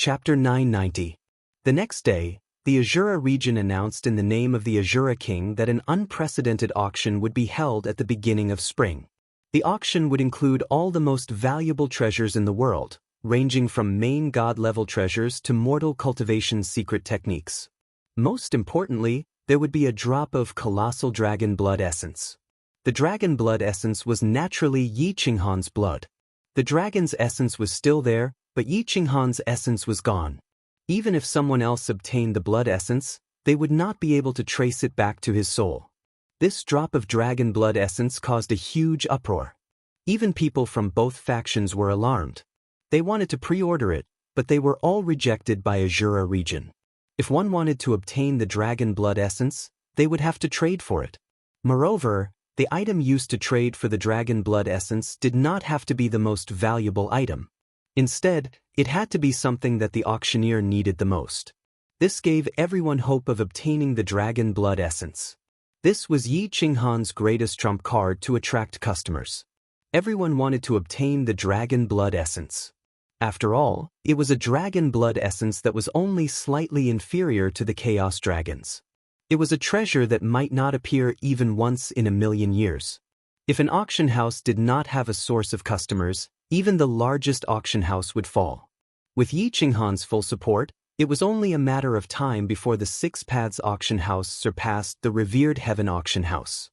Chapter 990. The next day, the Azura region announced in the name of the Azura king that an unprecedented auction would be held at the beginning of spring. The auction would include all the most valuable treasures in the world, ranging from main god-level treasures to mortal cultivation secret techniques. Most importantly, there would be a drop of colossal dragon blood essence. The dragon blood essence was naturally Yi Qinghan's blood. The dragon's essence was still there, but Yi Qinghan's essence was gone. Even if someone else obtained the blood essence, they would not be able to trace it back to his soul. This drop of dragon blood essence caused a huge uproar. Even people from both factions were alarmed. They wanted to pre-order it, but they were all rejected by Azura region. If one wanted to obtain the dragon blood essence, they would have to trade for it. Moreover, the item used to trade for the dragon blood essence did not have to be the most valuable item. Instead, it had to be something that the auctioneer needed the most. This gave everyone hope of obtaining the dragon blood essence. This was Yi Qinghan's greatest trump card to attract customers. Everyone wanted to obtain the dragon blood essence. After all, it was a dragon blood essence that was only slightly inferior to the Chaos Dragons. It was a treasure that might not appear even once in a million years. If an auction house did not have a source of customers, even the largest auction house would fall. With Yi Qinghan's full support, it was only a matter of time before the Six Paths Auction House surpassed the revered Heaven Auction House.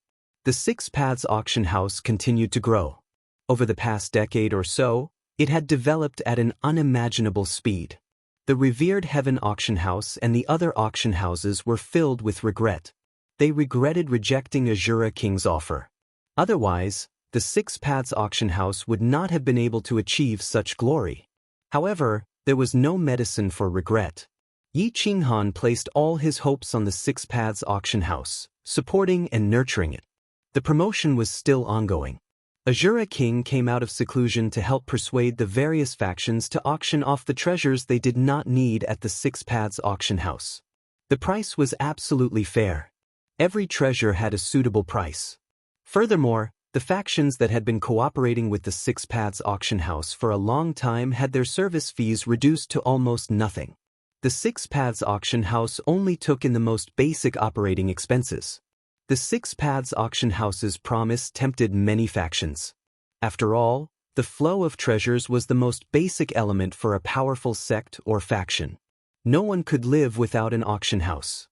The Six Paths Auction House continued to grow. Over the past decade or so, it had developed at an unimaginable speed. The revered Heaven Auction House and the other auction houses were filled with regret. They regretted rejecting Azura King's offer. Otherwise, the Six Paths Auction House would not have been able to achieve such glory. However, there was no medicine for regret. Yi Qinghan placed all his hopes on the Six Paths Auction House, supporting and nurturing it. The promotion was still ongoing. Azura King came out of seclusion to help persuade the various factions to auction off the treasures they did not need at the Six Paths Auction House. The price was absolutely fair. Every treasure had a suitable price. Furthermore, the factions that had been cooperating with the Six Paths Auction House for a long time had their service fees reduced to almost nothing. The Six Paths Auction House only took in the most basic operating expenses. The Six Paths Auction House's promise tempted many factions. After all, the flow of treasures was the most basic element for a powerful sect or faction. No one could live without an auction house.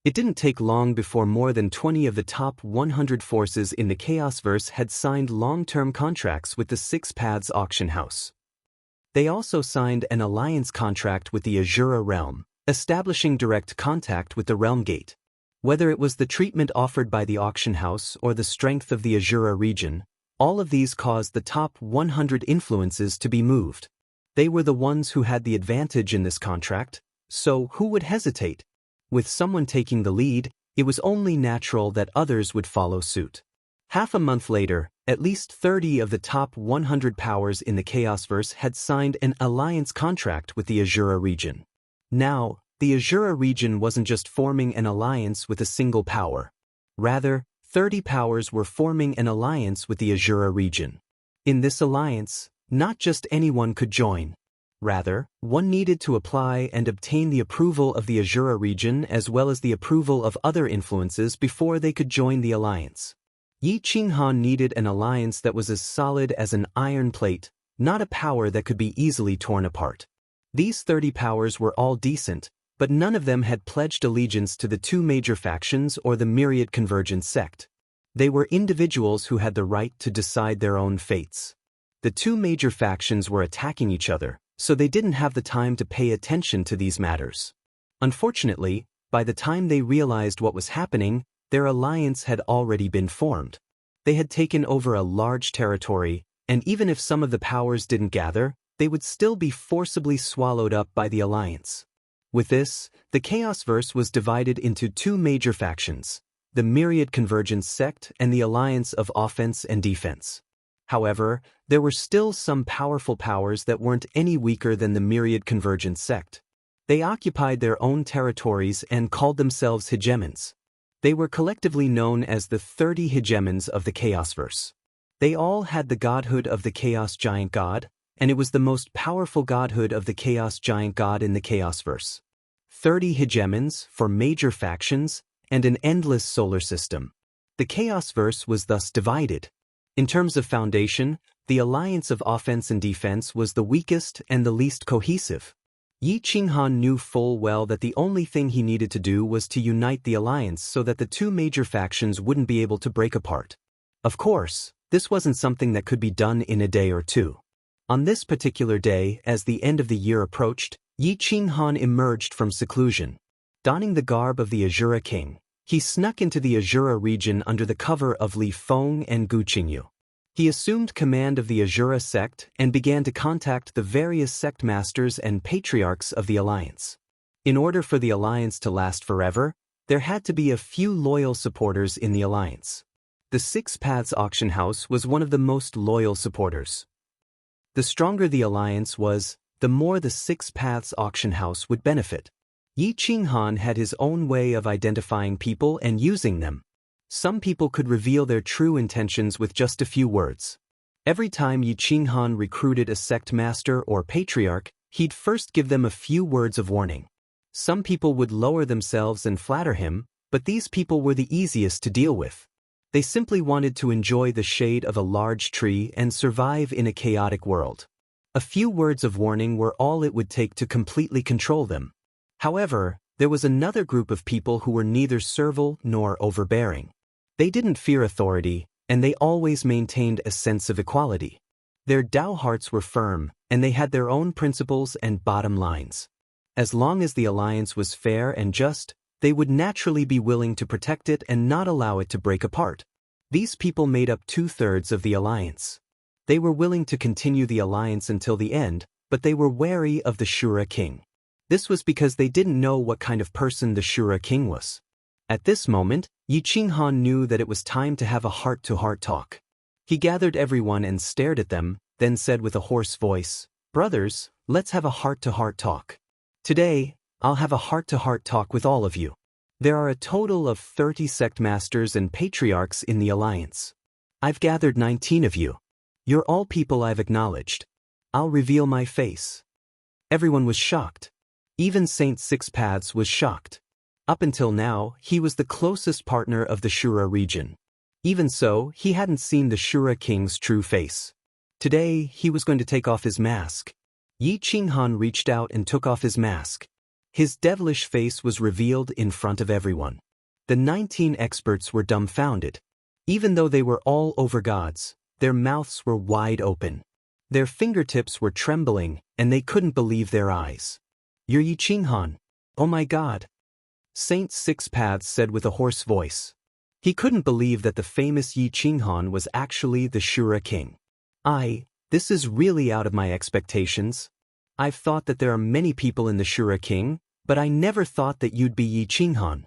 It didn't take long before more than 20 of the top 100 forces in the Chaosverse had signed long-term contracts with the Six Paths Auction House. They also signed an alliance contract with the Azura Realm, establishing direct contact with the Realm Gate. Whether it was the treatment offered by the auction house or the strength of the Azura region, all of these caused the top 100 influences to be moved. They were the ones who had the advantage in this contract, so who would hesitate? With someone taking the lead, it was only natural that others would follow suit. Half a month later, at least 30 of the top 100 powers in the Chaosverse had signed an alliance contract with the Azura region. Now, the Azura region wasn't just forming an alliance with a single power. Rather, 30 powers were forming an alliance with the Azura region. In this alliance, not just anyone could join. Rather, one needed to apply and obtain the approval of the Azura region as well as the approval of other influences before they could join the alliance. Yi Qinghan needed an alliance that was as solid as an iron plate, not a power that could be easily torn apart. These 30 powers were all decent, but none of them had pledged allegiance to the two major factions or the Myriad Convergence sect. They were individuals who had the right to decide their own fates. The two major factions were attacking each other, so they didn't have the time to pay attention to these matters. Unfortunately, by the time they realized what was happening, their alliance had already been formed. They had taken over a large territory, and even if some of the powers didn't gather, they would still be forcibly swallowed up by the alliance. With this, the Chaosverse was divided into two major factions, the Myriad Convergence sect and the Alliance of Offense and Defense. However, there were still some powerful powers that weren't any weaker than the Myriad Convergence sect. They occupied their own territories and called themselves hegemons. They were collectively known as the 30 hegemons of the Chaosverse. They all had the godhood of the Chaos Giant God, and it was the most powerful godhood of the Chaos Giant God in the Chaosverse. 30 hegemons for major factions, and an endless solar system. The Chaosverse was thus divided. In terms of foundation, the alliance of offense and defense was the weakest and the least cohesive. Yi Qinghan knew full well that the only thing he needed to do was to unite the alliance so that the two major factions wouldn't be able to break apart. Of course, this wasn't something that could be done in a day or two. On this particular day, as the end of the year approached, Yi Qinghan emerged from seclusion. Donning the garb of the Azura King, he snuck into the Azura region under the cover of Li Feng and Gu Qingyu. He assumed command of the Azura sect and began to contact the various sect masters and patriarchs of the alliance. In order for the alliance to last forever, there had to be a few loyal supporters in the alliance. The Six Paths Auction House was one of the most loyal supporters. The stronger the alliance was, the more the Six Paths Auction House would benefit. Yi Qinghan had his own way of identifying people and using them. Some people could reveal their true intentions with just a few words. Every time Yi Qinghan recruited a sect master or patriarch, he'd first give them a few words of warning. Some people would lower themselves and flatter him, but these people were the easiest to deal with. They simply wanted to enjoy the shade of a large tree and survive in a chaotic world. A few words of warning were all it would take to completely control them. However, there was another group of people who were neither servile nor overbearing. They didn't fear authority, and they always maintained a sense of equality. Their Dao hearts were firm, and they had their own principles and bottom lines. As long as the alliance was fair and just, they would naturally be willing to protect it and not allow it to break apart. These people made up 2/3 of the alliance. They were willing to continue the alliance until the end, but they were wary of the Shura King. This was because they didn't know what kind of person the Shura King was. At this moment, Yi Qinghan knew that it was time to have a heart-to-heart talk. He gathered everyone and stared at them, then said with a hoarse voice, "Brothers, let's have a heart-to-heart talk. Today, I'll have a heart-to-heart talk with all of you. There are a total of 30 sect masters and patriarchs in the alliance. I've gathered 19 of you. You're all people I've acknowledged. I'll reveal my face." Everyone was shocked. Even Saint Six Paths was shocked. Up until now, he was the closest partner of the Shura region. Even so, he hadn't seen the Shura King's true face. Today, he was going to take off his mask. Yi Qinghan reached out and took off his mask. His devilish face was revealed in front of everyone. The 19 experts were dumbfounded. Even though they were all over-gods, their mouths were wide open. Their fingertips were trembling, and they couldn't believe their eyes. "You're Yi Qinghan. Oh my God." Saint Six Paths said with a hoarse voice. He couldn't believe that the famous Yi Qinghan was actually the Shura King. This is really out of my expectations. I've thought that there are many people in the Shura King, but I never thought that you'd be Yi Qinghan."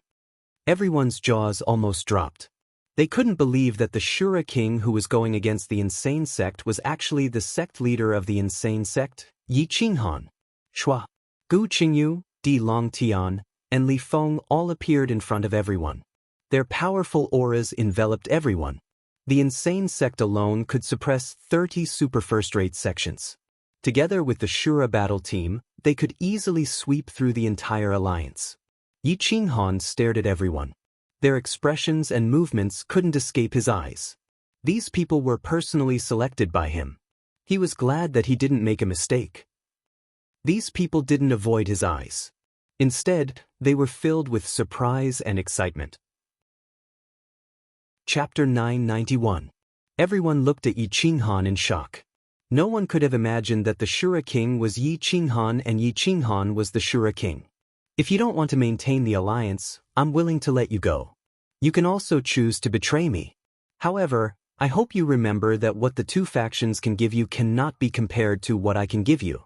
Everyone's jaws almost dropped. They couldn't believe that the Shura King who was going against the insane sect was actually the sect leader of the insane sect, Yi Qinghan. Shua, Gu Qingyu, Di Longtian, and Li Feng all appeared in front of everyone. Their powerful auras enveloped everyone. The insane sect alone could suppress 30 super first-rate sections. Together with the Shura battle team, they could easily sweep through the entire alliance. Yi Qinghan stared at everyone. Their expressions and movements couldn't escape his eyes. These people were personally selected by him. He was glad that he didn't make a mistake. These people didn't avoid his eyes. Instead, they were filled with surprise and excitement. Chapter 991. Everyone looked at Yi Qinghan in shock. No one could have imagined that the Shura King was Yi Qinghan and Yi Qinghan was the Shura King. "If you don't want to maintain the alliance, I'm willing to let you go. You can also choose to betray me. However, I hope you remember that what the two factions can give you cannot be compared to what I can give you.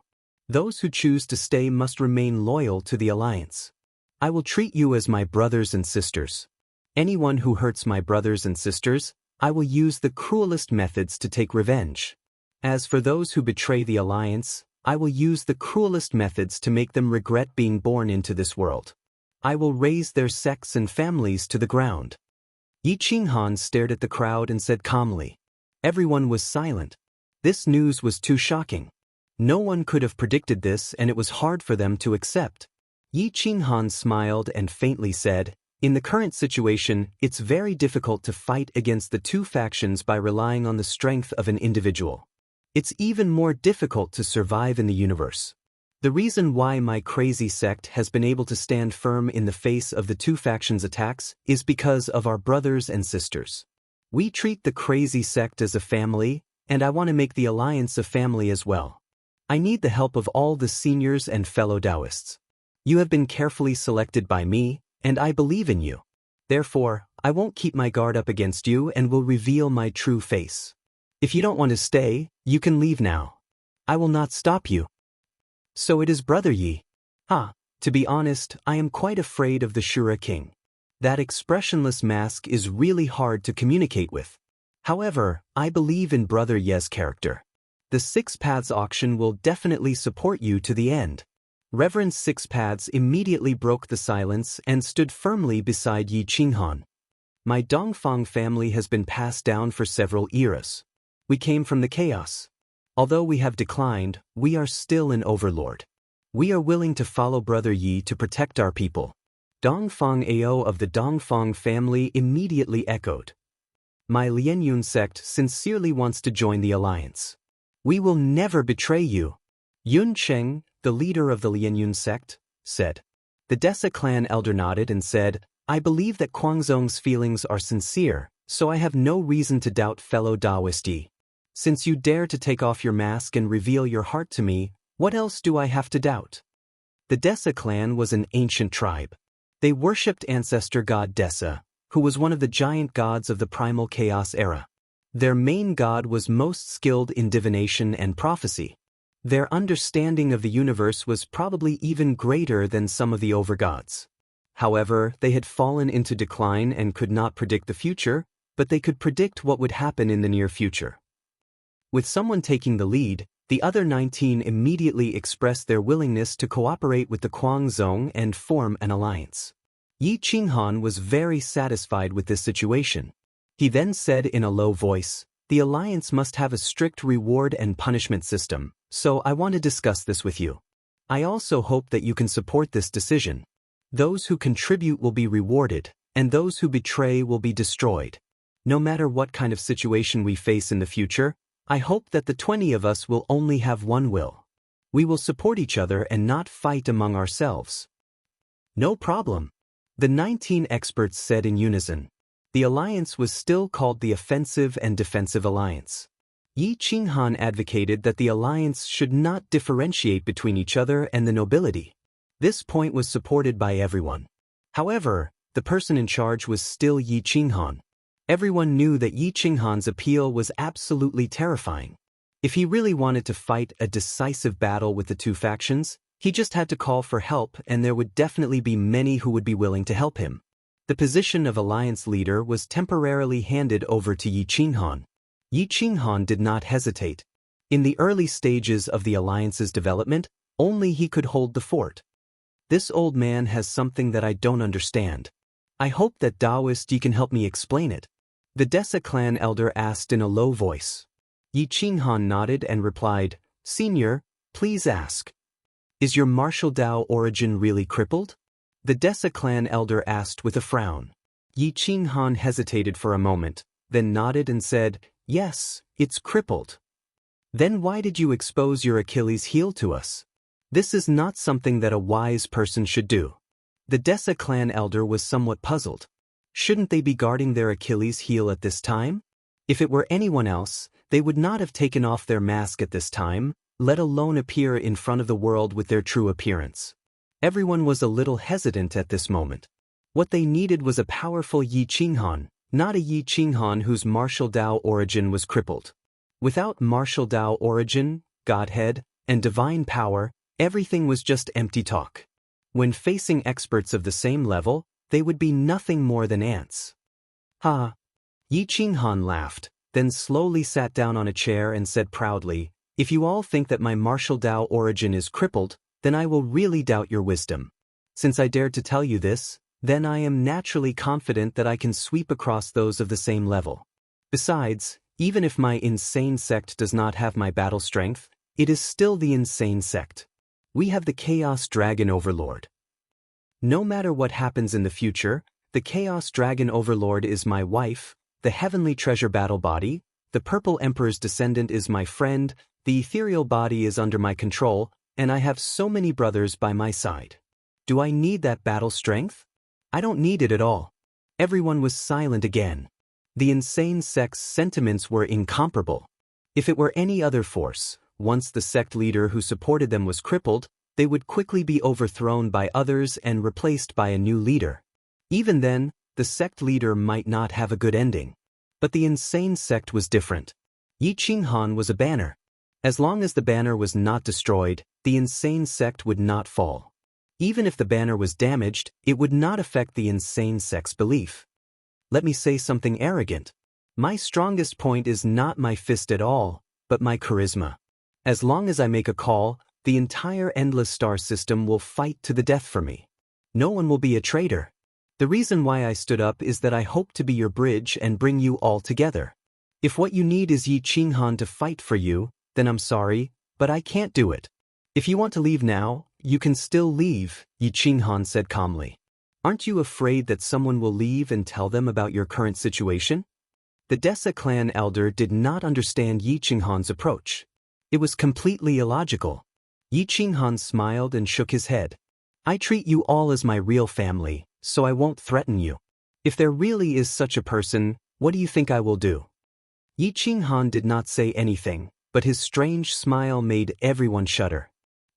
Those who choose to stay must remain loyal to the alliance. I will treat you as my brothers and sisters. Anyone who hurts my brothers and sisters, I will use the cruelest methods to take revenge. As for those who betray the alliance, I will use the cruelest methods to make them regret being born into this world. I will raze their sects and families to the ground." Yi Qinghan stared at the crowd and said calmly. Everyone was silent. This news was too shocking. No one could have predicted this, and it was hard for them to accept. Yi Qinghan smiled and faintly said, "In the current situation, it's very difficult to fight against the two factions by relying on the strength of an individual. It's even more difficult to survive in the universe. The reason why my crazy sect has been able to stand firm in the face of the two factions' attacks is because of our brothers and sisters. We treat the crazy sect as a family, and I want to make the alliance a family as well. I need the help of all the seniors and fellow Taoists. You have been carefully selected by me, and I believe in you. Therefore, I won't keep my guard up against you and will reveal my true face. If you don't want to stay, you can leave now. I will not stop you." "So it is Brother Yi." To be honest, I am quite afraid of the Shura King. That expressionless mask is really hard to communicate with. However, I believe in Brother Ye's character. The Six Paths auction will definitely support you to the end." Reverend Six Paths immediately broke the silence and stood firmly beside Yi Qinghan. "My Dongfang family has been passed down for several eras. We came from the chaos. Although we have declined, we are still an overlord. We are willing to follow Brother Yi to protect our people." Dongfang Ao of the Dongfang family immediately echoed. "My Lianyun sect sincerely wants to join the alliance. We will never betray you." Yun Cheng, the leader of the Lianyun sect, said. The Desa clan elder nodded and said, "I believe that Guangzong's feelings are sincere, so I have no reason to doubt fellow Taoist Yi. Since you dare to take off your mask and reveal your heart to me, what else do I have to doubt?" The Desa clan was an ancient tribe. They worshipped ancestor god Desa, who was one of the giant gods of the primal chaos era. Their main god was most skilled in divination and prophecy. Their understanding of the universe was probably even greater than some of the overgods. However, they had fallen into decline and could not predict the future, but they could predict what would happen in the near future. With someone taking the lead, the other 19 immediately expressed their willingness to cooperate with the Guangzong and form an alliance. Yi Qinghan was very satisfied with this situation. He then said in a low voice, "The alliance must have a strict reward and punishment system, so I want to discuss this with you. I also hope that you can support this decision. Those who contribute will be rewarded, and those who betray will be destroyed. No matter what kind of situation we face in the future, I hope that the 20 of us will only have one will. We will support each other and not fight among ourselves." "No problem," the 19 experts said in unison. The alliance was still called the Offensive and Defensive Alliance. Yi Qinghan advocated that the alliance should not differentiate between each other and the nobility. This point was supported by everyone. However, the person in charge was still Yi Qinghan. Everyone knew that Yi Qinghan's appeal was absolutely terrifying. If he really wanted to fight a decisive battle with the two factions, he just had to call for help, and there would definitely be many who would be willing to help him. The position of alliance leader was temporarily handed over to Yi Qinghan. Yi Qinghan did not hesitate. In the early stages of the alliance's development, only he could hold the fort. "This old man has something that I don't understand. I hope that Taoist Yi can help me explain it," the Desa clan elder asked in a low voice. Yi Qinghan nodded and replied, "Senior, please ask. Is your martial Dao origin really crippled?" The Desa clan elder asked with a frown. Yi Qinghan hesitated for a moment, then nodded and said, "Yes, it's crippled." "Then why did you expose your Achilles heel to us? This is not something that a wise person should do." The Desa clan elder was somewhat puzzled. Shouldn't they be guarding their Achilles heel at this time? If it were anyone else, they would not have taken off their mask at this time, let alone appear in front of the world with their true appearance. Everyone was a little hesitant at this moment. What they needed was a powerful Yi Qinghan, not a Yi Qinghan whose martial Dao origin was crippled. Without martial Dao origin, godhead, and divine power, everything was just empty talk. When facing experts of the same level, they would be nothing more than ants. "Ha!" Yi Qinghan laughed, then slowly sat down on a chair and said proudly, "If you all think that my martial Dao origin is crippled, then I will really doubt your wisdom. Since I dared to tell you this, then I am naturally confident that I can sweep across those of the same level. Besides, even if my insane sect does not have my battle strength, It is still the insane sect. We have the Chaos Dragon Overlord. No matter what happens in the future, the Chaos Dragon Overlord is my wife, the Heavenly Treasure Battle Body, the Purple Emperor's Descendant is my friend, the Ethereal Body is under my control, and I have so many brothers by my side. Do I need that battle strength? I don't need it at all. Everyone was silent again. The insane sect's sentiments were incomparable. If it were any other force, once the sect leader who supported them was crippled, they would quickly be overthrown by others and replaced by a new leader. Even then, the sect leader might not have a good ending. But the insane sect was different. Yi Qinghan was a banner. As long as the banner was not destroyed, the insane sect would not fall. Even if the banner was damaged, it would not affect the insane sect's belief. Let me say something arrogant. My strongest point is not my fist at all, but my charisma. As long as I make a call, the entire endless star system will fight to the death for me. No one will be a traitor. The reason why I stood up is that I hope to be your bridge and bring you all together. If what you need is Yi Qinghan to fight for you, then I'm sorry, but I can't do it. If you want to leave now, you can still leave, Yi Qinghan said calmly. Aren't you afraid that someone will leave and tell them about your current situation? The Desa clan elder did not understand Yi Qinghan's approach. It was completely illogical. Yi Qinghan smiled and shook his head. I treat you all as my real family, so I won't threaten you. If there really is such a person, what do you think I will do? Yi Qinghan did not say anything, but his strange smile made everyone shudder.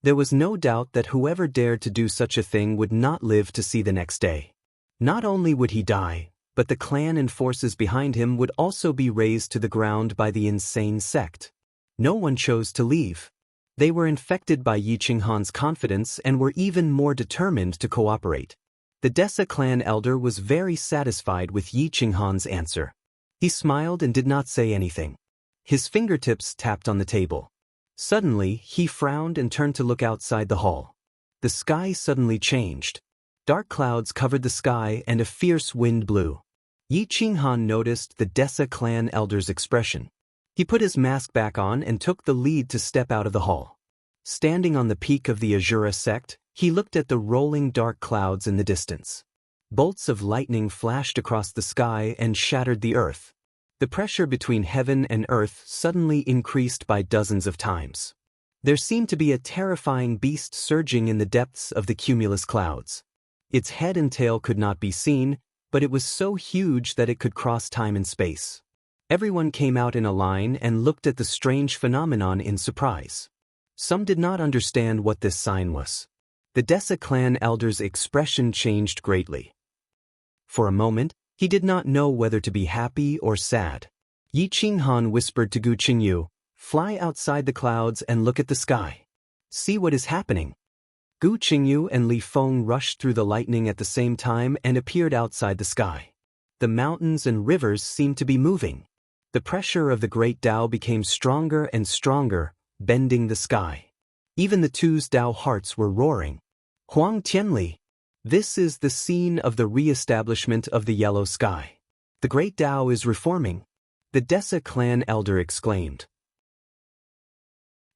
There was no doubt that whoever dared to do such a thing would not live to see the next day. Not only would he die, but the clan and forces behind him would also be razed to the ground by the insane sect. No one chose to leave. They were infected by Yi Qinghan's confidence and were even more determined to cooperate. The Desa clan elder was very satisfied with Yi Qinghan's answer. He smiled and did not say anything. His fingertips tapped on the table. Suddenly, he frowned and turned to look outside the hall. The sky suddenly changed. Dark clouds covered the sky and a fierce wind blew. Yi Qinghan noticed the Desa clan elder's expression. He put his mask back on and took the lead to step out of the hall. Standing on the peak of the Azura sect, he looked at the rolling dark clouds in the distance. Bolts of lightning flashed across the sky and shattered the earth. The pressure between heaven and earth suddenly increased by dozens of times. There seemed to be a terrifying beast surging in the depths of the cumulus clouds. Its head and tail could not be seen, but it was so huge that it could cross time and space. Everyone came out in a line and looked at the strange phenomenon in surprise. Some did not understand what this sign was. The Desa clan elder's expression changed greatly. For a moment, he did not know whether to be happy or sad. Yi Qinghan whispered to Gu Qingyu, "Fly outside the clouds and look at the sky. See what is happening." Gu Qingyu and Li Feng rushed through the lightning at the same time and appeared outside the sky. The mountains and rivers seemed to be moving. The pressure of the great Tao became stronger and stronger, bending the sky. Even the two's Tao hearts were roaring. Huang Tianli. This is the scene of the re-establishment of the yellow sky. The great Tao is reforming. The Desa clan elder exclaimed.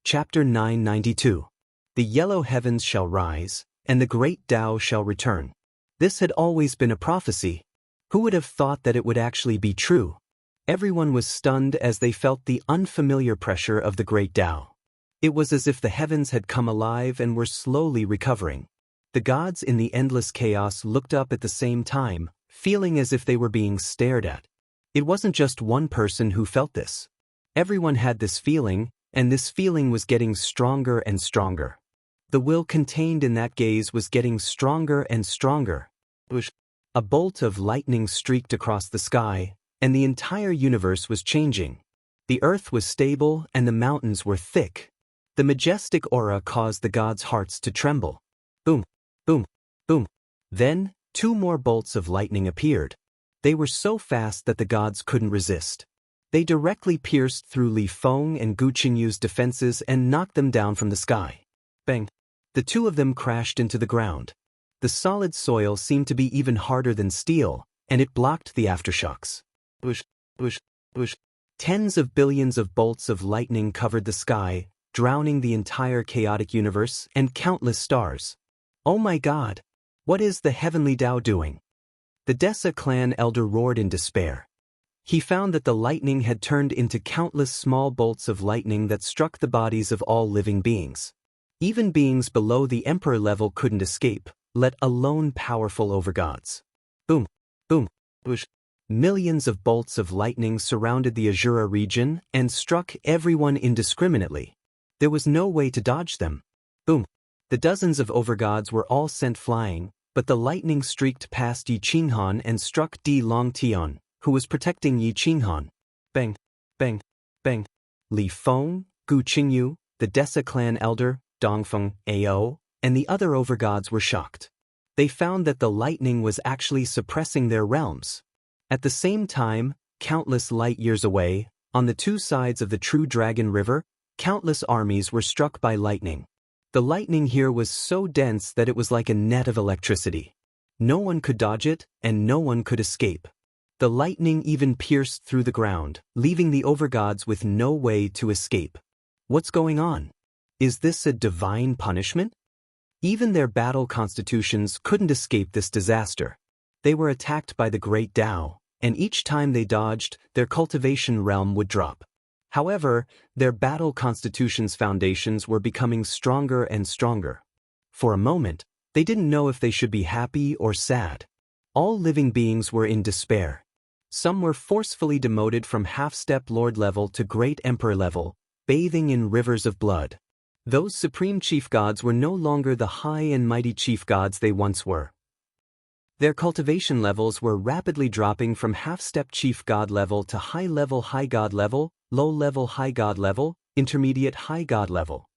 Chapter 992. The yellow heavens shall rise, and the great Tao shall return. This had always been a prophecy. Who would have thought that it would actually be true? Everyone was stunned as they felt the unfamiliar pressure of the great Tao. It was as if the heavens had come alive and were slowly recovering. The gods in the endless chaos looked up at the same time, feeling as if they were being stared at. It wasn't just one person who felt this. Everyone had this feeling, and this feeling was getting stronger and stronger. The will contained in that gaze was getting stronger and stronger. A bolt of lightning streaked across the sky, and the entire universe was changing. The earth was stable and the mountains were thick. The majestic aura caused the gods' hearts to tremble. Boom, boom, boom. Then, two more bolts of lightning appeared. They were so fast that the gods couldn't resist. They directly pierced through Li Feng and Gu Qingyu's defenses and knocked them down from the sky. Bang! The two of them crashed into the ground. The solid soil seemed to be even harder than steel, and it blocked the aftershocks. Whoosh, whoosh, whoosh. Tens of billions of bolts of lightning covered the sky, drowning the entire chaotic universe and countless stars. Oh my God! What is the heavenly Tao doing? The Desa clan elder roared in despair. He found that the lightning had turned into countless small bolts of lightning that struck the bodies of all living beings. Even beings below the emperor level couldn't escape, let alone powerful overgods. Boom, boom, whoosh. Millions of bolts of lightning surrounded the Azura region and struck everyone indiscriminately. There was no way to dodge them. Boom. The dozens of overgods were all sent flying, but the lightning streaked past Yi Qinghan and struck Di Longtian, who was protecting Yi Qinghan. Bang, bang, bang. Li Feng, Gu Qingyu, the Desa clan elder, Dongfeng, Ao, and the other overgods were shocked. They found that the lightning was actually suppressing their realms. At the same time, countless light years away, on the two sides of the True Dragon River, countless armies were struck by lightning. The lightning here was so dense that it was like a net of electricity. No one could dodge it, and no one could escape. The lightning even pierced through the ground, leaving the overgods with no way to escape. What's going on? Is this a divine punishment? Even their battle constitutions couldn't escape this disaster. They were attacked by the Great Tao, and each time they dodged, their cultivation realm would drop. However, their battle constitution's foundations were becoming stronger and stronger. For a moment, they didn't know if they should be happy or sad. All living beings were in despair. Some were forcefully demoted from half-step lord level to great emperor level, bathing in rivers of blood. Those supreme chief gods were no longer the high and mighty chief gods they once were. Their cultivation levels were rapidly dropping from half-step chief god level to high-level high god level, low-level high god level, intermediate high god level.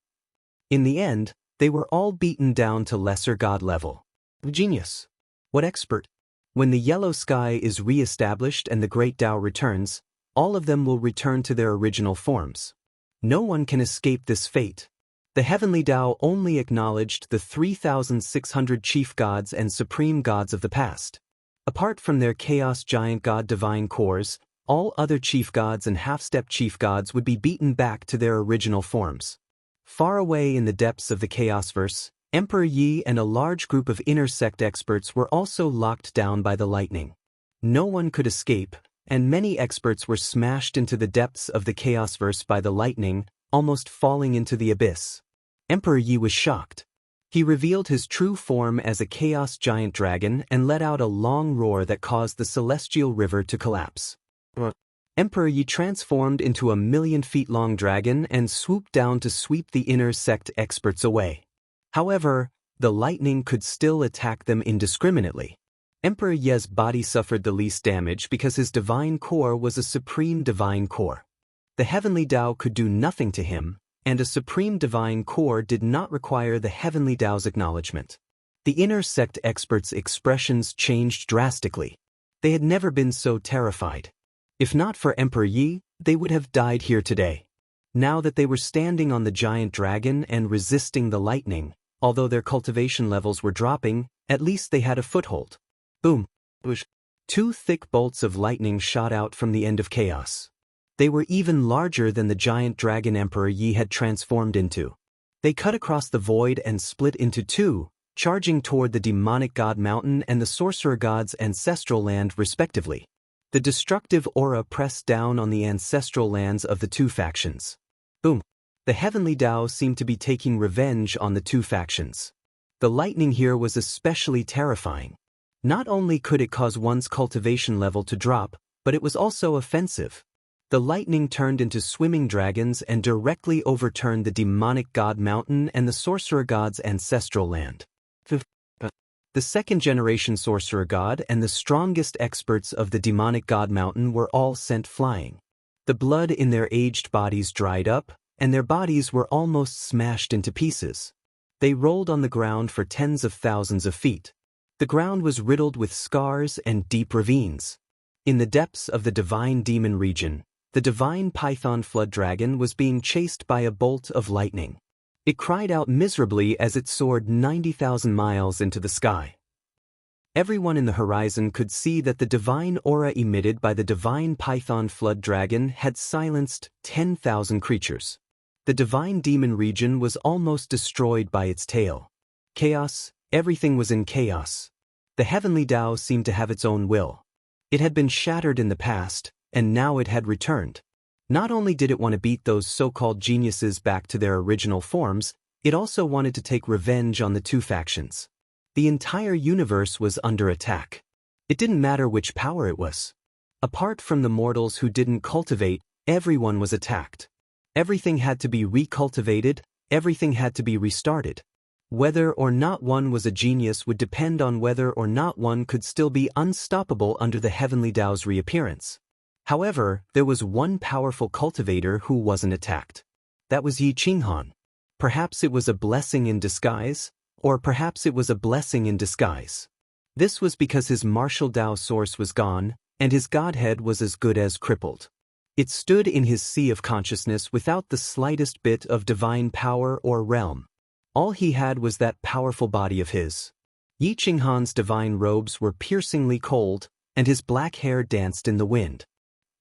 In the end, they were all beaten down to lesser god level. Genius! What expert! When the yellow sky is re-established and the Great Tao returns, all of them will return to their original forms. No one can escape this fate. The heavenly Tao only acknowledged the 3,600 chief gods and supreme gods of the past. Apart from their chaos giant god divine cores, all other chief gods and half-step chief gods would be beaten back to their original forms. Far away in the depths of the Chaosverse, Emperor Yi and a large group of inner sect experts were also locked down by the lightning. No one could escape, and many experts were smashed into the depths of the Chaosverse by the lightning, almost falling into the abyss. Emperor Yi was shocked. He revealed his true form as a chaos giant dragon and let out a long roar that caused the celestial river to collapse. Emperor Yi transformed into a 1,000,000-feet-long dragon and swooped down to sweep the inner sect experts away. However, the lightning could still attack them indiscriminately. Emperor Ye's body suffered the least damage because his divine core was a supreme divine core. The heavenly Tao could do nothing to him, and a supreme divine core did not require the heavenly Tao's acknowledgement. The inner sect experts' expressions changed drastically. They had never been so terrified. If not for Emperor Yi, they would have died here today. Now that they were standing on the giant dragon and resisting the lightning, although their cultivation levels were dropping, at least they had a foothold. Boom! Whoosh! 2 thick bolts of lightning shot out from the end of chaos. They were even larger than the giant dragon Emperor Yi had transformed into. They cut across the void and split into 2, charging toward the demonic god mountain and the sorcerer god's ancestral land respectively. The destructive aura pressed down on the ancestral lands of the 2 factions. Boom! The heavenly Tao seemed to be taking revenge on the 2 factions. The lightning here was especially terrifying. Not only could it cause one's cultivation level to drop, but it was also offensive. The lightning turned into swimming dragons and directly overturned the demonic god mountain and the sorcerer god's ancestral land. The second-generation sorcerer god and the strongest experts of the demonic god mountain were all sent flying. The blood in their aged bodies dried up, and their bodies were almost smashed into pieces. They rolled on the ground for tens of thousands of feet. The ground was riddled with scars and deep ravines. In the depths of the divine demon region, the divine python flood dragon was being chased by a bolt of lightning. It cried out miserably as it soared 90,000 miles into the sky. Everyone in the horizon could see that the divine aura emitted by the divine python flood dragon had silenced 10,000 creatures. The divine demon region was almost destroyed by its tail. Chaos, everything was in chaos. The heavenly Tao seemed to have its own will. It had been shattered in the past, and now it had returned. Not only did it want to beat those so-called geniuses back to their original forms, it also wanted to take revenge on the two factions. The entire universe was under attack. It didn't matter which power it was. Apart from the mortals who didn't cultivate, everyone was attacked. Everything had to be recultivated, everything had to be restarted. Whether or not one was a genius would depend on whether or not one could still be unstoppable under the heavenly Tao's reappearance. However, there was one powerful cultivator who wasn't attacked. That was Yi Qinghan. Perhaps it was a blessing in disguise, or perhaps it was a blessing in disguise. This was because his martial Tao source was gone, and his godhead was as good as crippled. It stood in his sea of consciousness without the slightest bit of divine power or realm. All he had was that powerful body of his. Yi Qinghan's divine robes were piercingly cold, and his black hair danced in the wind.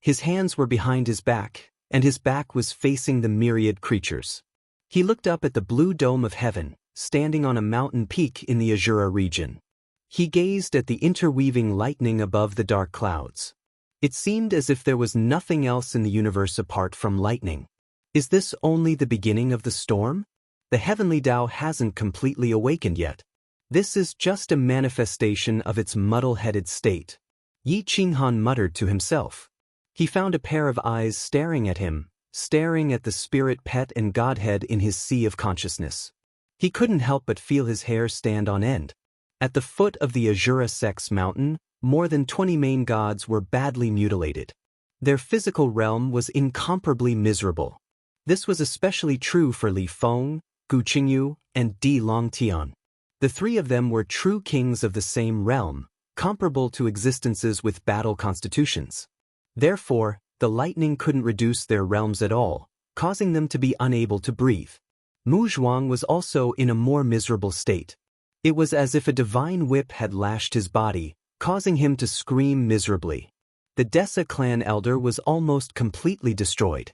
His hands were behind his back, and his back was facing the myriad creatures. He looked up at the blue dome of heaven, standing on a mountain peak in the Azura region. He gazed at the interweaving lightning above the dark clouds. It seemed as if there was nothing else in the universe apart from lightning. Is this only the beginning of the storm? The heavenly Tao hasn't completely awakened yet. This is just a manifestation of its muddle-headed state. Yi Qinghan muttered to himself. He found a pair of eyes staring at him, staring at the spirit pet and godhead in his sea of consciousness. He couldn't help but feel his hair stand on end. At the foot of the Azura Sex mountain, more than 20 main gods were badly mutilated. Their physical realm was incomparably miserable. This was especially true for Li Feng, Gu Qingyu, and Di Longtian. The three of them were true kings of the same realm, comparable to existences with battle constitutions. Therefore, the lightning couldn't reduce their realms at all, causing them to be unable to breathe. Mu Zhuang was also in a more miserable state. It was as if a divine whip had lashed his body, causing him to scream miserably. The Desa clan elder was almost completely destroyed.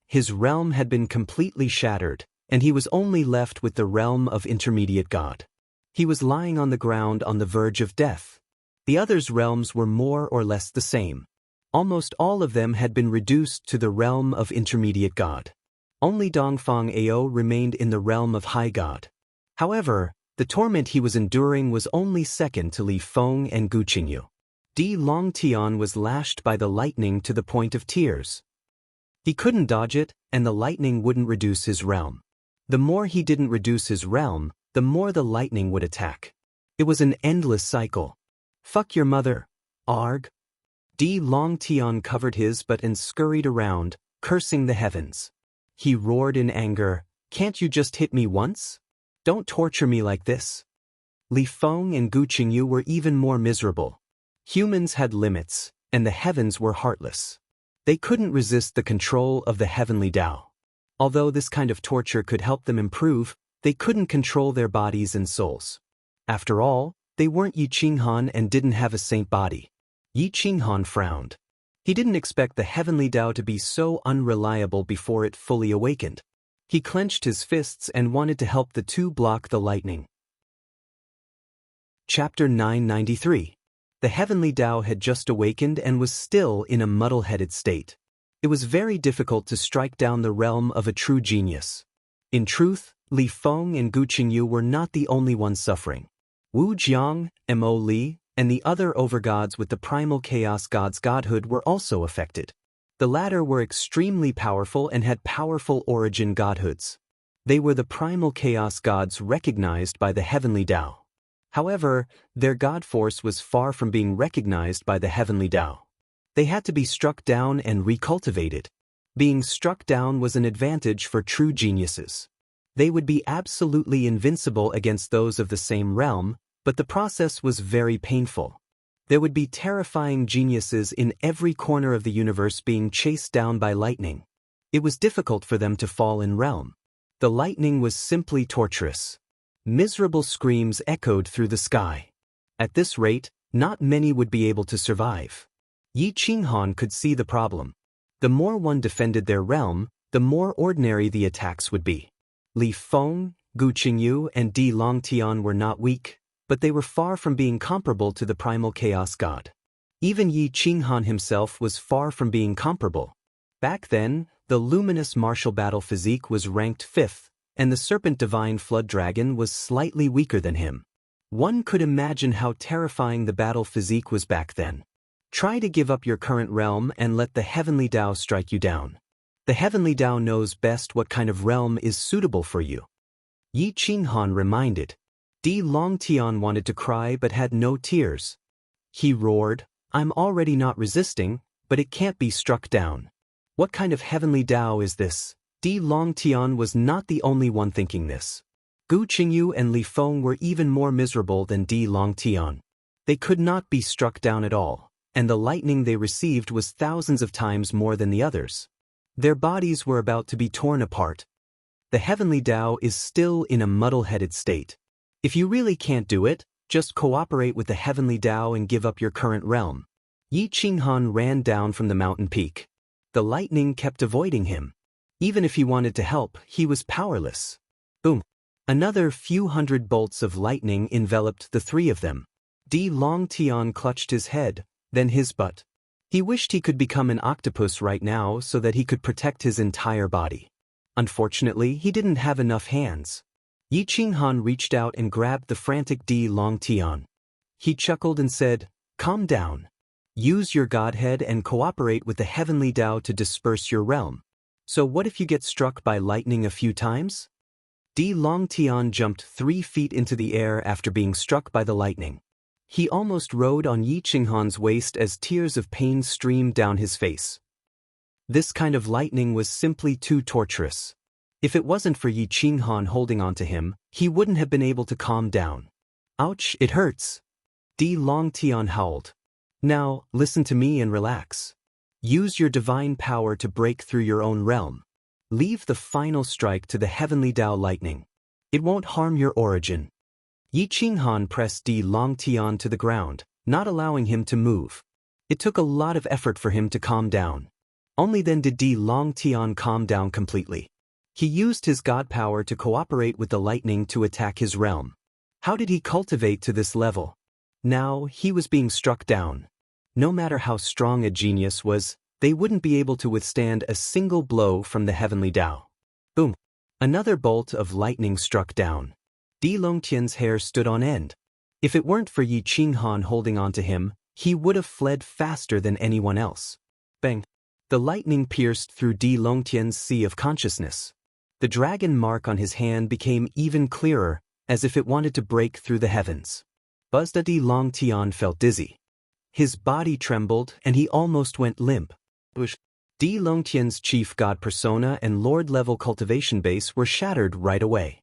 His realm had been completely shattered, and he was only left with the realm of intermediate god. He was lying on the ground on the verge of death. The others' realms were more or less the same. Almost all of them had been reduced to the realm of intermediate god. Only Dongfang Ao remained in the realm of high god. However, the torment he was enduring was only second to Li Feng and Gu Qingyu. Di Longtian was lashed by the lightning to the point of tears. He couldn't dodge it, and the lightning wouldn't reduce his realm. The more he didn't reduce his realm, the more the lightning would attack. It was an endless cycle. Fuck your mother, Arg. Di Longtian covered his butt and scurried around, cursing the heavens. He roared in anger, "Can't you just hit me once? Don't torture me like this." Li Feng and Gu Qingyu were even more miserable. Humans had limits, and the heavens were heartless. They couldn't resist the control of the heavenly Tao. Although this kind of torture could help them improve, they couldn't control their bodies and souls. After all, they weren't Yi Qinghan and didn't have a saint body. Yi Qinghan frowned. He didn't expect the heavenly Tao to be so unreliable before it fully awakened. He clenched his fists and wanted to help the two block the lightning. Chapter 993. The heavenly Tao had just awakened and was still in a muddle-headed state. It was very difficult to strike down the realm of a true genius. In truth, Li Feng and Gu Qingyu were not the only ones suffering. Wu Jiang, Mo Li, and the other overgods with the primal chaos god's godhood were also affected. The latter were extremely powerful and had powerful origin godhoods. They were the primal chaos gods recognized by the heavenly Tao. However, their god force was far from being recognized by the heavenly Tao. They had to be struck down and recultivated. Being struck down was an advantage for true geniuses. They would be absolutely invincible against those of the same realm, but the process was very painful. There would be terrifying geniuses in every corner of the universe being chased down by lightning. It was difficult for them to fall in realm. The lightning was simply torturous. Miserable screams echoed through the sky. At this rate, not many would be able to survive. Yi Qinghan could see the problem. The more one defended their realm, the more ordinary the attacks would be. Li Feng, Gu Qingyu, and Di Longtian were not weak, but they were far from being comparable to the primal chaos god. Even Yi Qinghan himself was far from being comparable. Back then, the luminous martial battle physique was ranked 5th, and the serpent divine flood dragon was slightly weaker than him. One could imagine how terrifying the battle physique was back then. Try to give up your current realm and let the heavenly Tao strike you down. The heavenly Tao knows best what kind of realm is suitable for you. Yi Qinghan reminded. Di Longtian wanted to cry but had no tears. He roared, "I'm already not resisting, but it can't be struck down. What kind of heavenly Tao is this?" Di Longtian was not the only one thinking this. Gu Qingyu and Li Feng were even more miserable than Di Longtian. They could not be struck down at all, and the lightning they received was thousands of times more than the others. Their bodies were about to be torn apart. The heavenly Tao is still in a muddle-headed state. If you really can't do it, just cooperate with the heavenly Tao and give up your current realm. Yi Qinghan ran down from the mountain peak. The lightning kept avoiding him. Even if he wanted to help, he was powerless. Boom! Another few hundred bolts of lightning enveloped the three of them. Di Longtian clutched his head, then his butt. He wished he could become an octopus right now so that he could protect his entire body. Unfortunately, he didn't have enough hands. Yi Qinghan reached out and grabbed the frantic Di Longtian. He chuckled and said, "Calm down. Use your godhead and cooperate with the heavenly Tao to disperse your realm. So what if you get struck by lightning a few times?" Di Longtian jumped 3 feet into the air after being struck by the lightning. He almost rode on Yi Qinghan's waist as tears of pain streamed down his face. This kind of lightning was simply too torturous. If it wasn't for Yi Qinghan holding on to him, he wouldn't have been able to calm down. "Ouch, it hurts." Di Longtian howled. "Now, listen to me and relax. Use your divine power to break through your own realm. Leave the final strike to the heavenly Tao lightning. It won't harm your origin." Yi Qinghan pressed Di Longtian to the ground, not allowing him to move. It took a lot of effort for him to calm down. Only then did Di Longtian calm down completely. He used his god power to cooperate with the lightning to attack his realm. How did he cultivate to this level? Now, he was being struck down. No matter how strong a genius was, they wouldn't be able to withstand a single blow from the heavenly Tao. Boom! Another bolt of lightning struck down. Di Longtian's hair stood on end. If it weren't for Yi Qinghan holding on to him, he would have fled faster than anyone else. Bang! The lightning pierced through Di Longtian's sea of consciousness. The dragon mark on his hand became even clearer, as if it wanted to break through the heavens. Buzzed Di Longtian felt dizzy. His body trembled and he almost went limp. Di Longtian's chief god persona and lord-level cultivation base were shattered right away.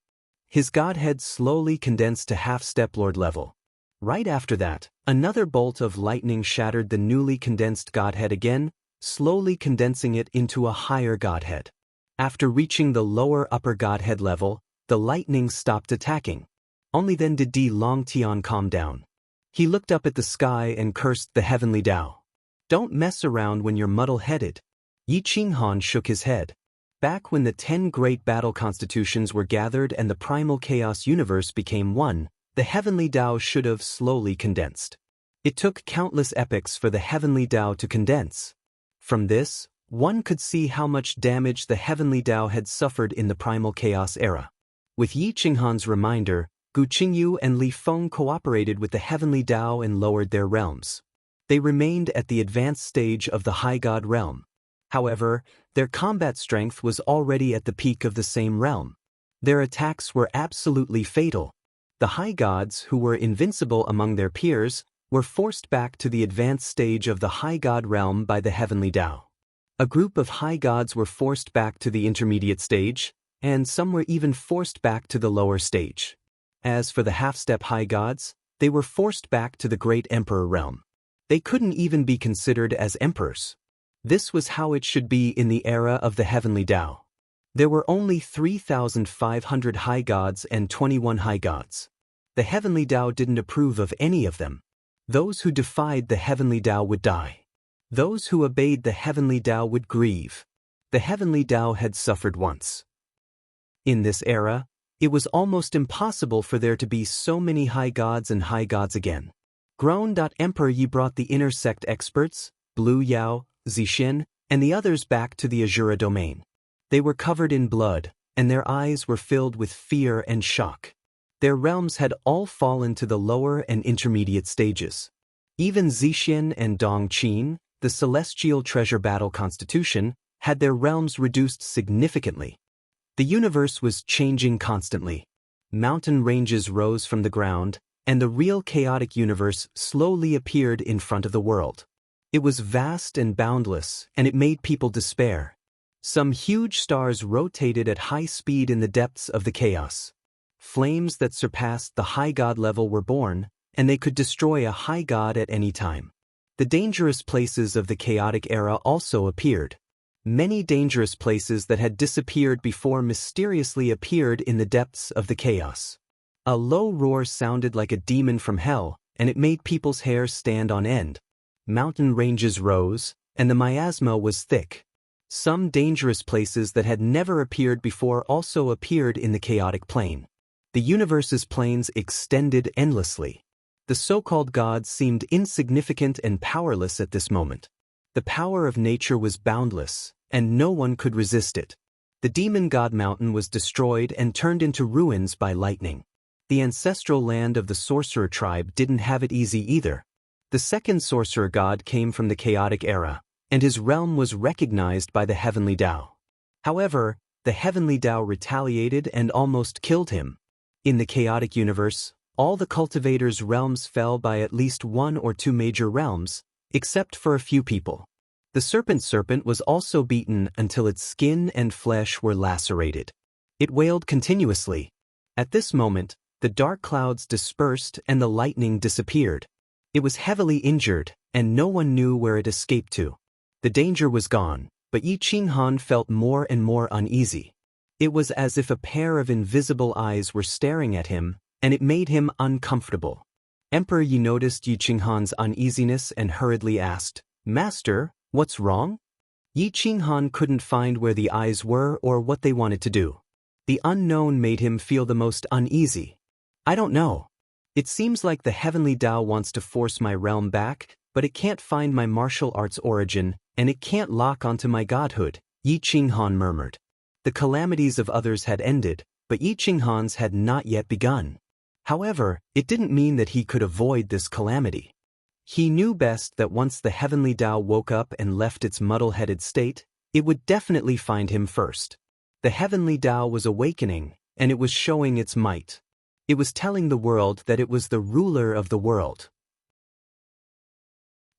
His godhead slowly condensed to half-step lord level. Right after that, another bolt of lightning shattered the newly condensed godhead again, slowly condensing it into a higher godhead. After reaching the lower upper godhead level, the lightning stopped attacking. Only then did Di Longtian calm down. He looked up at the sky and cursed the heavenly Tao. "Don't mess around when you're muddle-headed." Yi Qinghan shook his head. Back when the 10 great battle constitutions were gathered and the primal chaos universe became one, the heavenly Tao should have slowly condensed. It took countless epochs for the heavenly Tao to condense. From this, one could see how much damage the heavenly Tao had suffered in the primal chaos era. With Yi Qinghan's reminder, Gu Qingyu and Li Feng cooperated with the heavenly Tao and lowered their realms. They remained at the advanced stage of the high god realm. However, their combat strength was already at the peak of the same realm. Their attacks were absolutely fatal. The high gods, who were invincible among their peers, were forced back to the advanced stage of the high god realm by the heavenly Tao. A group of high gods were forced back to the intermediate stage, and some were even forced back to the lower stage. As for the half-step high gods, they were forced back to the great emperor realm. They couldn't even be considered as emperors. This was how it should be in the era of the heavenly Tao. There were only 3,500 high gods and 21 high gods. The heavenly Tao didn't approve of any of them. Those who defied the heavenly Tao would die. Those who obeyed the heavenly Tao would grieve. The heavenly Tao had suffered once. In this era, it was almost impossible for there to be so many high gods and high gods again. Emperor Yi brought the inner sect experts, Blue Yao, Zixin, and the others back to the Azura domain. They were covered in blood, and their eyes were filled with fear and shock. Their realms had all fallen to the lower and intermediate stages. Even Zixin and Dongqin, the celestial treasure battle constitution, had their realms reduced significantly. The universe was changing constantly. Mountain ranges rose from the ground, and the real chaotic universe slowly appeared in front of the world. It was vast and boundless, and it made people despair. Some huge stars rotated at high speed in the depths of the chaos. Flames that surpassed the high god level were born, and they could destroy a high god at any time. The dangerous places of the chaotic era also appeared. Many dangerous places that had disappeared before mysteriously appeared in the depths of the chaos. A low roar sounded like a demon from hell, and it made people's hair stand on end. Mountain ranges rose, and the miasma was thick. Some dangerous places that had never appeared before also appeared in the chaotic plane. The universe's planes extended endlessly. The so-called gods seemed insignificant and powerless at this moment. The power of nature was boundless, and no one could resist it. The demon god mountain was destroyed and turned into ruins by lightning. The ancestral land of the sorcerer tribe didn't have it easy either. The second sorcerer god came from the chaotic era, and his realm was recognized by the heavenly Tao. However, the heavenly Tao retaliated and almost killed him. In the chaotic universe, all the cultivators' realms fell by at least one or two major realms, except for a few people. The serpent was also beaten until its skin and flesh were lacerated. It wailed continuously. At this moment, the dark clouds dispersed and the lightning disappeared. It was heavily injured, and no one knew where it escaped to. The danger was gone, but Yi Qinghan felt more and more uneasy. It was as if a pair of invisible eyes were staring at him, and it made him uncomfortable. Emperor Yi noticed Yi Qinghan's uneasiness and hurriedly asked, "Master, what's wrong?" Yi Qinghan couldn't find where the eyes were or what they wanted to do. The unknown made him feel the most uneasy. "I don't know. It seems like the heavenly Tao wants to force my realm back, but it can't find my martial arts origin, and it can't lock onto my godhood," Yi Qinghan murmured. The calamities of others had ended, but Yi Qinghan's had not yet begun. However, it didn't mean that he could avoid this calamity. He knew best that once the heavenly Tao woke up and left its muddle-headed state, it would definitely find him first. The heavenly Tao was awakening, and it was showing its might. It was telling the world that it was the ruler of the world.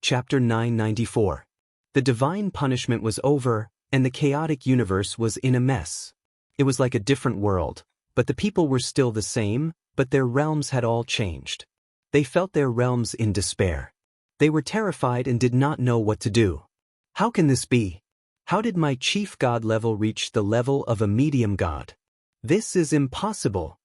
Chapter 994. The divine punishment was over, and the chaotic universe was in a mess. It was like a different world, but the people were still the same, but their realms had all changed. They felt their realms in despair. They were terrified and did not know what to do. How can this be? How did my chief god level reach the level of a medium god? This is impossible.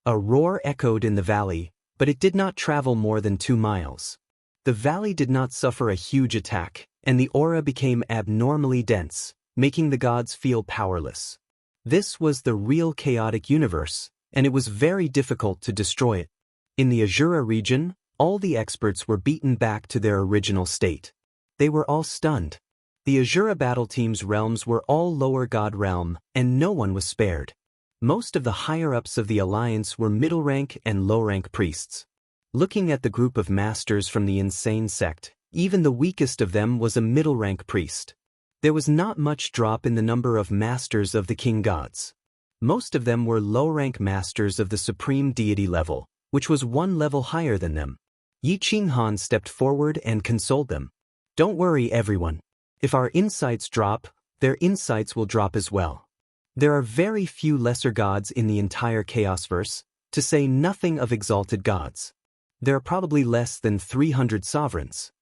A roar echoed in the valley, but it did not travel more than 2 miles. The valley did not suffer a huge attack, and the aura became abnormally dense, making the gods feel powerless. This was the real chaotic universe, and it was very difficult to destroy it. In the Azura region, all the experts were beaten back to their original state. They were all stunned. The Azura battle team's realms were all lower god realm, and no one was spared. Most of the higher-ups of the alliance were middle-rank and low-rank priests. Looking at the group of masters from the insane sect, even the weakest of them was a middle-rank priest. There was not much drop in the number of masters of the king gods. Most of them were low-rank masters of the supreme deity level, which was 1 level higher than them. Yi Qinghan stepped forward and consoled them. "Don't worry, everyone. If our insights drop, their insights will drop as well. There are very few lesser gods in the entire Chaosverse, to say nothing of exalted gods. There are probably less than 300 sovereigns.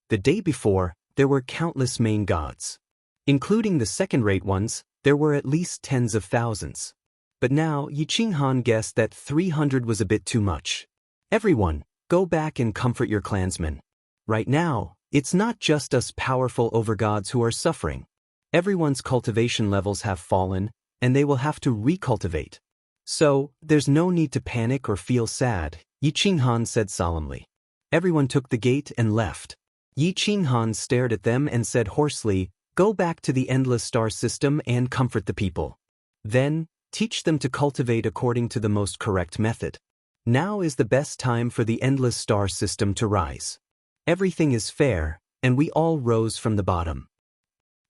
The day before, there were countless main gods. Including the second-rate ones, there were at least tens of thousands. But now, Yi Qinghan guessed that 300 was a bit too much. Everyone, go back and comfort your clansmen. Right now, it's not just us powerful overgods who are suffering. Everyone's cultivation levels have fallen, and they will have to recultivate. So, there's no need to panic or feel sad, Yi Qinghan said solemnly. Everyone took the gate and left. Yi Qinghan stared at them and said hoarsely, "Go back to the endless star system and comfort the people. Then, teach them to cultivate according to the most correct method. Now is the best time for the endless star system to rise. Everything is fair, and we all rose from the bottom.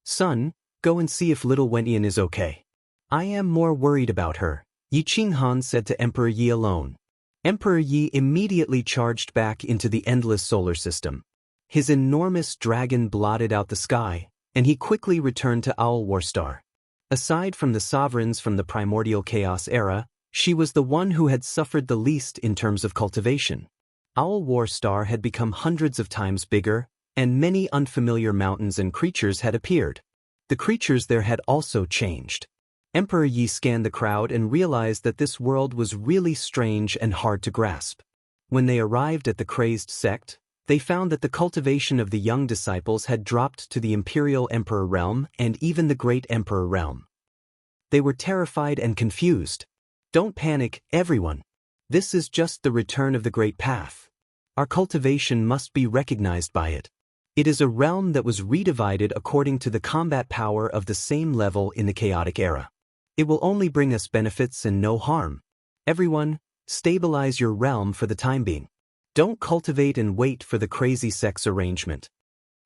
Son, go and see if little Wenyan is okay. I am more worried about her," Yi Qinghan said to Emperor Yi alone. Emperor Yi immediately charged back into the endless solar system. His enormous dragon blotted out the sky, and he quickly returned to Owl Warstar. Aside from the sovereigns from the primordial chaos era, she was the one who had suffered the least in terms of cultivation. Owl Warstar had become hundreds of times bigger, and many unfamiliar mountains and creatures had appeared. The creatures there had also changed. Emperor Yi scanned the crowd and realized that this world was really strange and hard to grasp. When they arrived at the crazed sect, they found that the cultivation of the young disciples had dropped to the Imperial Emperor realm and even the Great Emperor realm. They were terrified and confused. "Don't panic, everyone. This is just the return of the Great Path. Our cultivation must be recognized by it. It is a realm that was redivided according to the combat power of the same level in the chaotic era. It will only bring us benefits and no harm. Everyone, stabilize your realm for the time being. Don't cultivate and wait for the crazy sex arrangement."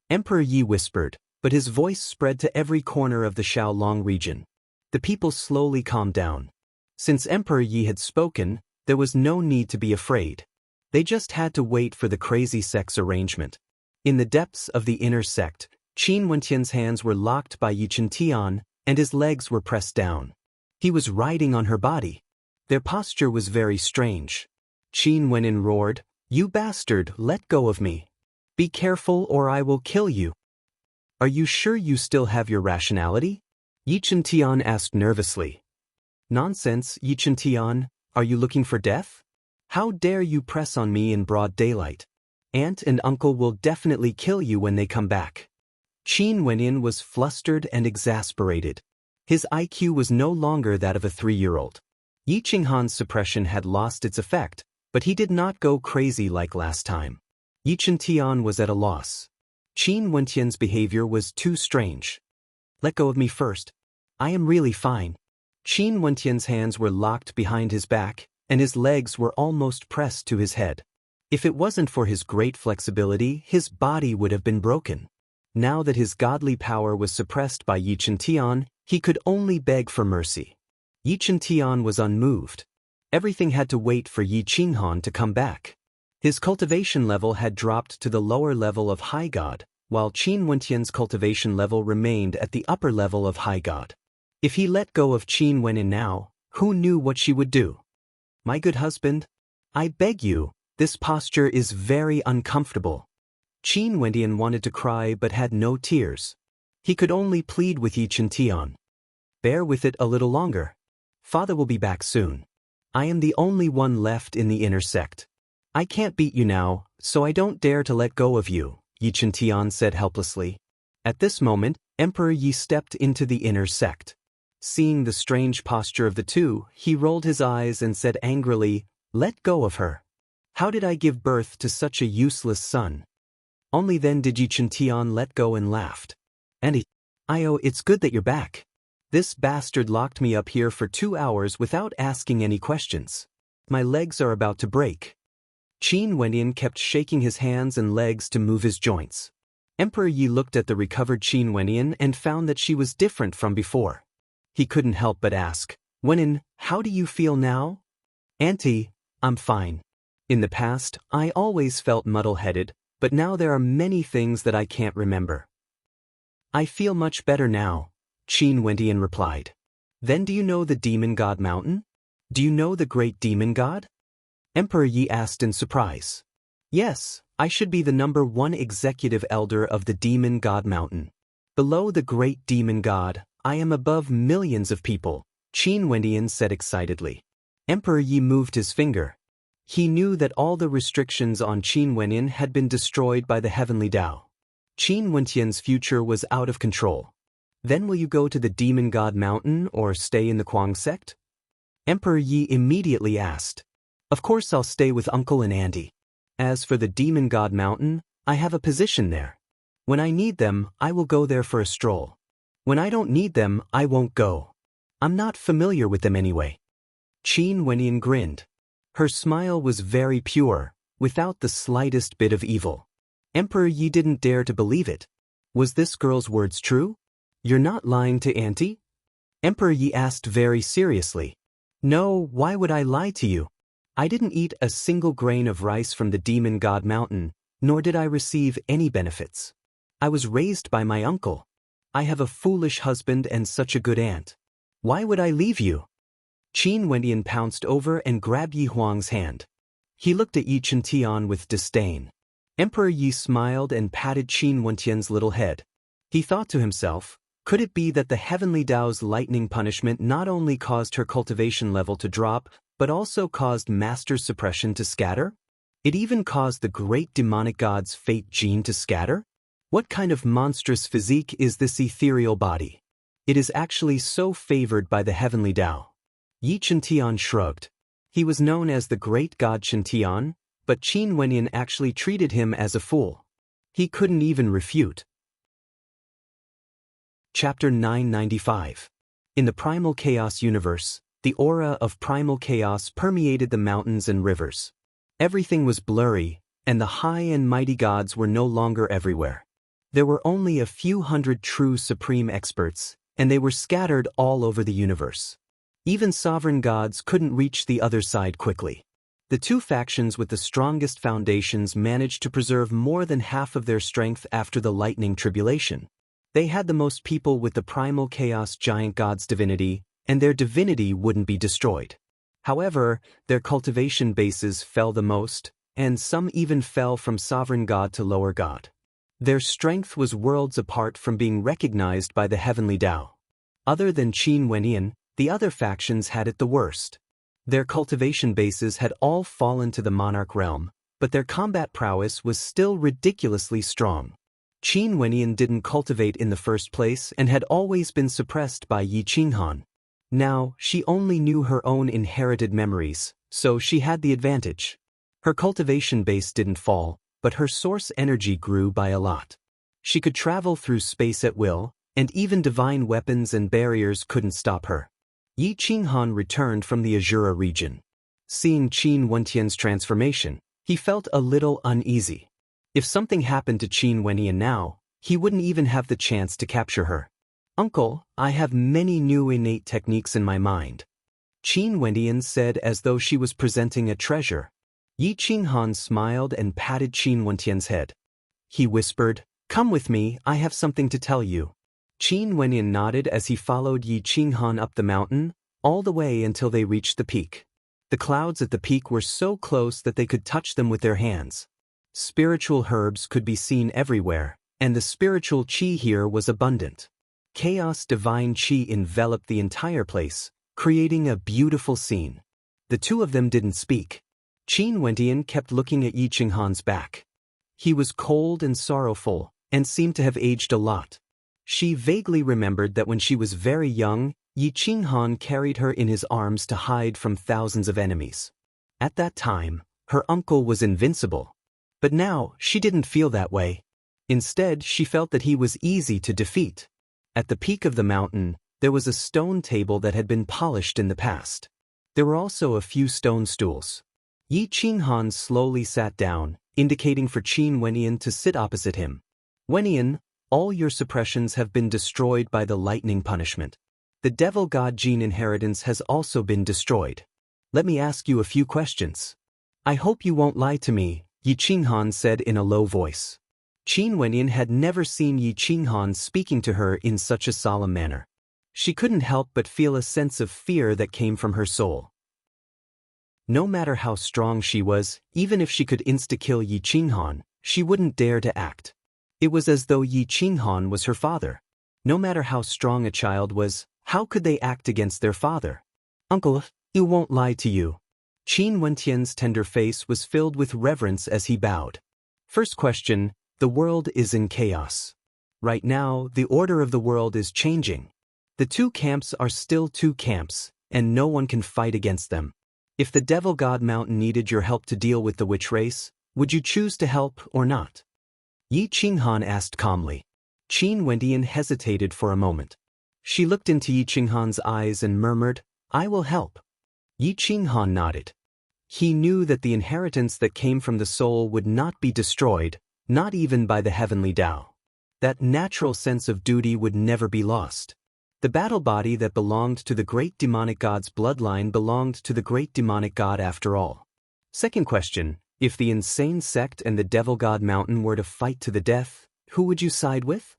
Emperor Yi whispered, but his voice spread to every corner of the Xiaolong region. The people slowly calmed down. Since Emperor Yi had spoken, there was no need to be afraid. They just had to wait for the crazy sex arrangement. In the depths of the inner sect, Qin Wentian's hands were locked by Yi Qintian, and his legs were pressed down. He was riding on her body. Their posture was very strange. Qin Wenin roared, "You bastard, let go of me. Be careful or I will kill you." "Are you sure you still have your rationality?" Yi Qintian asked nervously. "Nonsense, Yi Qintian, are you looking for death? How dare you press on me in broad daylight? Aunt and uncle will definitely kill you when they come back." Qin Wenin was flustered and exasperated. His IQ was no longer that of a 3-year-old. Yi Qinghan's suppression had lost its effect, but he did not go crazy like last time. Yi Qintian was at a loss. Qin Wentian's behavior was too strange. "Let go of me first. I am really fine." Qin Wentian's hands were locked behind his back, and his legs were almost pressed to his head. If it wasn't for his great flexibility, his body would have been broken. Now that his godly power was suppressed by Yi Qintian, he could only beg for mercy. Yi Qintian was unmoved. Everything had to wait for Yi Qinghan to come back. His cultivation level had dropped to the lower level of High God, while Qin Wentian's cultivation level remained at the upper level of High God. If he let go of Qin Wenin now, who knew what she would do? "My good husband, I beg you, this posture is very uncomfortable." Qin Wentian wanted to cry but had no tears. He could only plead with Yi Qintian. "Bear with it a little longer. Father will be back soon. I am the only one left in the inner sect. I can't beat you now, so I don't dare to let go of you," Yi Qintian said helplessly. At this moment, Emperor Yi stepped into the inner sect. Seeing the strange posture of the two, he rolled his eyes and said angrily, "Let go of her. How did I give birth to such a useless son?" Only then did Yi Qintian let go and laughed. "Io, it's good that you're back. This bastard locked me up here for 2 hours without asking any questions. My legs are about to break." Qin Wenin kept shaking his hands and legs to move his joints. Emperor Yi looked at the recovered Qin Wenin and found that she was different from before. He couldn't help but ask, "Wenin, how do you feel now?" "Auntie, I'm fine. In the past, I always felt muddle-headed, but now there are many things that I can't remember." "I feel much better now," Qin Wentian replied. "Then do you know the Demon God Mountain? Do you know the great Demon God?" Emperor Yi asked in surprise. "Yes, I should be the #1 executive elder of the Demon God Mountain. Below the great Demon God, I am above millions of people," Qin Wentian said excitedly. Emperor Yi moved his finger. He knew that all the restrictions on Qin Wenin had been destroyed by the heavenly Tao. Qin Wentian's future was out of control. Then will you go to the Demon God Mountain or stay in the Kwang sect? Emperor Yi immediately asked. Of course I'll stay with Uncle and Auntie. As for the Demon God Mountain, I have a position there. When I need them, I will go there for a stroll. When I don't need them, I won't go. I'm not familiar with them anyway. Qin Wenyan grinned. Her smile was very pure, without the slightest bit of evil. Emperor Yi didn't dare to believe it. Was this girl's words true? You're not lying to Auntie? Emperor Yi asked very seriously. No, why would I lie to you? I didn't eat a single grain of rice from the Demon God Mountain, nor did I receive any benefits. I was raised by my uncle. I have a foolish husband and such a good aunt. Why would I leave you? Qin Wendian pounced over and grabbed Yi Huang's hand. He looked at Yi Chintian with disdain. Emperor Yi smiled and patted Qin Wentian's little head. He thought to himself, could it be that the heavenly Tao's lightning punishment not only caused her cultivation level to drop, but also caused master suppression to scatter? It even caused the great demonic god's fate gene to scatter? What kind of monstrous physique is this ethereal body? It is actually so favored by the heavenly Tao. Yi Chintian shrugged. He was known as the great god Chintian, but Qin Wenyan actually treated him as a fool. He couldn't even refute. Chapter 995. In the primal chaos universe, the aura of primal chaos permeated the mountains and rivers. Everything was blurry, and the high and mighty gods were no longer everywhere. There were only a few hundred true supreme experts, and they were scattered all over the universe. Even sovereign gods couldn't reach the other side quickly. The two factions with the strongest foundations managed to preserve more than half of their strength after the lightning tribulation. They had the most people with the primal chaos giant god's divinity, and their divinity wouldn't be destroyed. However, their cultivation bases fell the most, and some even fell from sovereign god to lower god. Their strength was worlds apart from being recognized by the heavenly Tao. Other than Qin Wenyan, the other factions had it the worst. Their cultivation bases had all fallen to the monarch realm, but their combat prowess was still ridiculously strong. Qin Wenyan didn't cultivate in the first place and had always been suppressed by Yi Qinghan. Now, she only knew her own inherited memories, so she had the advantage. Her cultivation base didn't fall, but her source energy grew by a lot. She could travel through space at will, and even divine weapons and barriers couldn't stop her. Yi Qinghan returned from the Azura region. Seeing Qin Wentian's transformation, he felt a little uneasy. If something happened to Qin Wenyan now, he wouldn't even have the chance to capture her. Uncle, I have many new innate techniques in my mind. Qin Wendian said as though she was presenting a treasure. Yi Qinghan smiled and patted Qin Wentian's head. He whispered, come with me, I have something to tell you. Qin Wenyan nodded as he followed Yi Qinghan up the mountain, all the way until they reached the peak. The clouds at the peak were so close that they could touch them with their hands. Spiritual herbs could be seen everywhere, and the spiritual qi here was abundant. Chaos divine qi enveloped the entire place, creating a beautiful scene. The two of them didn't speak. Qin Wendian kept looking at Yi Qinghan's back. He was cold and sorrowful, and seemed to have aged a lot. She vaguely remembered that when she was very young, Yi Qinghan carried her in his arms to hide from thousands of enemies. At that time, her uncle was invincible. But now, she didn't feel that way. Instead, she felt that he was easy to defeat. At the peak of the mountain, there was a stone table that had been polished in the past. There were also a few stone stools. Yi Qinghan slowly sat down, indicating for Qin Wenyan to sit opposite him. Wenyan, all your suppressions have been destroyed by the lightning punishment. The devil god gene inheritance has also been destroyed. Let me ask you a few questions. I hope you won't lie to me, Yi Qinghan said in a low voice. Qin Wenyan had never seen Yi Qinghan speaking to her in such a solemn manner. She couldn't help but feel a sense of fear that came from her soul. No matter how strong she was, even if she could insta-kill Yi Qinghan, she wouldn't dare to act. It was as though Yi Qinghan was her father. No matter how strong a child was, how could they act against their father? Uncle, I won't lie to you. Qin Wentian's tender face was filled with reverence as he bowed. First question, the world is in chaos. Right now, the order of the world is changing. The two camps are still two camps, and no one can fight against them. If the Devil God Mountain needed your help to deal with the witch race, would you choose to help or not? Yi Qinghan asked calmly. Qin Wendian hesitated for a moment. She looked into Yi Qinghan's eyes and murmured, "I will help." Yi Qinghan nodded. He knew that the inheritance that came from the soul would not be destroyed, not even by the heavenly Tao. That natural sense of duty would never be lost. The battle body that belonged to the great demonic god's bloodline belonged to the great demonic god after all. Second question, if the insane sect and the Devil God Mountain were to fight to the death, who would you side with?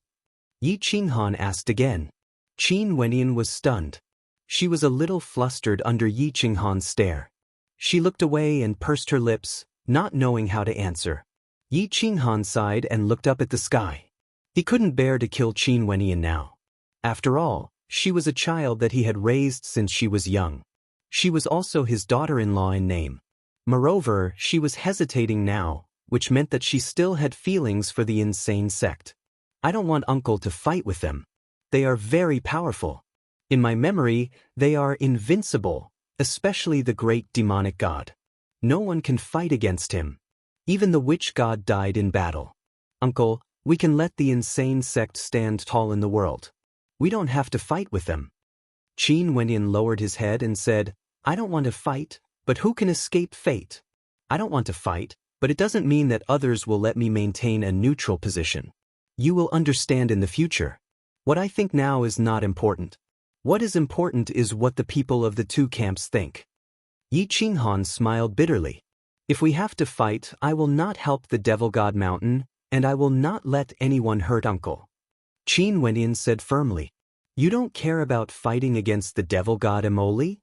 Yi Qinghan asked again. Qin Wenyan was stunned. She was a little flustered under Yi Qinghan's stare. She looked away and pursed her lips, not knowing how to answer. Yi Qinghan sighed and looked up at the sky. He couldn't bear to kill Qin Wenyan now. After all, she was a child that he had raised since she was young. She was also his daughter-in-law in name. Moreover, she was hesitating now, which meant that she still had feelings for the insane sect. I don't want Uncle to fight with them. They are very powerful. In my memory, they are invincible, especially the great demonic god. No one can fight against him. Even the witch god died in battle. Uncle, we can let the insane sect stand tall in the world. We don't have to fight with them. Qin Wenyan lowered his head and said, I don't want to fight, but who can escape fate? I don't want to fight, but it doesn't mean that others will let me maintain a neutral position. You will understand in the future. What I think now is not important. What is important is what the people of the two camps think. Yi Qinghan smiled bitterly. If we have to fight, I will not help the Devil God Mountain, and I will not let anyone hurt Uncle. Qin Wenyan said firmly. You don't care about fighting against the Devil God Emoli?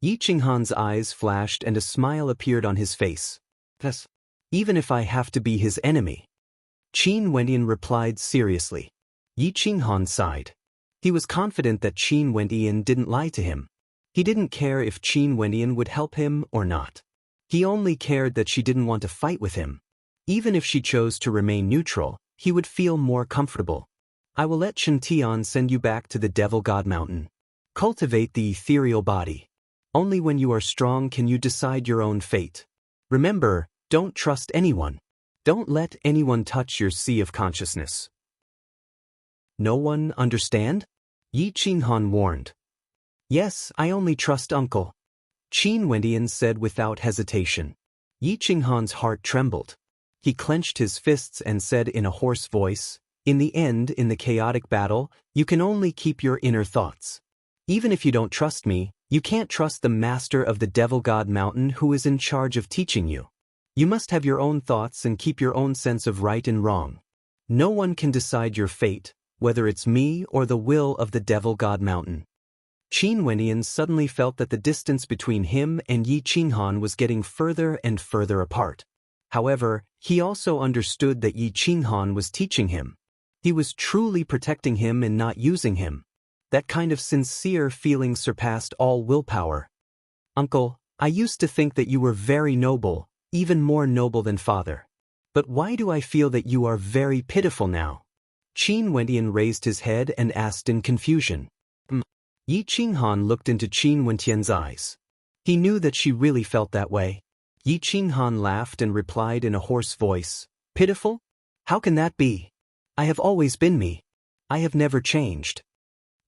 Yi Qinghan's eyes flashed and a smile appeared on his face. Yes. Even if I have to be his enemy. Qin Wenyan replied seriously. Yi Qinghan sighed. He was confident that Qin Wenyan didn't lie to him. He didn't care if Qin Wenyan would help him or not. He only cared that she didn't want to fight with him. Even if she chose to remain neutral, he would feel more comfortable. I will let Chen Tian send you back to the Devil God Mountain. Cultivate the ethereal body. Only when you are strong can you decide your own fate. Remember, don't trust anyone. Don't let anyone touch your sea of consciousness. No one understand? Yi Qinghan warned. Yes, I only trust Uncle. Qin Wendian said without hesitation. Yi Qinghan's heart trembled. He clenched his fists and said in a hoarse voice, in the end, in the chaotic battle, you can only keep your inner thoughts. Even if you don't trust me, you can't trust the master of the Devil God Mountain who is in charge of teaching you. You must have your own thoughts and keep your own sense of right and wrong. No one can decide your fate, whether it's me or the will of the Devil God Mountain. Qin Wenyan suddenly felt that the distance between him and Yi Qinghan was getting further and further apart. However, he also understood that Yi Qinghan was teaching him. He was truly protecting him and not using him. That kind of sincere feeling surpassed all willpower. Uncle, I used to think that you were very noble, even more noble than father. But why do I feel that you are very pitiful now? Qin Wendian raised his head and asked in confusion. Yi Qinghan looked into Qin Wentian's eyes. He knew that she really felt that way. Yi Qinghan laughed and replied in a hoarse voice, Pitiful? How can that be? I have always been me. I have never changed.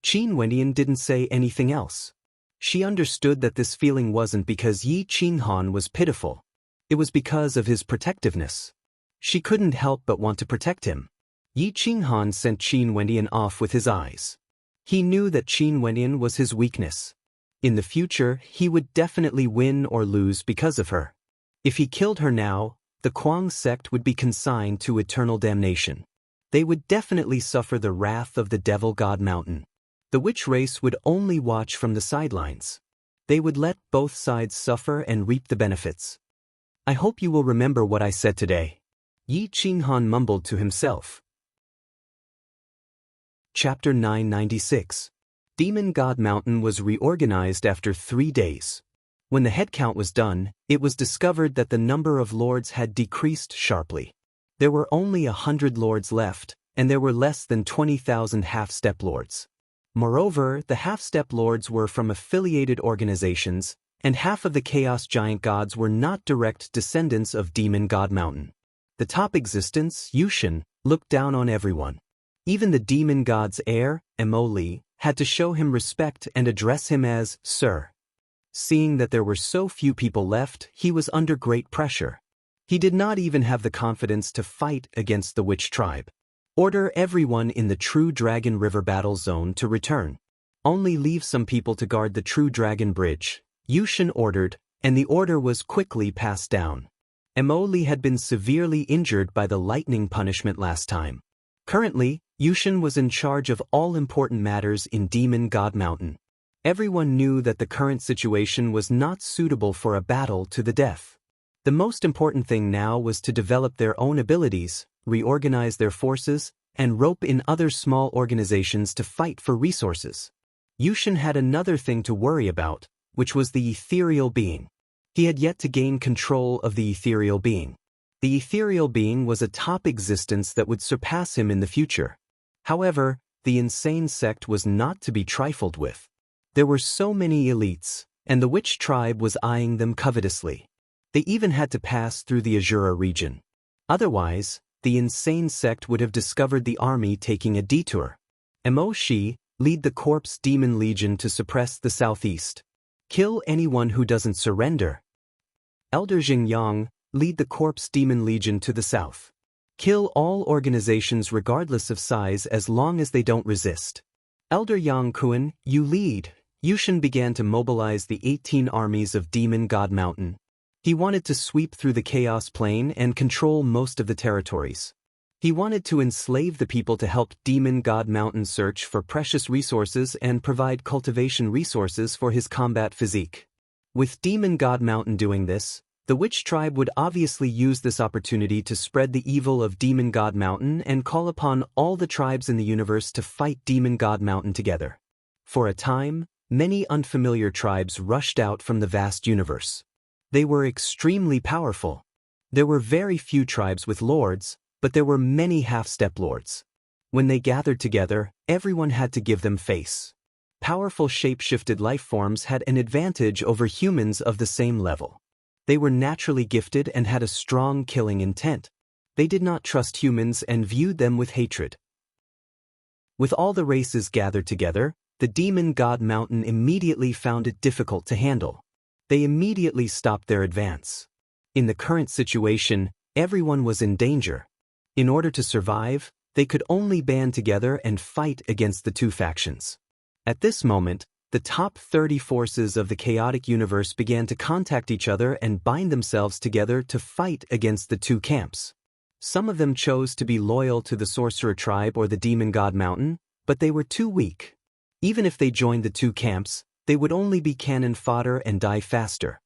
Qin Wendian didn't say anything else. She understood that this feeling wasn't because Yi Qinghan was pitiful. It was because of his protectiveness. She couldn't help but want to protect him. Yi Qinghan sent Qin Wendian off with his eyes. He knew that Qin Wendian was his weakness. In the future, he would definitely win or lose because of her. If he killed her now, the Kuang sect would be consigned to eternal damnation. They would definitely suffer the wrath of the Devil God Mountain. The witch race would only watch from the sidelines. They would let both sides suffer and reap the benefits. I hope you will remember what I said today. Yi Qinghan mumbled to himself. Chapter 996. Demon God Mountain was reorganized after 3 days. When the head count was done, it was discovered that the number of lords had decreased sharply. There were only 100 lords left, and there were less than 20,000 half-step lords. Moreover, the half-step lords were from affiliated organizations, and half of the Chaos Giant gods were not direct descendants of Demon God Mountain. The top existence, Yushin, looked down on everyone. Even the demon god's heir, Emoli, had to show him respect and address him as Sir. Seeing that there were so few people left, he was under great pressure. He did not even have the confidence to fight against the witch tribe. Order everyone in the True Dragon River battle zone to return. Only leave some people to guard the True Dragon Bridge, Yushin ordered, and the order was quickly passed down. Emoli had been severely injured by the lightning punishment last time. Currently, Yushin was in charge of all important matters in Demon God Mountain. Everyone knew that the current situation was not suitable for a battle to the death. The most important thing now was to develop their own abilities, reorganize their forces, and rope in other small organizations to fight for resources. Yushin had another thing to worry about, which was the ethereal being. He had yet to gain control of the ethereal being. The ethereal being was a top existence that would surpass him in the future. However, the insane sect was not to be trifled with. There were so many elites, and the witch tribe was eyeing them covetously. They even had to pass through the Azura region. Otherwise, the insane sect would have discovered the army taking a detour. Emoshi, lead the Corpse Demon Legion to suppress the southeast. Kill anyone who doesn't surrender. Elder Xingyang, lead the Corpse Demon Legion to the south. Kill all organizations regardless of size as long as they don't resist. Elder Yang Kuan, you lead. Yushin began to mobilize the 18 armies of Demon God Mountain. He wanted to sweep through the Chaos Plain and control most of the territories. He wanted to enslave the people to help Demon God Mountain search for precious resources and provide cultivation resources for his combat physique. With Demon God Mountain doing this, the witch tribe would obviously use this opportunity to spread the evil of Demon God Mountain and call upon all the tribes in the universe to fight Demon God Mountain together. For a time, many unfamiliar tribes rushed out from the vast universe. They were extremely powerful. There were very few tribes with lords, but there were many half-step lords. When they gathered together, everyone had to give them face. Powerful shape-shifted life forms had an advantage over humans of the same level. They were naturally gifted and had a strong killing intent. They did not trust humans and viewed them with hatred. With all the races gathered together, the Demon God Mountain immediately found it difficult to handle. They immediately stopped their advance. In the current situation, everyone was in danger. In order to survive, they could only band together and fight against the two factions. At this moment, the top 30 forces of the chaotic universe began to contact each other and bind themselves together to fight against the two camps. Some of them chose to be loyal to the Sorcerer Tribe or the Demon God Mountain, but they were too weak. Even if they joined the two camps, they would only be cannon fodder and die faster.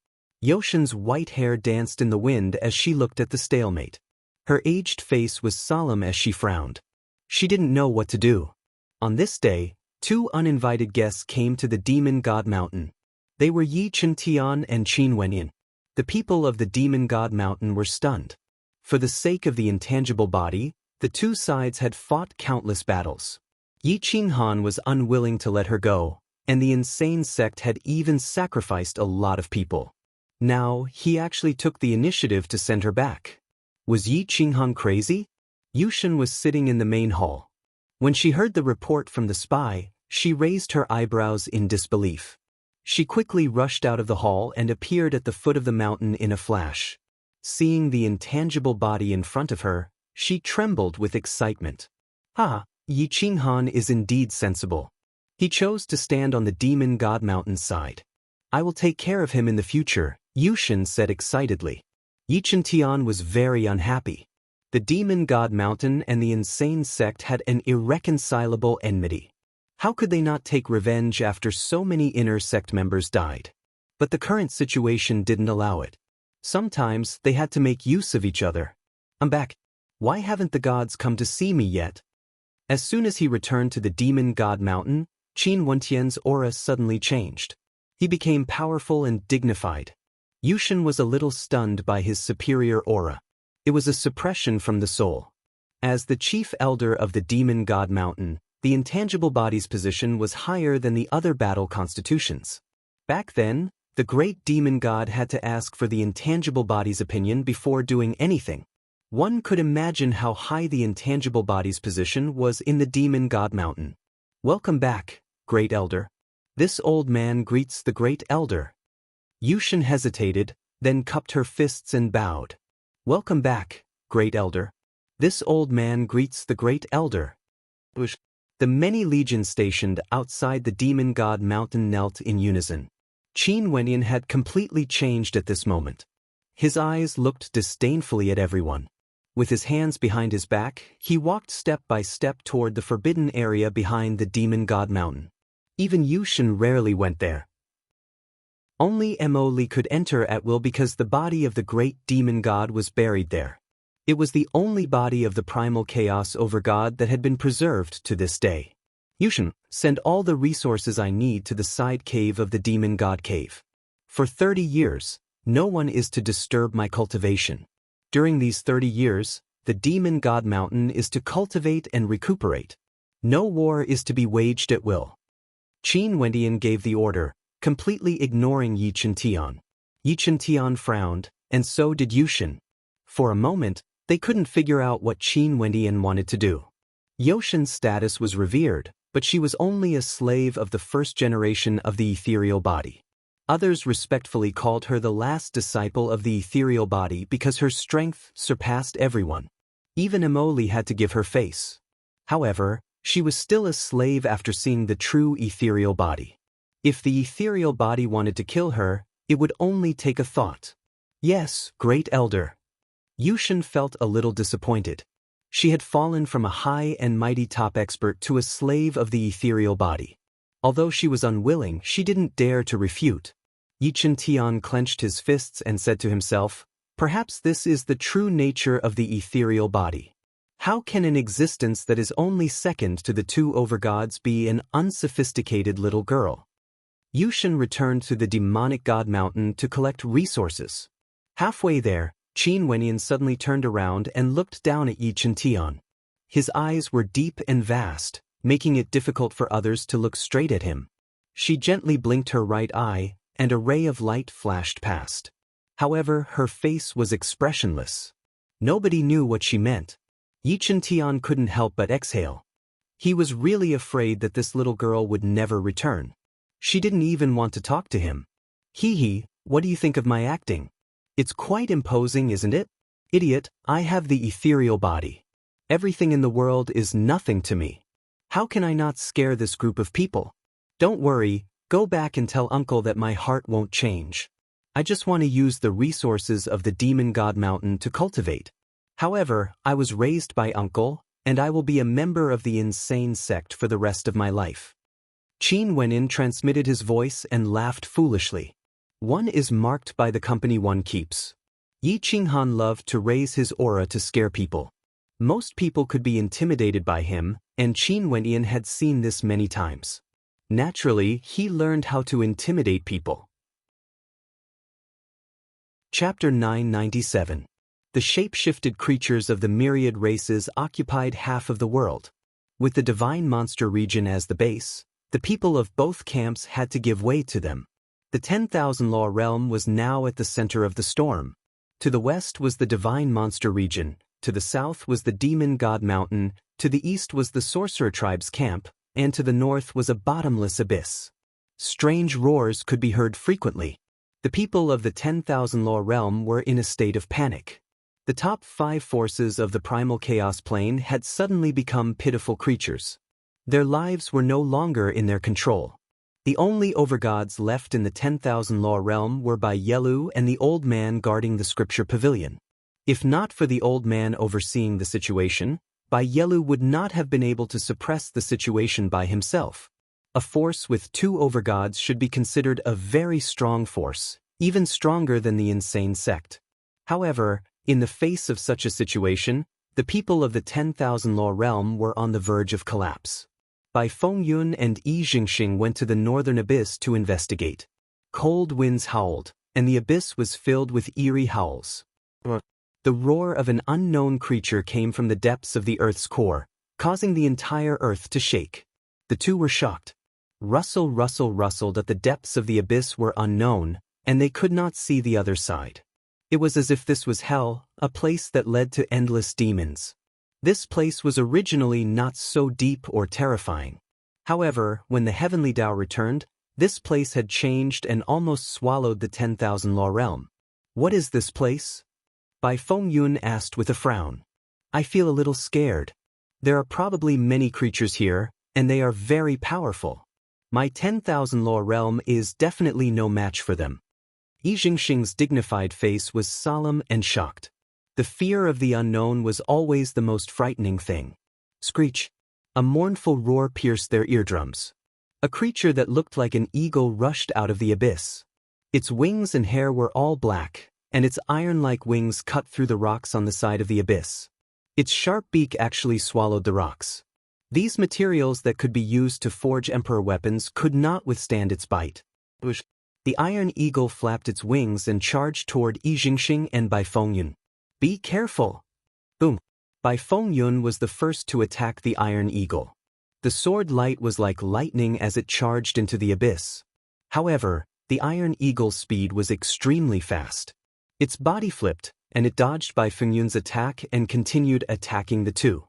Yoshin's white hair danced in the wind as she looked at the stalemate. Her aged face was solemn as she frowned. She didn't know what to do. On this day, two uninvited guests came to the Demon God Mountain. They were Yi Chen-tian and Qin Wenyin. The people of the Demon God Mountain were stunned. For the sake of the intangible body, the two sides had fought countless battles. Yi Qinghan was unwilling to let her go, and the insane sect had even sacrificed a lot of people. Now, he actually took the initiative to send her back. Was Yi Qinghan crazy? Yushin was sitting in the main hall. When she heard the report from the spy, she raised her eyebrows in disbelief. She quickly rushed out of the hall and appeared at the foot of the mountain in a flash. Seeing the intangible body in front of her, she trembled with excitement. Ah, Yi Qinghan is indeed sensible. He chose to stand on the Demon God Mountain side. I will take care of him in the future, Yushin said excitedly. Yi Chen-tian was very unhappy. The Demon God Mountain and the insane sect had an irreconcilable enmity. How could they not take revenge after so many inner sect members died? But the current situation didn't allow it. Sometimes they had to make use of each other. I'm back. Why haven't the gods come to see me yet? As soon as he returned to the Demon God Mountain, Qin Wentian's aura suddenly changed. He became powerful and dignified. Yushin was a little stunned by his superior aura. It was a suppression from the soul. As the chief elder of the demon god mountain, the intangible body's position was higher than the other battle constitutions. Back then, the great demon god had to ask for the intangible body's opinion before doing anything. One could imagine how high the intangible body's position was in the demon god mountain. Welcome back, great elder. This old man greets the great elder. Yushin hesitated, then cupped her fists and bowed. Welcome back, great elder. This old man greets the great elder. The many legions stationed outside the demon god mountain knelt in unison. Qin Wenyan had completely changed at this moment. His eyes looked disdainfully at everyone. With his hands behind his back, he walked step by step toward the forbidden area behind the demon god mountain. Even Yushin rarely went there. Only Emoli could enter at will because the body of the great demon god was buried there. It was the only body of the primal chaos over god that had been preserved to this day. Yushin, send all the resources I need to the side cave of the demon god cave. For 30 years, no one is to disturb my cultivation. During these 30 years, the demon god mountain is to cultivate and recuperate. No war is to be waged at will. Qin Wendian gave the order, completely ignoring Yi Chen-tian. Yi Chen-tian frowned, and so did Yushin. For a moment, they couldn't figure out what Qin Wendian wanted to do. Yoshin's status was revered, but she was only a slave of the first generation of the ethereal body. Others respectfully called her the last disciple of the ethereal body because her strength surpassed everyone. Even Emoli had to give her face. However, she was still a slave after seeing the true ethereal body. If the ethereal body wanted to kill her, it would only take a thought. Yes, great elder. Yushin felt a little disappointed. She had fallen from a high and mighty top expert to a slave of the ethereal body. Although she was unwilling, she didn't dare to refute. Yi Chen-tian clenched his fists and said to himself, perhaps this is the true nature of the ethereal body. How can an existence that is only second to the two overgods be an unsophisticated little girl? Yushin returned to the demonic god mountain to collect resources. Halfway there, Qin Wenyan suddenly turned around and looked down at Yi Chen-tian. His eyes were deep and vast, making it difficult for others to look straight at him. She gently blinked her right eye, and a ray of light flashed past. However, her face was expressionless. Nobody knew what she meant. Yi Chen-tian couldn't help but exhale. He was really afraid that this little girl would never return. She didn't even want to talk to him. Hee, what do you think of my acting? It's quite imposing, isn't it? Idiot, I have the ethereal body. Everything in the world is nothing to me. How can I not scare this group of people? Don't worry, go back and tell Uncle that my heart won't change. I just want to use the resources of the demon god mountain to cultivate. However, I was raised by Uncle, and I will be a member of the insane sect for the rest of my life. Qin Wenyan transmitted his voice and laughed foolishly. One is marked by the company one keeps. Yi Qinghan loved to raise his aura to scare people. Most people could be intimidated by him, and Qin Wenyan had seen this many times. Naturally, he learned how to intimidate people. Chapter 997. The shape-shifted creatures of the myriad races occupied half of the world. With the divine monster region as the base, the people of both camps had to give way to them. The 10,000 Law realm was now at the center of the storm. To the west was the divine monster region, to the south was the demon god mountain, to the east was the sorcerer tribe's camp, and to the north was a bottomless abyss. Strange roars could be heard frequently. The people of the 10,000 Law realm were in a state of panic. The top 5 forces of the primal chaos plane had suddenly become pitiful creatures. Their lives were no longer in their control. The only overgods left in the 10,000 Law realm were Bai Yelu and the old man guarding the scripture pavilion. If not for the old man overseeing the situation, Bai Yelu would not have been able to suppress the situation by himself. A force with 2 overgods should be considered a very strong force, even stronger than the insane sect. However, in the face of such a situation, the people of the 10,000 Law realm were on the verge of collapse. Bai Fengyun and Yi Jingxing went to the northern abyss to investigate. Cold winds howled, and the abyss was filled with eerie howls. The The roar of an unknown creature came from the depths of the Earth's core, causing the entire Earth to shake. The two were shocked. Rustle rustled at the depths of the abyss were unknown, and they could not see the other side. It was as if this was hell, a place that led to endless demons. This place was originally not so deep or terrifying. However, when the heavenly Tao returned, this place had changed and almost swallowed the 10,000 Law realm. What is this place? Bai Feng Yun asked with a frown. I feel a little scared. There are probably many creatures here, and they are very powerful. My 10,000 Law realm is definitely no match for them. Yi Jingxing's dignified face was solemn and shocked. The fear of the unknown was always the most frightening thing. Screech! A mournful roar pierced their eardrums. A creature that looked like an eagle rushed out of the abyss. Its wings and hair were all black, and its iron-like wings cut through the rocks on the side of the abyss. Its sharp beak actually swallowed the rocks. These materials that could be used to forge emperor weapons could not withstand its bite. The iron eagle flapped its wings and charged toward Yi Jingxing and Bai Feng Yun. Be careful! Boom! Bai Feng Yun was the first to attack the iron eagle. The sword light was like lightning as it charged into the abyss. However, the iron eagle's speed was extremely fast. Its body flipped, and it dodged Bai Feng Yun's attack and continued attacking the two.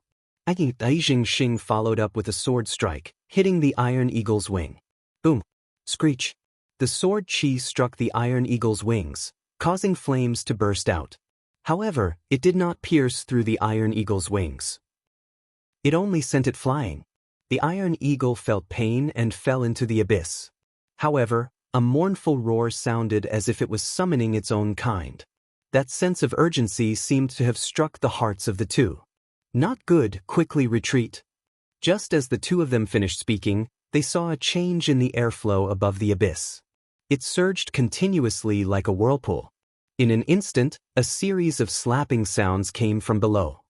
Yi Jingxing followed up with a sword strike, hitting the iron eagle's wing. Boom! Screech! The sword chi struck the iron eagle's wings, causing flames to burst out. However, it did not pierce through the iron eagle's wings. It only sent it flying. The iron eagle felt pain and fell into the abyss. However, a mournful roar sounded as if it was summoning its own kind. That sense of urgency seemed to have struck the hearts of the two. Not good, quickly retreat. Just as the two of them finished speaking, they saw a change in the airflow above the abyss. It surged continuously like a whirlpool. In an instant, a series of slapping sounds came from below.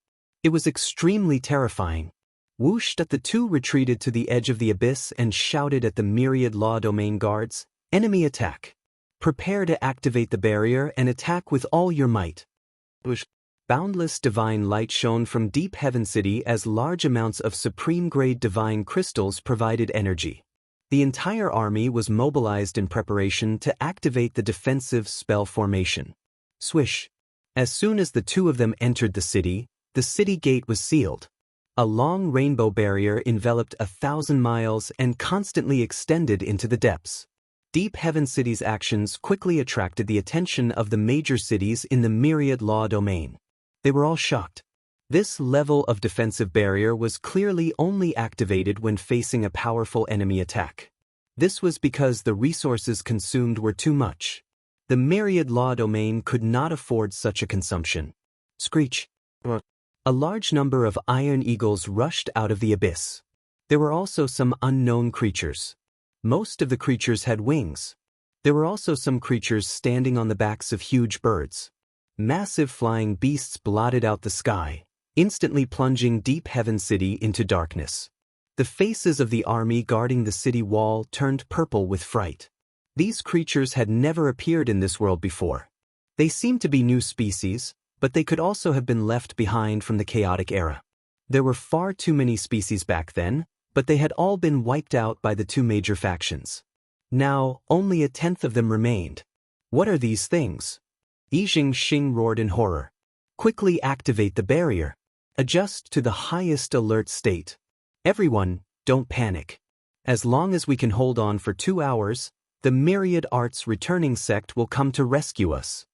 It was extremely terrifying. Whoosh! The two retreated to the edge of the abyss and shouted at the myriad Law Domain guards, "Enemy attack! Prepare to activate the barrier and attack with all your might." Whoosh! Boundless divine light shone from deep heaven city as large amounts of supreme-grade divine crystals provided energy. The entire army was mobilized in preparation to activate the defensive spell formation. Swish! As soon as the two of them entered the city gate was sealed. A long rainbow barrier enveloped 1,000 miles and constantly extended into the depths. Deep Heaven City's actions quickly attracted the attention of the major cities in the myriad Law Domain. They were all shocked. This level of defensive barrier was clearly only activated when facing a powerful enemy attack. This was because the resources consumed were too much. The myriad Law Domain could not afford such a consumption. Screech! A large number of iron eagles rushed out of the abyss. There were also some unknown creatures. Most of the creatures had wings. There were also some creatures standing on the backs of huge birds. Massive flying beasts blotted out the sky, instantly plunging Deep Heaven City into darkness. The faces of the army guarding the city wall turned purple with fright. These creatures had never appeared in this world before. They seemed to be new species, but they could also have been left behind from the chaotic era. There were far too many species back then, but they had all been wiped out by the two major factions. Now, only 1/10 of them remained. What are these things? Yi Jingxing roared in horror. Quickly activate the barrier. Adjust to the highest alert state. Everyone, don't panic. As long as we can hold on for 2 hours, the Myriad Arts returning sect will come to rescue us.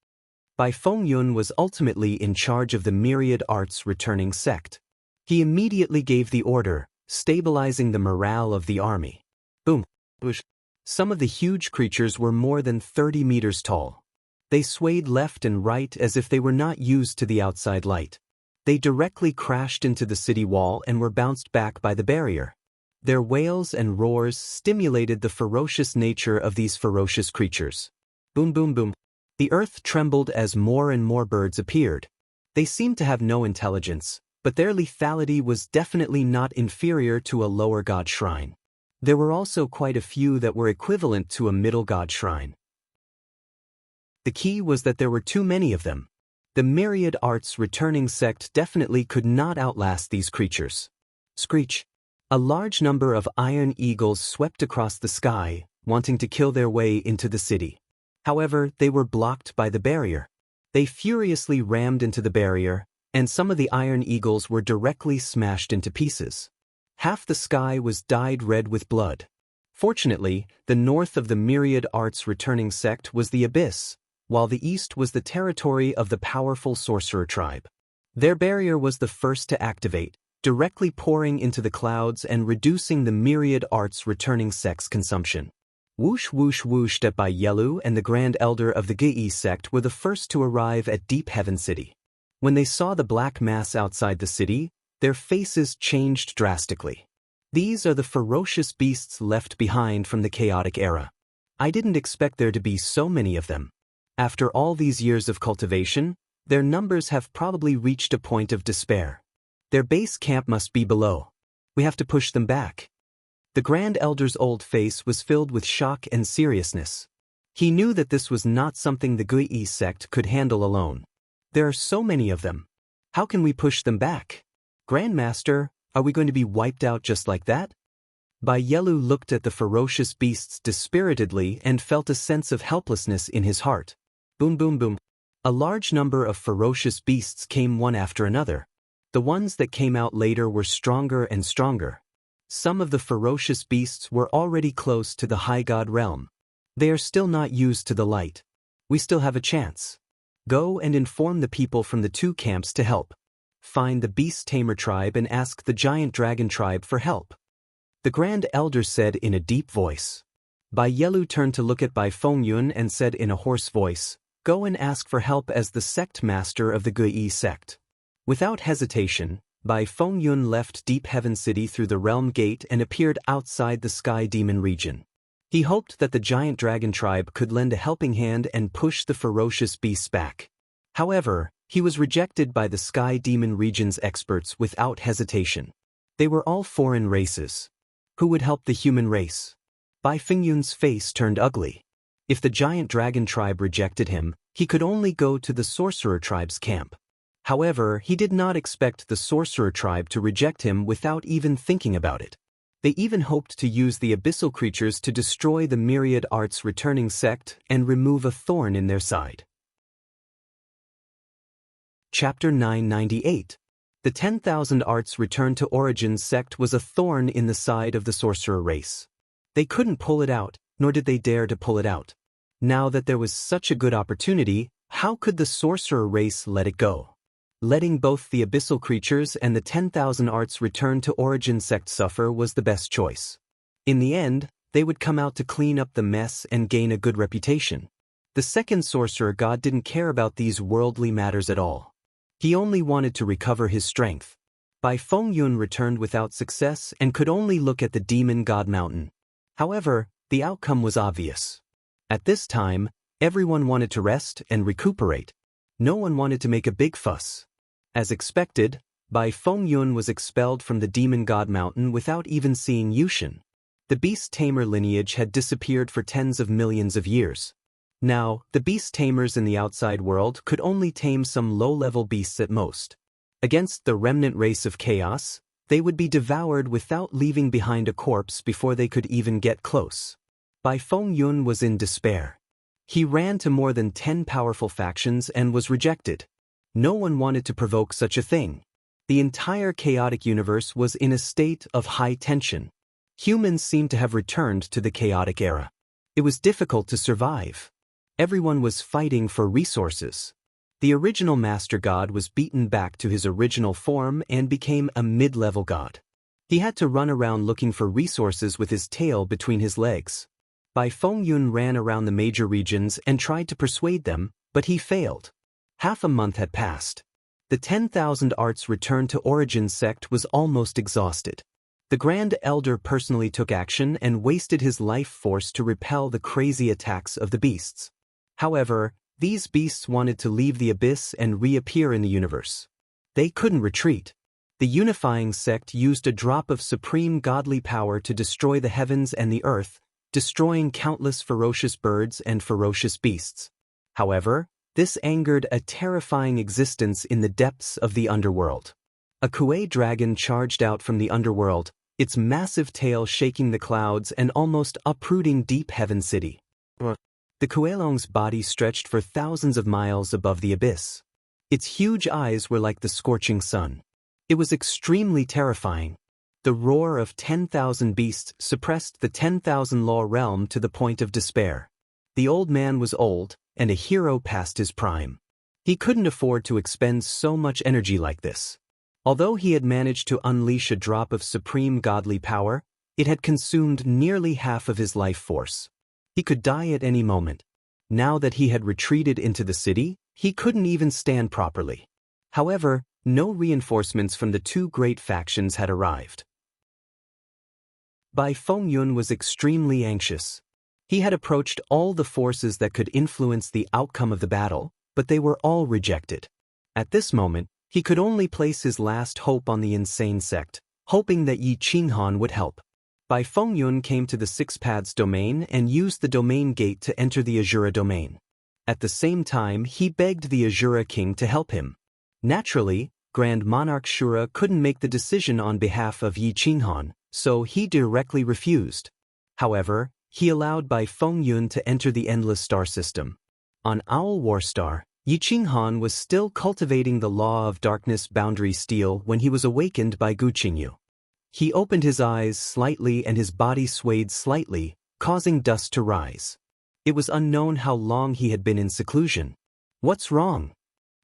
Bai Feng Yun was ultimately in charge of the Myriad Arts returning sect. He immediately gave the order, stabilizing the morale of the army. Boom! Whoosh! Some of the huge creatures were more than 30 meters tall. They swayed left and right as if they were not used to the outside light. They directly crashed into the city wall and were bounced back by the barrier. Their wails and roars stimulated the ferocious nature of these ferocious creatures. Boom boom boom. The earth trembled as more and more birds appeared. They seemed to have no intelligence, but their lethality was definitely not inferior to a lower god shrine. There were also quite a few that were equivalent to a middle god shrine. The key was that there were too many of them. The myriad arts returning sect definitely could not outlast these creatures. Screech. A large number of iron eagles swept across the sky, wanting to kill their way into the city. However, they were blocked by the barrier. They furiously rammed into the barrier, and some of the iron eagles were directly smashed into pieces. Half the sky was dyed red with blood. Fortunately, the north of the myriad arts returning sect was the abyss, while the east was the territory of the powerful sorcerer tribe. Their barrier was the first to activate, directly pouring into the clouds and reducing the myriad arts returning sect's consumption. Whoosh whoosh whoosh. By Yelu and the Grand Elder of the Gi sect were the first to arrive at Deep Heaven City. When they saw the black mass outside the city, their faces changed drastically. These are the ferocious beasts left behind from the chaotic era. I didn't expect there to be so many of them. After all these years of cultivation, their numbers have probably reached a point of despair. Their base camp must be below. We have to push them back. The Grand Elder's old face was filled with shock and seriousness. He knew that this was not something the Gui sect could handle alone. There are so many of them. How can we push them back? Grandmaster, are we going to be wiped out just like that? Bai Yelu looked at the ferocious beasts dispiritedly and felt a sense of helplessness in his heart. Boom boom boom. A large number of ferocious beasts came one after another. The ones that came out later were stronger and stronger. Some of the ferocious beasts were already close to the high god realm. They are still not used to the light. We still have a chance. Go and inform the people from the two camps to help. Find the Beast Tamer tribe and ask the Giant Dragon tribe for help. The Grand Elder said in a deep voice. Bai Yelu turned to look at Bai Fengyun and said in a hoarse voice, "Go and ask for help as the sect master of the Gui sect." Without hesitation, Bai Fengyun left Deep Heaven City through the Realm Gate and appeared outside the Sky Demon region. He hoped that the Giant Dragon tribe could lend a helping hand and push the ferocious beasts back. However, he was rejected by the Sky Demon region's experts without hesitation. They were all foreign races. Who would help the human race? Bai Fengyun's face turned ugly. If the Giant Dragon tribe rejected him, he could only go to the Sorcerer tribe's camp. However, he did not expect the Sorcerer tribe to reject him without even thinking about it. They even hoped to use the abyssal creatures to destroy the myriad arts returning sect and remove a thorn in their side. Chapter 998. The 10,000 Arts Return to Origin sect was a thorn in the side of the sorcerer race. They couldn't pull it out, nor did they dare to pull it out. Now that there was such a good opportunity, how could the sorcerer race let it go? Letting both the abyssal creatures and the 10,000 Arts Return to Origin sect suffer was the best choice. In the end, they would come out to clean up the mess and gain a good reputation. The second sorcerer god didn't care about these worldly matters at all. He only wanted to recover his strength. Bai Fengyun returned without success and could only look at the demon god mountain. However, the outcome was obvious. At this time, everyone wanted to rest and recuperate. No one wanted to make a big fuss. As expected, Bai Fengyun was expelled from the demon god mountain without even seeing Yushin. The beast tamer lineage had disappeared for tens of millions of years. Now, the beast tamers in the outside world could only tame some low-level beasts at most. Against the remnant race of chaos, they would be devoured without leaving behind a corpse before they could even get close. Bai Fengyun was in despair. He ran to more than 10 powerful factions and was rejected. No one wanted to provoke such a thing. The entire chaotic universe was in a state of high tension. Humans seemed to have returned to the chaotic era. It was difficult to survive. Everyone was fighting for resources. The original Master God was beaten back to his original form and became a mid-level god. He had to run around looking for resources with his tail between his legs. Bai Fengyun ran around the major regions and tried to persuade them, but he failed. Half a month had passed. The 10,000 Arts Return to Origin sect was almost exhausted. The Grand Elder personally took action and wasted his life force to repel the crazy attacks of the beasts. However, these beasts wanted to leave the abyss and reappear in the universe. They couldn't retreat. The unifying sect used a drop of supreme godly power to destroy the heavens and the earth, destroying countless ferocious birds and ferocious beasts. However, This angered a terrifying existence in the depths of the underworld. A Kuei dragon charged out from the underworld, its massive tail shaking the clouds and almost uprooting Deep Heaven City. What? The Kueilong's body stretched for thousands of miles above the abyss. Its huge eyes were like the scorching sun. It was extremely terrifying. The roar of 10,000 beasts suppressed the 10,000 law realm to the point of despair. The old man was old, and a hero past his prime. He couldn't afford to expend so much energy like this. Although he had managed to unleash a drop of supreme godly power, it had consumed nearly half of his life force. He could die at any moment. Now that he had retreated into the city, he couldn't even stand properly. However, no reinforcements from the two great factions had arrived. Bai Fengyun was extremely anxious. He had approached all the forces that could influence the outcome of the battle, but they were all rejected. At this moment, he could only place his last hope on the insane sect, hoping that Yi Qinghan would help. Bai Fengyun came to the Six Paths domain and used the domain gate to enter the Azura domain. At the same time, he begged the Azura king to help him. Naturally, Grand Monarch Shura couldn't make the decision on behalf of Yi Qinghan, so he directly refused. However, he allowed Bai Fengyun to enter the Endless Star System. On Owl War Star, Yi Qinghan was still cultivating the law of darkness boundary steel when he was awakened by Gu Qingyu. He opened his eyes slightly and his body swayed slightly, causing dust to rise. It was unknown how long he had been in seclusion. "What's wrong?"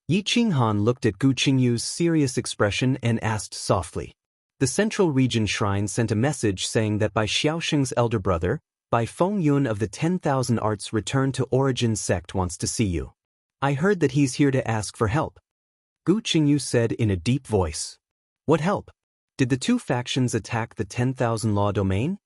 Yi Qinghan looked at Gu Qingyu's serious expression and asked softly. The Central Region Shrine sent a message saying that Bai Xiaosheng's elder brother, Bai Fengyun of the 10,000 Arts Return to Origin sect wants to see you. I heard that he's here to ask for help. Gu Qingyu said in a deep voice. What help? Did the two factions attack the 10,000 Law domain?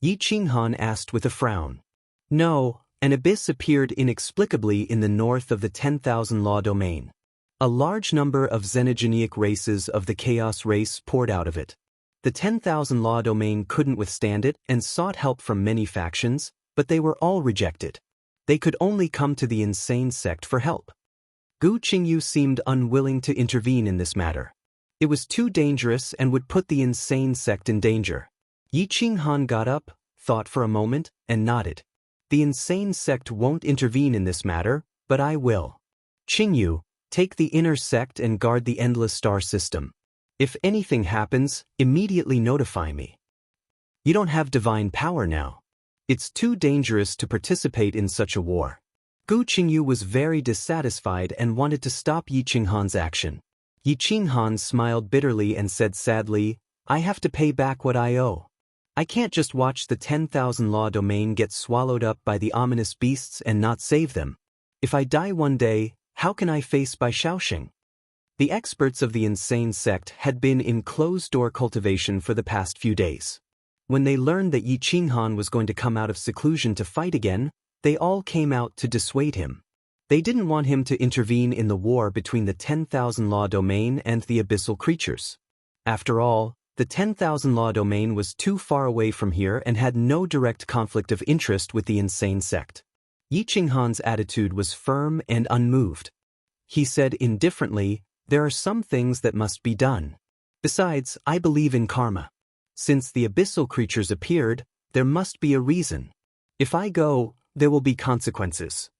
Yi Qinghan asked with a frown. No, an abyss appeared inexplicably in the north of the 10,000 Law domain. A large number of xenogenic races of the Chaos race poured out of it. The 10,000 Law domain couldn't withstand it and sought help from many factions, but they were all rejected. They could only come to the insane sect for help. Gu Qingyu seemed unwilling to intervene in this matter. It was too dangerous and would put the insane sect in danger. Yi Qinghan got up, thought for a moment, and nodded. The insane sect won't intervene in this matter, but I will. Qingyu, take the inner sect and guard the Endless Star System. If anything happens, immediately notify me. You don't have divine power now. It's too dangerous to participate in such a war. Gu Qingyu was very dissatisfied and wanted to stop Yi Qinghan's action. Yi Qinghan smiled bitterly and said sadly, I have to pay back what I owe. I can't just watch the 10,000 Law domain get swallowed up by the ominous beasts and not save them. If I die one day, how can I face Bai Xiaosheng? The experts of the insane sect had been in closed-door cultivation for the past few days. When they learned that Yi Qinghan was going to come out of seclusion to fight again, they all came out to dissuade him. They didn't want him to intervene in the war between the 10,000 Law domain and the abyssal creatures. After all, the 10,000 Law domain was too far away from here and had no direct conflict of interest with the insane sect. Yi Qinghan's attitude was firm and unmoved. He said indifferently, there are some things that must be done. Besides, I believe in karma. Since the abyssal creatures appeared, there must be a reason. If I go, there will be consequences.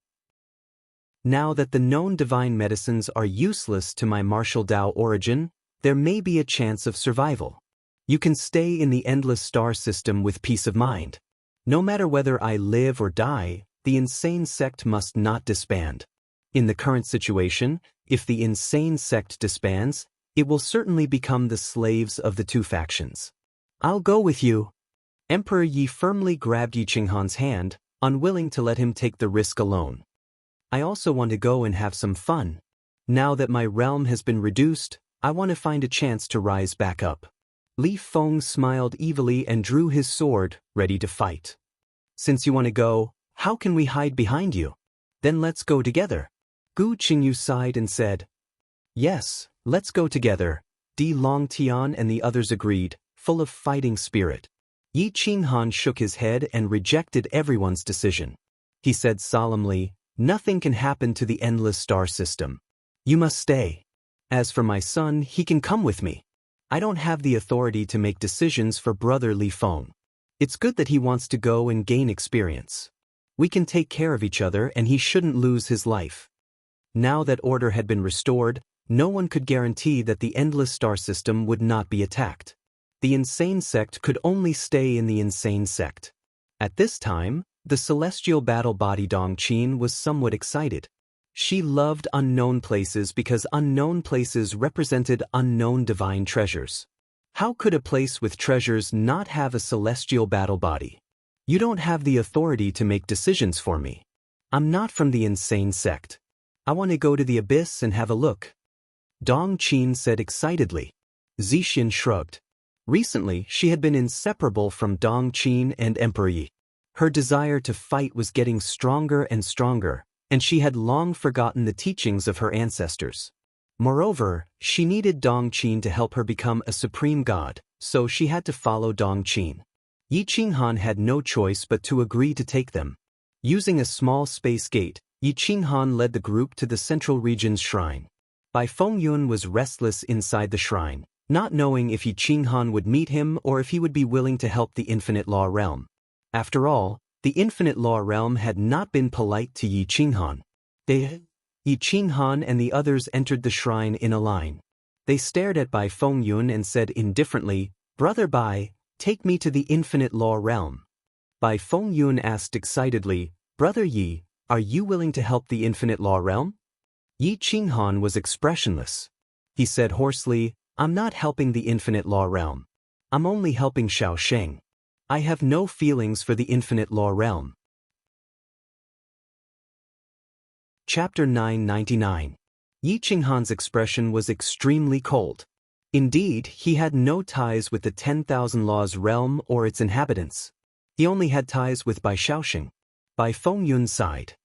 Now that the known divine medicines are useless to my martial Dao origin, there may be a chance of survival. You can stay in the Endless Star System with peace of mind. No matter whether I live or die, the insane sect must not disband. In the current situation, if the insane sect disbands, it will certainly become the slaves of the two factions. I'll go with you. Emperor Yi firmly grabbed Yi Qinghan's hand, unwilling to let him take the risk alone. I also want to go and have some fun. Now that my realm has been reduced, I want to find a chance to rise back up. Li Feng smiled evilly and drew his sword, ready to fight. Since you want to go, how can we hide behind you? Then let's go together. Gu Qingyu sighed and said, Yes, let's go together. Di Longtian and the others agreed, full of fighting spirit. Yi Qinghan shook his head and rejected everyone's decision. He said solemnly, Nothing can happen to the endless star system. You must stay. As for my son, he can come with me. I don't have the authority to make decisions for Brother Li Feng. It's good that he wants to go and gain experience. We can take care of each other and he shouldn't lose his life. Now that order had been restored, no one could guarantee that the endless star system would not be attacked. The insane sect could only stay in the insane sect. At this time, the celestial battle body Dongqin was somewhat excited. She loved unknown places because unknown places represented unknown divine treasures. How could a place with treasures not have a celestial battle body? You don't have the authority to make decisions for me. I'm not from the insane sect. I want to go to the abyss and have a look. Dongqin said excitedly. Zixin shrugged. Recently, she had been inseparable from Dongqin and Emperor Yi. Her desire to fight was getting stronger and stronger, and she had long forgotten the teachings of her ancestors. Moreover, she needed Dongqin to help her become a supreme god, so she had to follow Dongqin. Yi Qinghan had no choice but to agree to take them. Using a small space gate, Yi Qinghan led the group to the central region's shrine. Bai Fengyun was restless inside the shrine, not knowing if Yi Qinghan would meet him or if he would be willing to help the Infinite Law Realm. After all, the Infinite Law Realm had not been polite to Yi Qinghan. Yi Qinghan and the others entered the shrine in a line. They stared at Bai Fengyun and said indifferently, "Brother Bai, take me to the Infinite Law Realm." Bai Fengyun asked excitedly, "Brother Yi, are you willing to help the Infinite Law Realm?" Yi Qinghan was expressionless. He said hoarsely, "I'm not helping the Infinite Law Realm. I'm only helping Xiao Sheng. I have no feelings for the Infinite Law Realm." Chapter 999. Yi Qinghan's expression was extremely cold. Indeed, he had no ties with the 10,000 Laws realm or its inhabitants. He only had ties with Bai Xiaosheng. Bai Fengyun sighed.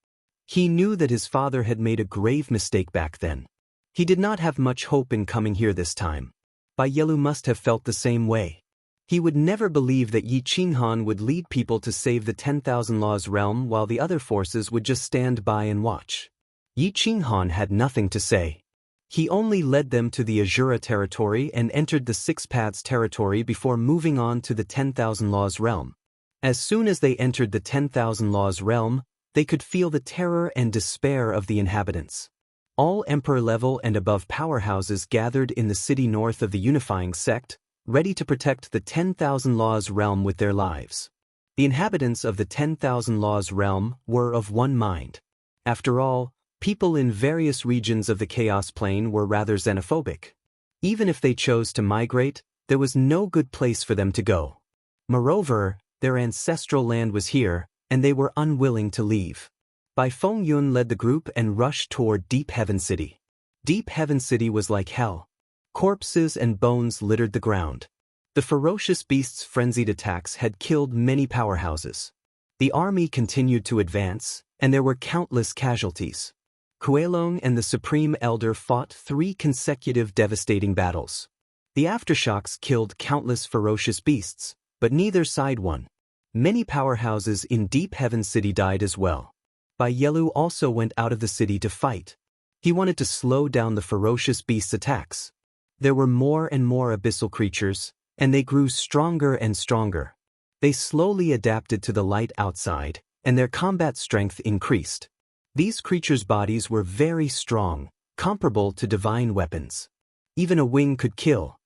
He knew that his father had made a grave mistake back then. He did not have much hope in coming here this time. Bai Yelu must have felt the same way. He would never believe that Yi Qinghan would lead people to save the 10,000 Laws realm while the other forces would just stand by and watch. Yi Qinghan had nothing to say. He only led them to the Azura territory and entered the Six Paths territory before moving on to the 10,000 Laws realm. As soon as they entered the 10,000 Laws realm, they could feel the terror and despair of the inhabitants. All Emperor-level and above powerhouses gathered in the city north of the unifying sect, ready to protect the 10,000 Laws realm with their lives. The inhabitants of the 10,000 Laws realm were of one mind. After all, people in various regions of the Chaos Plane were rather xenophobic. Even if they chose to migrate, there was no good place for them to go. Moreover, their ancestral land was here, and they were unwilling to leave. Bai Fengyun led the group and rushed toward Deep Heaven City. Deep Heaven City was like hell. Corpses and bones littered the ground. The ferocious beasts' frenzied attacks had killed many powerhouses. The army continued to advance, and there were countless casualties. Kuelong and the Supreme Elder fought 3 consecutive devastating battles. The aftershocks killed countless ferocious beasts, but neither side won. Many powerhouses in Deep Heaven City died as well. Bai Yelu also went out of the city to fight. He wanted to slow down the ferocious beasts' attacks. There were more and more abyssal creatures, and they grew stronger and stronger. They slowly adapted to the light outside, and their combat strength increased. These creatures' bodies were very strong, comparable to divine weapons. Even a wing could kill.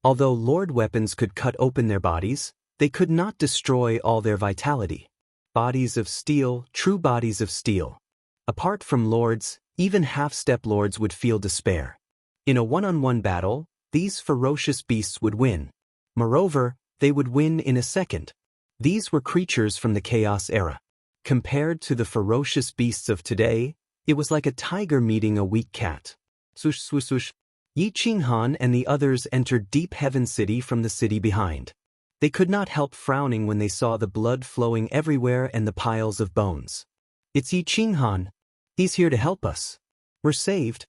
Although Lord weapons could cut open their bodies, they could not destroy all their vitality. Bodies of steel, true bodies of steel. Apart from lords, even half-step lords would feel despair. In a one-on-one battle, these ferocious beasts would win. Moreover, they would win in a second. These were creatures from the Chaos era. Compared to the ferocious beasts of today, it was like a tiger meeting a weak cat. Swoosh, swoosh, swoosh. Yi Qinghan and the others entered Deep Heaven City from the city behind. They could not help frowning when they saw the blood flowing everywhere and the piles of bones. "It's Yi Qinghan. He's here to help us. We're saved."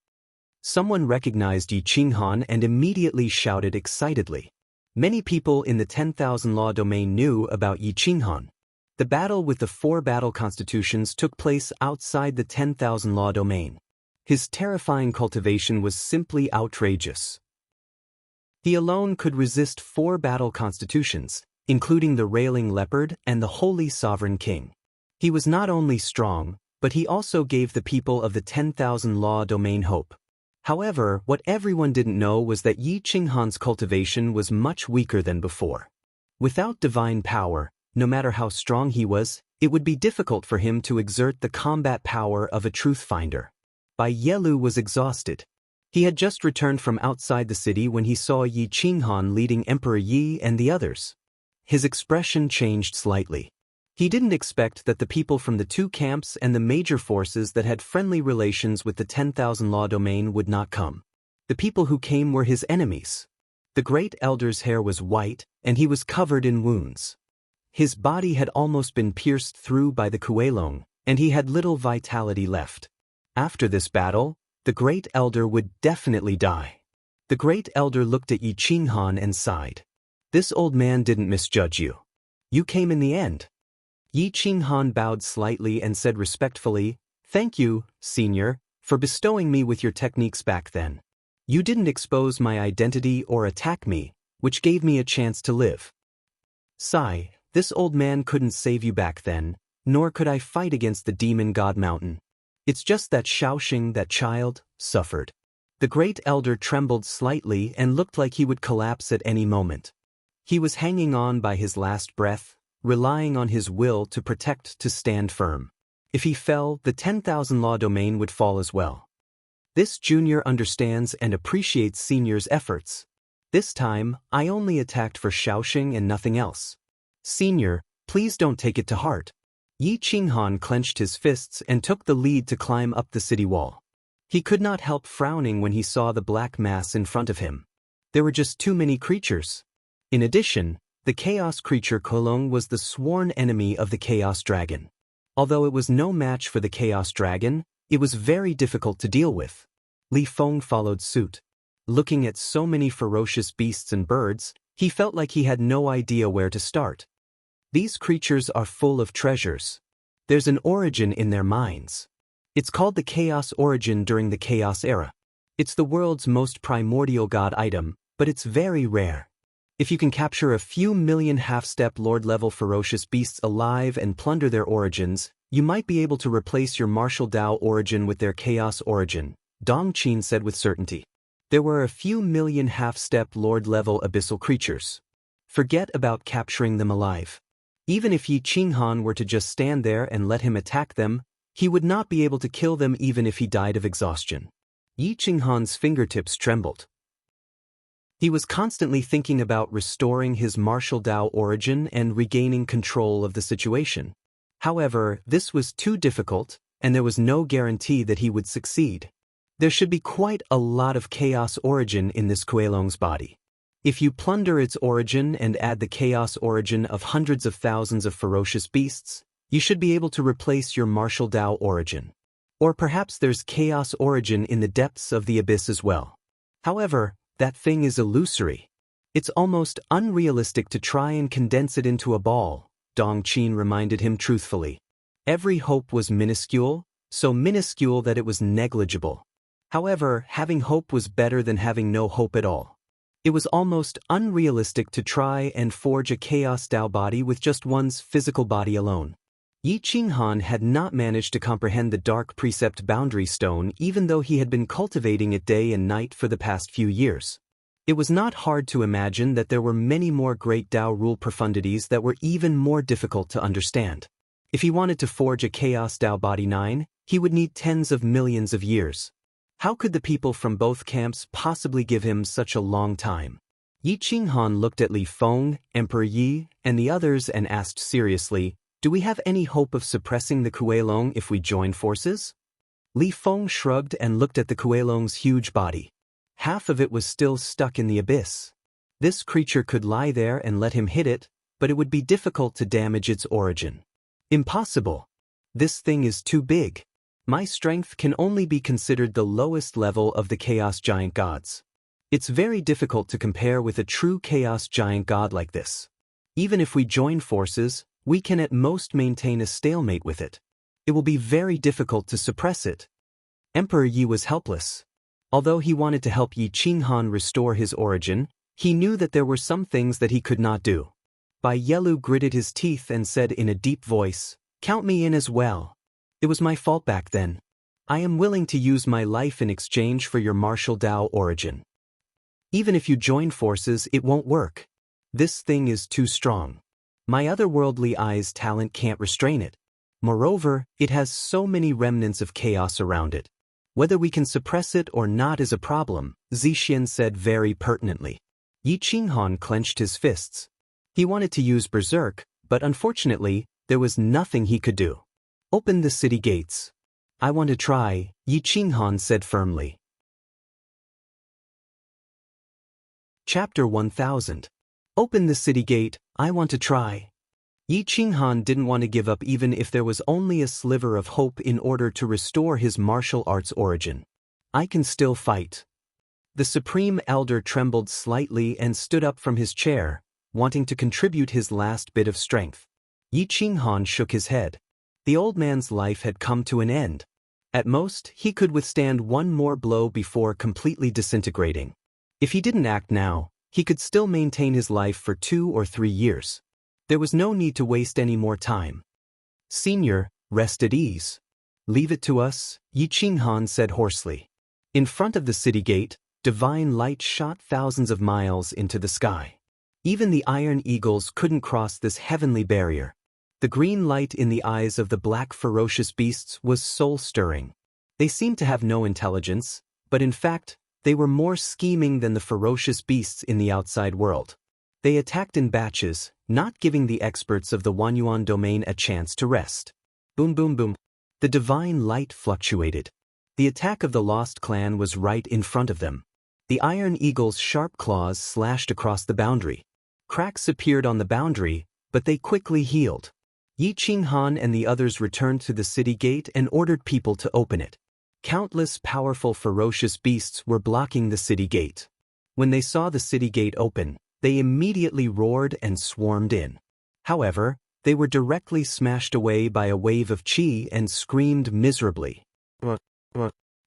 Someone recognized Yi Qinghan and immediately shouted excitedly. Many people in the 10,000 Law domain knew about Yi Qinghan. The battle with the 4 battle constitutions took place outside the 10,000 law domain. His terrifying cultivation was simply outrageous. He alone could resist 4 battle constitutions, including the Railing Leopard and the Holy Sovereign King. He was not only strong, but he also gave the people of the 10,000 law domain hope. However, what everyone didn't know was that Yi Qinghan's cultivation was much weaker than before. Without divine power, no matter how strong he was, it would be difficult for him to exert the combat power of a truth finder. Bai Yelu was exhausted. He had just returned from outside the city when he saw Yi Qinghan leading Emperor Yi and the others. His expression changed slightly. He didn't expect that the people from the 2 camps and the major forces that had friendly relations with the 10,000 law domain would not come. The people who came were his enemies. The great elder's hair was white, and he was covered in wounds. His body had almost been pierced through by the Kuelong, and he had little vitality left. After this battle, the great elder would definitely die. The great elder looked at Yi Qinghan and sighed. This old man didn't misjudge you. You came in the end. Yi Qinghan bowed slightly and said respectfully, "Thank you, Senior, for bestowing me with your techniques back then. You didn't expose my identity or attack me, which gave me a chance to live. Sai, this old man couldn't save you back then, nor could I fight against the demon god mountain. It's just that Shaoxing, that child, suffered." The great elder trembled slightly and looked like he would collapse at any moment. He was hanging on by his last breath, relying on his will to stand firm. If he fell, the 10,000 law domain would fall as well. This junior understands and appreciates senior's efforts. This time, I only attacked for Shaoxing and nothing else. Senior, please don't take it to heart. Yi Qinghan clenched his fists and took the lead to climb up the city wall. He could not help frowning when he saw the black mass in front of him. There were just too many creatures. In addition, the chaos creature Kuelong was the sworn enemy of the chaos dragon. Although it was no match for the chaos dragon, it was very difficult to deal with. Li Feng followed suit. Looking at so many ferocious beasts and birds, he felt like he had no idea where to start. These creatures are full of treasures. There's an origin in their minds. It's called the Chaos Origin during the Chaos Era. It's the world's most primordial god item, but it's very rare. If you can capture a few million half-step Lord-level ferocious beasts alive and plunder their origins, you might be able to replace your martial Dao origin with their Chaos Origin, Dong Qin said with certainty. There were a few million half-step Lord-level abyssal creatures. Forget about capturing them alive. Even if Yi Qinghan were to just stand there and let him attack them, he would not be able to kill them even if he died of exhaustion. Yi Qinghan's fingertips trembled. He was constantly thinking about restoring his martial Dao origin and regaining control of the situation. However, this was too difficult, and there was no guarantee that he would succeed. There should be quite a lot of Chaos Origin in this Kuelong's body. If you plunder its origin and add the Chaos Origin of hundreds of thousands of ferocious beasts, you should be able to replace your martial Dao origin. Or perhaps there's Chaos Origin in the depths of the abyss as well. However, that thing is illusory. It's almost unrealistic to try and condense it into a ball, Dong Qin reminded him truthfully. Every hope was minuscule, so minuscule that it was negligible. However, having hope was better than having no hope at all. It was almost unrealistic to try and forge a Chaos Dao body with just one's physical body alone. Yi Qinghan had not managed to comprehend the dark precept boundary stone even though he had been cultivating it day and night for the past few years. It was not hard to imagine that there were many more great Dao rule profundities that were even more difficult to understand. If he wanted to forge a Chaos Dao body 9, he would need tens of millions of years. How could the people from both camps possibly give him such a long time? Yi Qinghan looked at Li Feng, Emperor Yi, and the others and asked seriously, "Do we have any hope of suppressing the Kuelong if we join forces?" Li Feng shrugged and looked at the Kuelong's huge body. Half of it was still stuck in the abyss. This creature could lie there and let him hit it, but it would be difficult to damage its origin. Impossible. This thing is too big. My strength can only be considered the lowest level of the Chaos Giant gods. It's very difficult to compare with a true Chaos Giant god like this. Even if we join forces, We can at most maintain a stalemate with it. It will be very difficult to suppress it. Emperor Yi was helpless. Although he wanted to help Yi Qinghan restore his origin, he knew that there were some things that he could not do. Bai Yelu gritted his teeth and said in a deep voice, "Count me in as well. It was my fault back then. I am willing to use my life in exchange for your martial Dao origin. Even if you join forces, it won't work. This thing is too strong. My otherworldly eye's talent can't restrain it. Moreover, it has so many remnants of chaos around it. Whether we can suppress it or not is a problem," Zixian said very pertinently. Yi Qinghan clenched his fists. He wanted to use Berserk, but unfortunately, there was nothing he could do. "Open the city gates." "I want to try," Yi Qinghan said firmly. Chapter 1000. Open the city gate, I want to try. Yi Qinghan didn't want to give up even if there was only a sliver of hope in order to restore his martial arts origin. "I can still fight." The Supreme Elder trembled slightly and stood up from his chair, wanting to contribute his last bit of strength. Yi Qinghan shook his head. The old man's life had come to an end. At most, he could withstand one more blow before completely disintegrating. If he didn't act now, he could still maintain his life for 2 or 3 years. There was no need to waste any more time. "Senior, rest at ease. Leave it to us," Yi Qinghan said hoarsely. In front of the city gate, divine light shot thousands of miles into the sky. Even the iron eagles couldn't cross this heavenly barrier. The green light in the eyes of the black ferocious beasts was soul-stirring. They seemed to have no intelligence, but in fact, they were more scheming than the ferocious beasts in the outside world. They attacked in batches, not giving the experts of the Wanyuan domain a chance to rest. Boom boom boom. The divine light fluctuated. The attack of the Lost Clan was right in front of them. The Iron Eagle's sharp claws slashed across the boundary. Cracks appeared on the boundary, but they quickly healed. Yi Qinghan and the others returned to the city gate and ordered people to open it. Countless powerful ferocious beasts were blocking the city gate. When they saw the city gate open, they immediately roared and swarmed in. However, they were directly smashed away by a wave of qi and screamed miserably.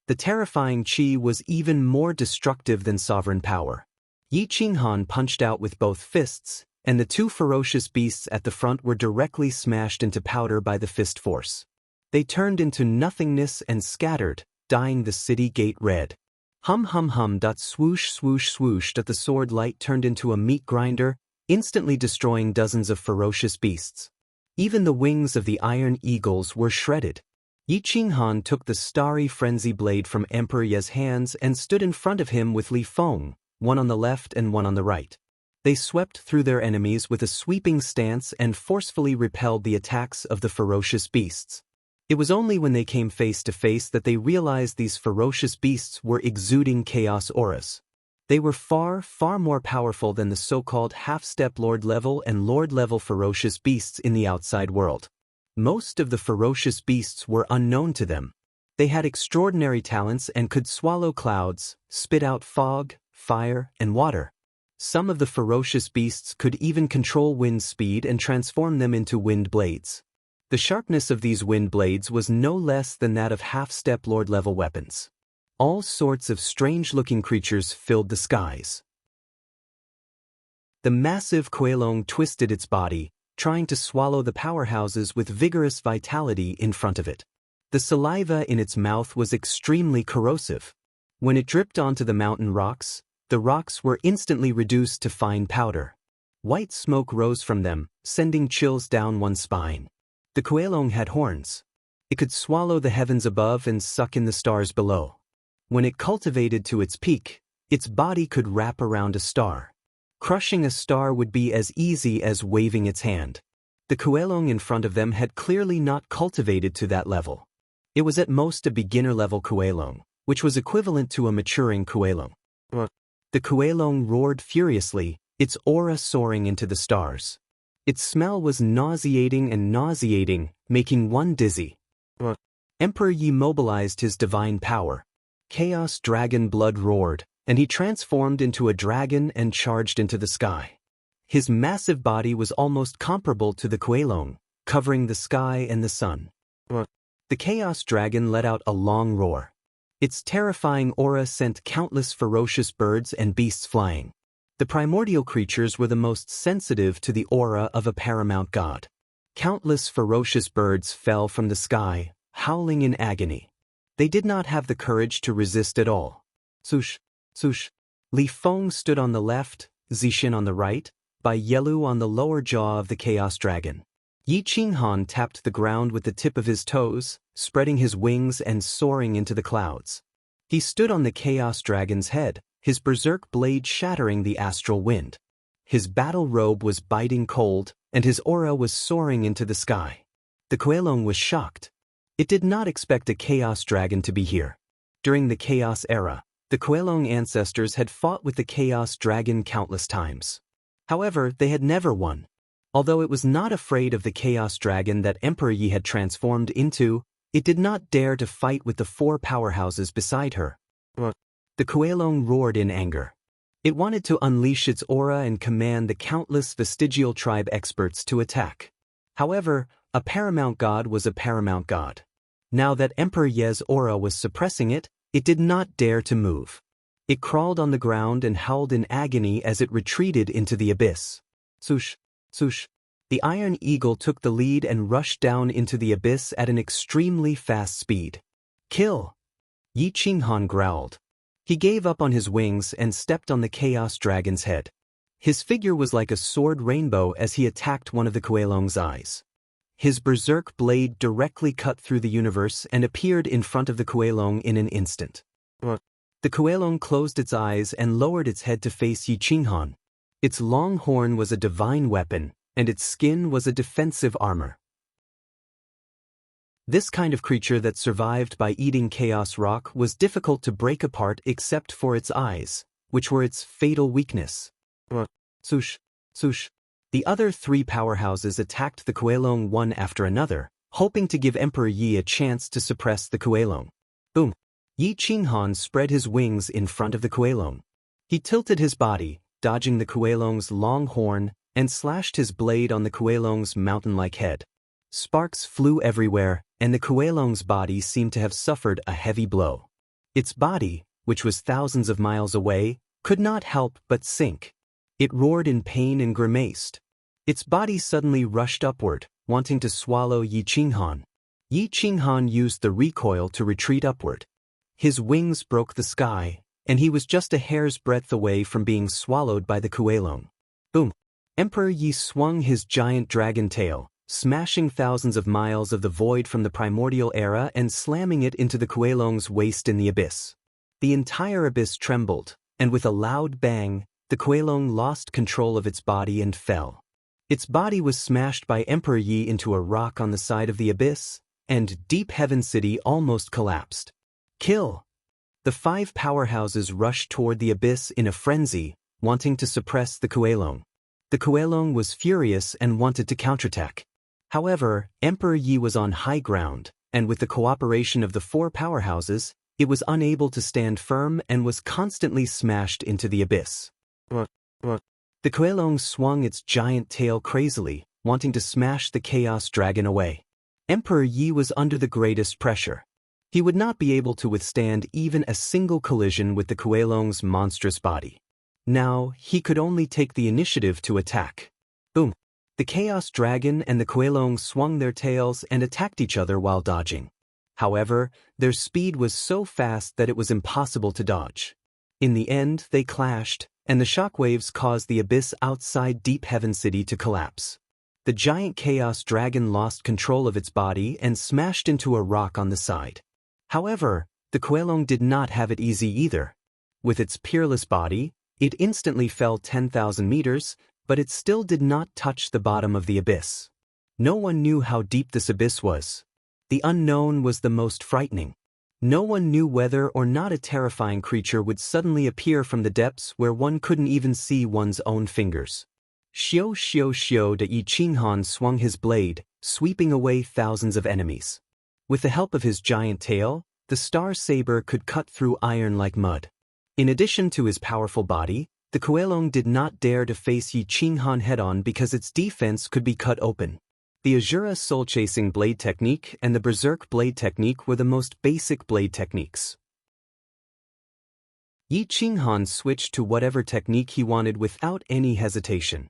The terrifying qi was even more destructive than sovereign power. Yi Qinghan punched out with both fists, and the 2 ferocious beasts at the front were directly smashed into powder by the fist force. They turned into nothingness and scattered, dyeing the city gate red. Hum hum hum. Swoosh swoosh swoosh. The sword light turned into a meat grinder, instantly destroying dozens of ferocious beasts. Even the wings of the iron eagles were shredded. Yi Qinghan took the starry frenzy blade from Emperor Ye's hands and stood in front of him with Li Feng, one on the left and one on the right. They swept through their enemies with a sweeping stance and forcefully repelled the attacks of the ferocious beasts. It was only when they came face to face that they realized these ferocious beasts were exuding chaos auras. They were far, far more powerful than the so-called half-step Lord-level and Lord-level ferocious beasts in the outside world. Most of the ferocious beasts were unknown to them. They had extraordinary talents and could swallow clouds, spit out fog, fire, and water. Some of the ferocious beasts could even control wind speed and transform them into wind blades. The sharpness of these wind blades was no less than that of half-step Lord-level weapons. All sorts of strange-looking creatures filled the skies. The massive Kuelong twisted its body, trying to swallow the powerhouses with vigorous vitality in front of it. The saliva in its mouth was extremely corrosive. When it dripped onto the mountain rocks, the rocks were instantly reduced to fine powder. White smoke rose from them, sending chills down one's spine. The Kuelong had horns. It could swallow the heavens above and suck in the stars below. When it cultivated to its peak, its body could wrap around a star. Crushing a star would be as easy as waving its hand. The Kuelong in front of them had clearly not cultivated to that level. It was at most a beginner-level Kuelong, which was equivalent to a maturing Kuelong. The Kuelong roared furiously, its aura soaring into the stars. Its smell was nauseating and nauseating, making one dizzy. Emperor Yi mobilized his divine power. Chaos dragon blood roared, and he transformed into a dragon and charged into the sky. His massive body was almost comparable to the Kuelong, covering the sky and the sun. The Chaos Dragon let out a long roar. Its terrifying aura sent countless ferocious birds and beasts flying. The primordial creatures were the most sensitive to the aura of a paramount god. Countless ferocious birds fell from the sky, howling in agony. They did not have the courage to resist at all. Swoosh, swoosh. Li Feng stood on the left, Zixin on the right, Bai Yelu on the lower jaw of the Chaos Dragon. Yi Qinghan tapped the ground with the tip of his toes, spreading his wings and soaring into the clouds. He stood on the Chaos Dragon's head, his berserk blade shattering the astral wind. His battle robe was biting cold, and his aura was soaring into the sky. The Kuelong was shocked. It did not expect a Chaos Dragon to be here. During the Chaos Era, the Kuelong ancestors had fought with the Chaos Dragon countless times. However, they had never won. Although it was not afraid of the Chaos Dragon that Emperor Yi had transformed into, it did not dare to fight with the four powerhouses beside her. The Kuelong roared in anger. It wanted to unleash its aura and command the countless vestigial tribe experts to attack. However, a paramount god was a paramount god. Now that Emperor Ye's aura was suppressing it, it did not dare to move. It crawled on the ground and howled in agony as it retreated into the abyss. Swoosh, swoosh. The Iron Eagle took the lead and rushed down into the abyss at an extremely fast speed. Kill! Yi Qinghan growled. He gave up on his wings and stepped on the Chaos Dragon's head. His figure was like a sword rainbow as he attacked one of the Kuelong's eyes. His berserk blade directly cut through the universe and appeared in front of the Kuelong in an instant. The Kuelong closed its eyes and lowered its head to face Yi Qinghan. Its long horn was a divine weapon, and its skin was a defensive armor. This kind of creature that survived by eating chaos rock was difficult to break apart except for its eyes, which were its fatal weakness. Swoosh, swoosh. The other three powerhouses attacked the Kuelong one after another, hoping to give Emperor Yi a chance to suppress the Kuelong. Boom! Yi Qinghan spread his wings in front of the Kuelong. He tilted his body, dodging the Kuelong's long horn, and slashed his blade on the Kuelong's mountain-like head. Sparks flew everywhere, and the Kuelong's body seemed to have suffered a heavy blow. Its body, which was thousands of miles away, could not help but sink. It roared in pain and grimaced. Its body suddenly rushed upward, wanting to swallow Yi Qinghan. Yi Qinghan used the recoil to retreat upward. His wings broke the sky, and he was just a hair's breadth away from being swallowed by the Kuelong. Boom! Emperor Yi swung his giant dragon tail, smashing thousands of miles of the void from the primordial era and slamming it into the Kuelong's waist in the abyss. The entire abyss trembled, and with a loud bang, the Kuelong lost control of its body and fell. Its body was smashed by Emperor Yi into a rock on the side of the abyss, and Deep Heaven City almost collapsed. Kill! The five powerhouses rushed toward the abyss in a frenzy, wanting to suppress the Kuelong. The Kuelong was furious and wanted to counterattack. However, Emperor Yi was on high ground, and with the cooperation of the four powerhouses, it was unable to stand firm and was constantly smashed into the abyss. The Kuelong swung its giant tail crazily, wanting to smash the Chaos Dragon away. Emperor Yi was under the greatest pressure. He would not be able to withstand even a single collision with the Kuelong's monstrous body. Now, he could only take the initiative to attack. Boom! The Chaos Dragon and the Kuelong swung their tails and attacked each other while dodging. However, their speed was so fast that it was impossible to dodge. In the end, they clashed, and the shockwaves caused the abyss outside Deep Heaven City to collapse. The giant Chaos Dragon lost control of its body and smashed into a rock on the side. However, the Kuelong did not have it easy either. With its peerless body, it instantly fell 10,000 meters, but it still did not touch the bottom of the abyss. No one knew how deep this abyss was. The unknown was the most frightening. No one knew whether or not a terrifying creature would suddenly appear from the depths where one couldn't even see one's own fingers. Xiao Xiao Xiao de Yi Qinghan swung his blade, sweeping away thousands of enemies. With the help of his giant tail, the Star Saber could cut through iron like mud. In addition to his powerful body, The Kuelong did not dare to face Yi Qinghan head-on because its defense could be cut open. The Azura soul-chasing blade technique and the berserk blade technique were the most basic blade techniques. Yi Qinghan switched to whatever technique he wanted without any hesitation.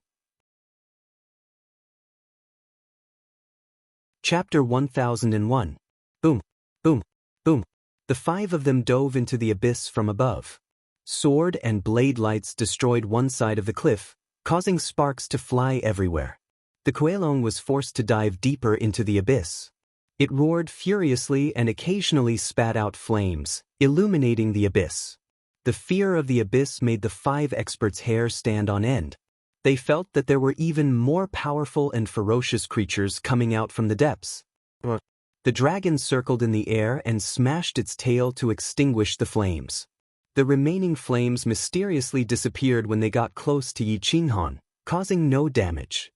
Chapter 1001. Boom, boom, boom. The five of them dove into the abyss from above. Sword and blade lights destroyed one side of the cliff, causing sparks to fly everywhere. The Kuelong was forced to dive deeper into the abyss. It roared furiously and occasionally spat out flames, illuminating the abyss. The fear of the abyss made the five experts' hair stand on end. They felt that there were even more powerful and ferocious creatures coming out from the depths. The dragon circled in the air and smashed its tail to extinguish the flames. The remaining flames mysteriously disappeared when they got close to Yi Qinghan, causing no damage.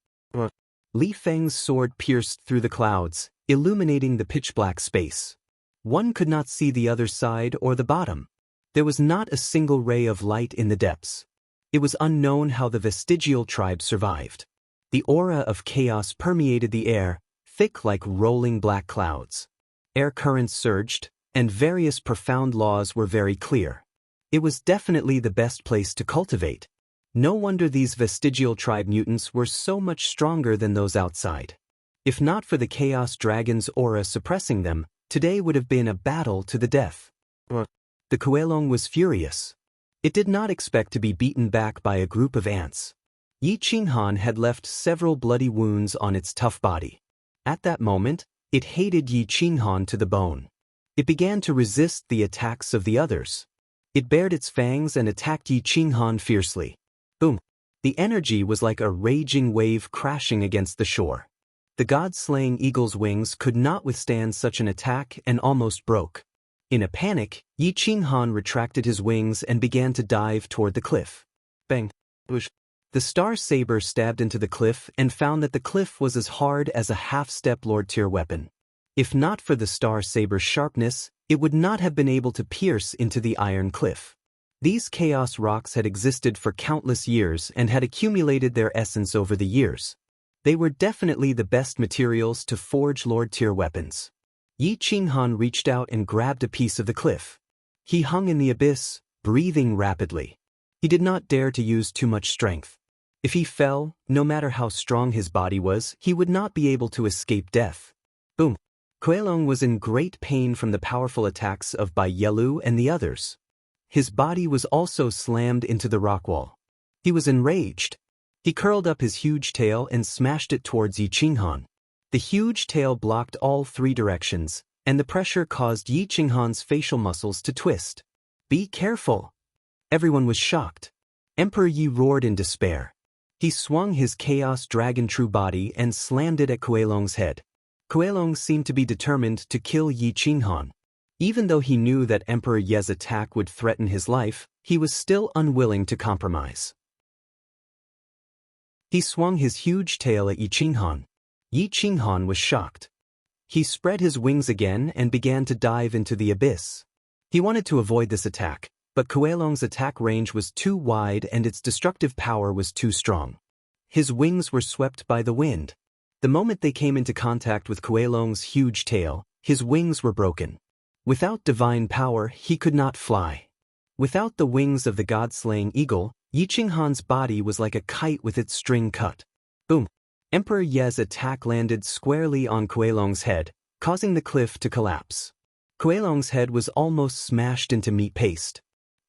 Li Feng's sword pierced through the clouds, illuminating the pitch-black space. One could not see the other side or the bottom. There was not a single ray of light in the depths. It was unknown how the vestigial tribe survived. The aura of chaos permeated the air, thick like rolling black clouds. Air currents surged, and various profound laws were very clear. It was definitely the best place to cultivate. No wonder these vestigial tribe mutants were so much stronger than those outside. If not for the Chaos Dragon's aura suppressing them, today would have been a battle to the death. The Kuelong was furious. It did not expect to be beaten back by a group of ants. Yi Qinghan had left several bloody wounds on its tough body. At that moment, it hated Yi Qinghan to the bone. It began to resist the attacks of the others. It bared its fangs and attacked Yi Qinghan fiercely. Boom! The energy was like a raging wave crashing against the shore. The god-slaying eagle's wings could not withstand such an attack and almost broke. In a panic, Yi Qinghan retracted his wings and began to dive toward the cliff. Bang! Whoosh! The star saber stabbed into the cliff and found that the cliff was as hard as a half-step Lord-tier weapon. If not for the star saber's sharpness, it would not have been able to pierce into the iron cliff. These chaos rocks had existed for countless years and had accumulated their essence over the years. They were definitely the best materials to forge Lord-tier weapons. Yi Qinghan reached out and grabbed a piece of the cliff. He hung in the abyss, breathing rapidly. He did not dare to use too much strength. If he fell, no matter how strong his body was, he would not be able to escape death. Boom! Kuelong was in great pain from the powerful attacks of Bai Yelu and the others. His body was also slammed into the rock wall. He was enraged. He curled up his huge tail and smashed it towards Yi Qinghan. The huge tail blocked all three directions, and the pressure caused Yi Qinghan's facial muscles to twist. "Be careful!" Everyone was shocked. Emperor Yi roared in despair. He swung his Chaos Dragon true body and slammed it at Kuelong's head. Kuelong seemed to be determined to kill Yi Qinghan. Even though he knew that Emperor Ye's attack would threaten his life, he was still unwilling to compromise. He swung his huge tail at Yi Qinghan. Yi Qinghan was shocked. He spread his wings again and began to dive into the abyss. He wanted to avoid this attack, but Kuelong's attack range was too wide and its destructive power was too strong. His wings were swept by the wind. The moment they came into contact with Kuelong's huge tail, his wings were broken. Without divine power, he could not fly. Without the wings of the god-slaying eagle, Yi Qinghan's body was like a kite with its string cut. Boom! Emperor Ye's attack landed squarely on Kuelong's head, causing the cliff to collapse. Kuelong's head was almost smashed into meat paste.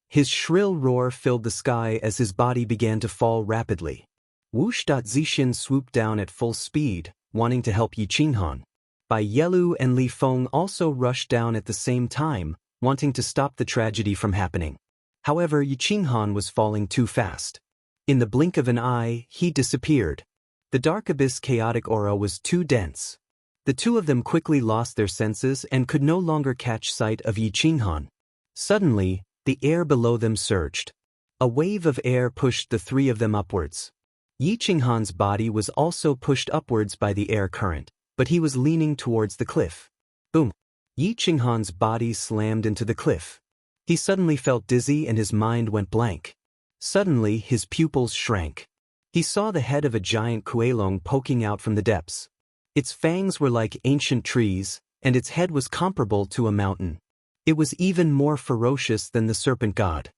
His shrill roar filled the sky as his body began to fall rapidly. Whoosh! Zixin swooped down at full speed, wanting to help Yi Qinghan. Bai Yelu and Li Feng also rushed down at the same time, wanting to stop the tragedy from happening. However, Yi Qinghan was falling too fast. In the blink of an eye, he disappeared. The dark abyss chaotic aura was too dense. The two of them quickly lost their senses and could no longer catch sight of Yi Qinghan. Suddenly, the air below them surged. A wave of air pushed the three of them upwards. Yi Qinghan's body was also pushed upwards by the air current, but he was leaning towards the cliff. Boom! Yi Qinghan's body slammed into the cliff. He suddenly felt dizzy and his mind went blank. Suddenly his pupils shrank. He saw the head of a giant Kuelong poking out from the depths. Its fangs were like ancient trees, and its head was comparable to a mountain. It was even more ferocious than the serpent god.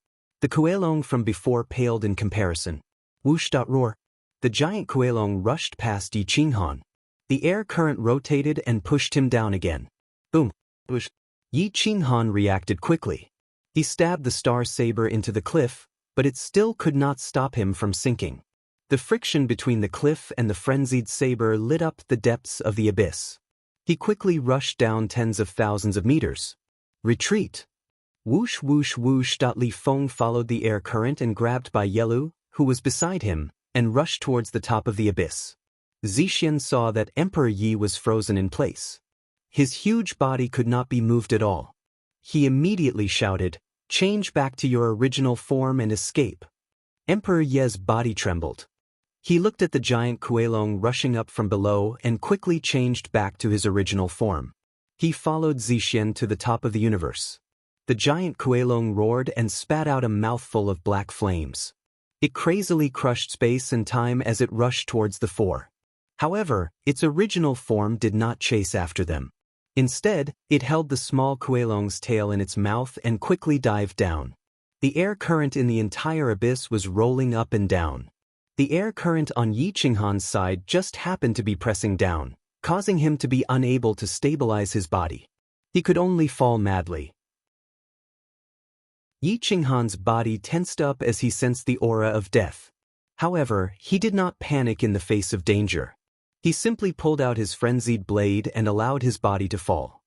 The Kuelong from before paled in comparison. Whoosh! Roar! The giant Kuelong rushed past Yi Qinghan. The air current rotated and pushed him down again. Boom! Whoosh! Yi Qinghan reacted quickly. He stabbed the star saber into the cliff, but it still could not stop him from sinking. The friction between the cliff and the frenzied saber lit up the depths of the abyss. He quickly rushed down tens of thousands of meters. Retreat! Whoosh whoosh whoosh! Li Feng followed the air current and grabbed by Yelu, who was beside him, and rushed towards the top of the abyss. Zixian saw that Emperor Yi was frozen in place. His huge body could not be moved at all. He immediately shouted, "Change back to your original form and escape." Emperor Ye's body trembled. He looked at the giant Kuelong rushing up from below and quickly changed back to his original form. He followed Zixian to the top of the universe. The giant Kuelong roared and spat out a mouthful of black flames. It crazily crushed space and time as it rushed towards the four. However, its original form did not chase after them. Instead, it held the small Kuelong's tail in its mouth and quickly dived down. The air current in the entire abyss was rolling up and down. The air current on Yi Qinghan's side just happened to be pressing down, causing him to be unable to stabilize his body. He could only fall madly. Yi Qinghan's body tensed up as he sensed the aura of death. However, he did not panic in the face of danger. He simply pulled out his frenzied blade and allowed his body to fall.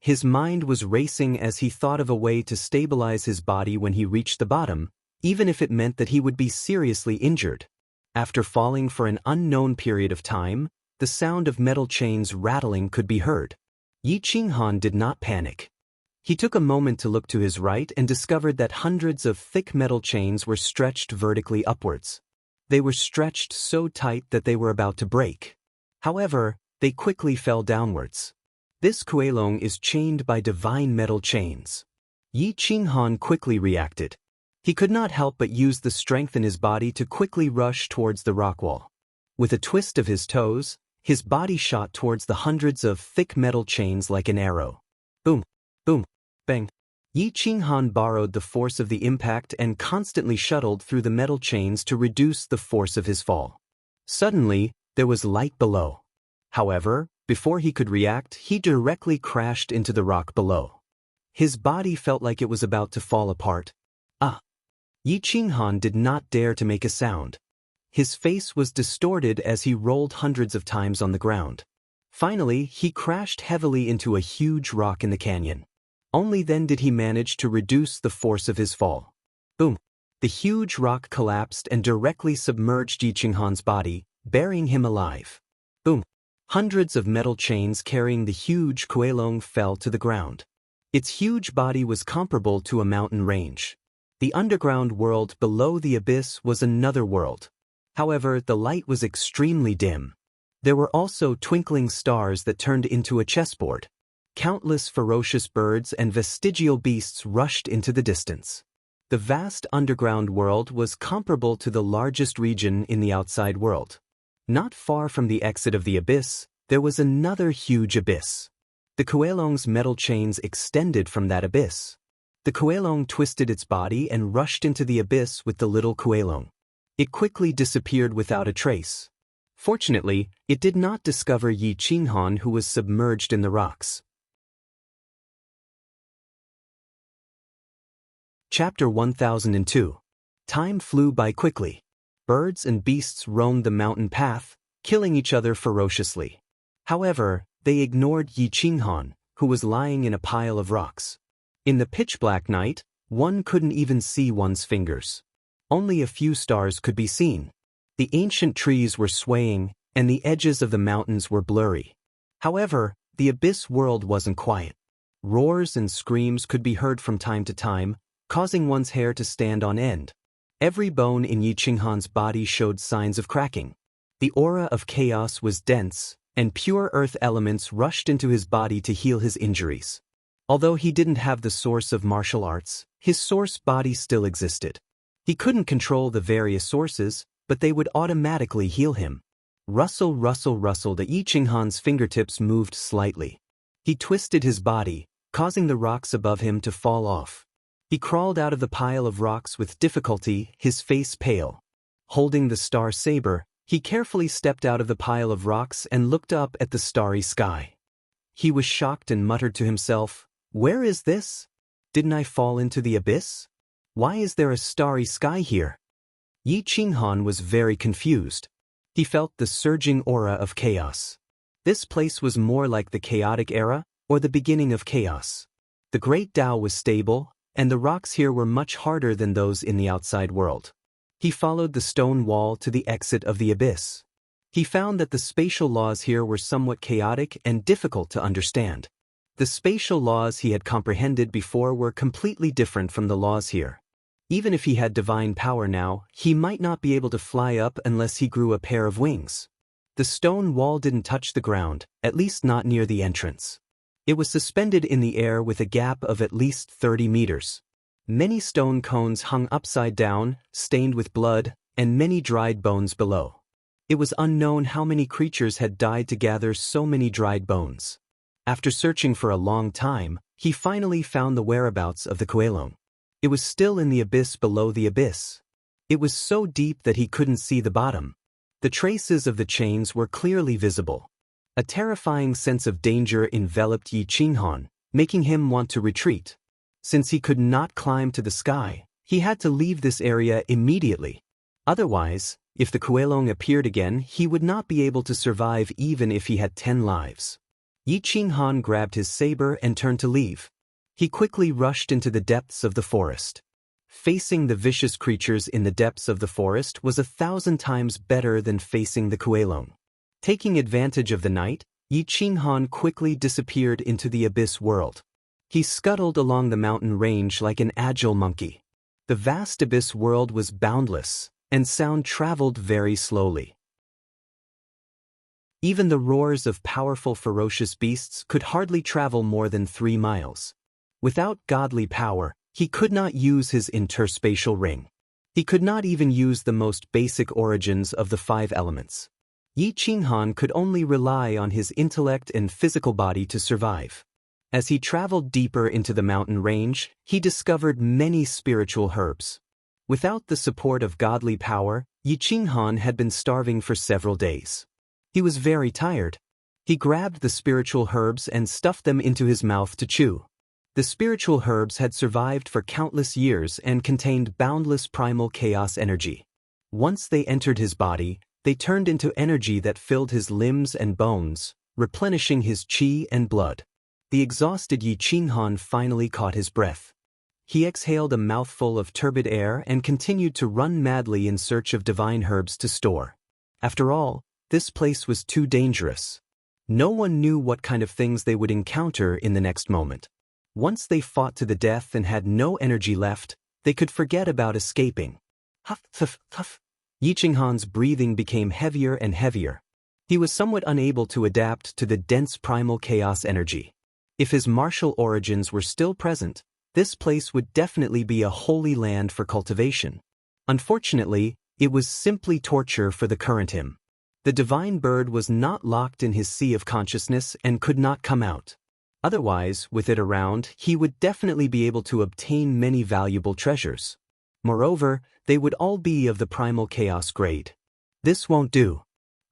His mind was racing as he thought of a way to stabilize his body when he reached the bottom, even if it meant that he would be seriously injured. After falling for an unknown period of time, the sound of metal chains rattling could be heard. Yi Qinghan did not panic. He took a moment to look to his right and discovered that hundreds of thick metal chains were stretched vertically upwards. They were stretched so tight that they were about to break. However, they quickly fell downwards. This Kuelong is chained by divine metal chains. Yi Qinghan quickly reacted. He could not help but use the strength in his body to quickly rush towards the rock wall. With a twist of his toes, his body shot towards the hundreds of thick metal chains like an arrow. Boom, boom, bang. Yi Qinghan borrowed the force of the impact and constantly shuttled through the metal chains to reduce the force of his fall. Suddenly, there was light below. However, before he could react, he directly crashed into the rock below. His body felt like it was about to fall apart. Yi Qinghan did not dare to make a sound. His face was distorted as he rolled hundreds of times on the ground. Finally, he crashed heavily into a huge rock in the canyon. Only then did he manage to reduce the force of his fall. Boom! The huge rock collapsed and directly submerged Yi Qinghan's body, burying him alive. Boom! Hundreds of metal chains carrying the huge Kuelong fell to the ground. Its huge body was comparable to a mountain range. The underground world below the abyss was another world. However, the light was extremely dim. There were also twinkling stars that turned into a chessboard. Countless ferocious birds and vestigial beasts rushed into the distance. The vast underground world was comparable to the largest region in the outside world. Not far from the exit of the abyss, there was another huge abyss. The Kuelong's metal chains extended from that abyss. The Kuelong twisted its body and rushed into the abyss with the little Kuelong. It quickly disappeared without a trace. Fortunately, it did not discover Yi Qinghan, who was submerged in the rocks. Chapter 1002. Time flew by quickly. Birds and beasts roamed the mountain path, killing each other ferociously. However, they ignored Yi Qinghan, who was lying in a pile of rocks. In the pitch-black night, one couldn't even see one's fingers. Only a few stars could be seen. The ancient trees were swaying, and the edges of the mountains were blurry. However, the abyss world wasn't quiet. Roars and screams could be heard from time to time, causing one's hair to stand on end. Every bone in Yi Qinghan's body showed signs of cracking. The aura of chaos was dense, and pure earth elements rushed into his body to heal his injuries. Although he didn't have the source of martial arts, his source body still existed. He couldn't control the various sources, but they would automatically heal him. Rustle, rustle, rustle. The Yi Qinghan's fingertips moved slightly. He twisted his body, causing the rocks above him to fall off. He crawled out of the pile of rocks with difficulty, his face pale. Holding the star saber, he carefully stepped out of the pile of rocks and looked up at the starry sky. He was shocked and muttered to himself, "Where is this? Didn't I fall into the abyss? Why is there a starry sky here?" Yi Qinghan was very confused. He felt the surging aura of chaos. This place was more like the chaotic era, or the beginning of chaos. The great Tao was stable, and the rocks here were much harder than those in the outside world. He followed the stone wall to the exit of the abyss. He found that the spatial laws here were somewhat chaotic and difficult to understand. The spatial laws he had comprehended before were completely different from the laws here. Even if he had divine power now, he might not be able to fly up unless he grew a pair of wings. The stone wall didn't touch the ground, at least not near the entrance. It was suspended in the air with a gap of at least 30 meters. Many stone cones hung upside down, stained with blood, and many dried bones below. It was unknown how many creatures had died to gather so many dried bones. After searching for a long time, he finally found the whereabouts of the Kuelong. It was still in the abyss below the abyss. It was so deep that he couldn't see the bottom. The traces of the chains were clearly visible. A terrifying sense of danger enveloped Yi Qinghan, making him want to retreat. Since he could not climb to the sky, he had to leave this area immediately. Otherwise, if the Kuelong appeared again, he would not be able to survive even if he had 10 lives. Yi Qinghan grabbed his saber and turned to leave. He quickly rushed into the depths of the forest. Facing the vicious creatures in the depths of the forest was 1,000 times better than facing the Kuelong. Taking advantage of the night, Yi Qinghan quickly disappeared into the abyss world. He scuttled along the mountain range like an agile monkey. The vast abyss world was boundless, and sound traveled very slowly. Even the roars of powerful ferocious beasts could hardly travel more than 3 miles. Without godly power, he could not use his interspatial ring. He could not even use the most basic origins of the 5 elements. Yi Qinghan could only rely on his intellect and physical body to survive. As he traveled deeper into the mountain range, he discovered many spiritual herbs. Without the support of godly power, Yi Qinghan had been starving for several days. He was very tired. He grabbed the spiritual herbs and stuffed them into his mouth to chew. The spiritual herbs had survived for countless years and contained boundless primal chaos energy. Once they entered his body, they turned into energy that filled his limbs and bones, replenishing his qi and blood. The exhausted Yi Qinghan finally caught his breath. He exhaled a mouthful of turbid air and continued to run madly in search of divine herbs to store. After all, this place was too dangerous. No one knew what kind of things they would encounter in the next moment. Once they fought to the death and had no energy left, they could forget about escaping. Huff, huff, huff. Yi Qinghan's breathing became heavier and heavier. He was somewhat unable to adapt to the dense primal chaos energy. If his martial origins were still present, this place would definitely be a holy land for cultivation. Unfortunately, it was simply torture for the current him. The divine bird was not locked in his sea of consciousness and could not come out. Otherwise, with it around, he would definitely be able to obtain many valuable treasures. Moreover, they would all be of the primal chaos grade. This won't do.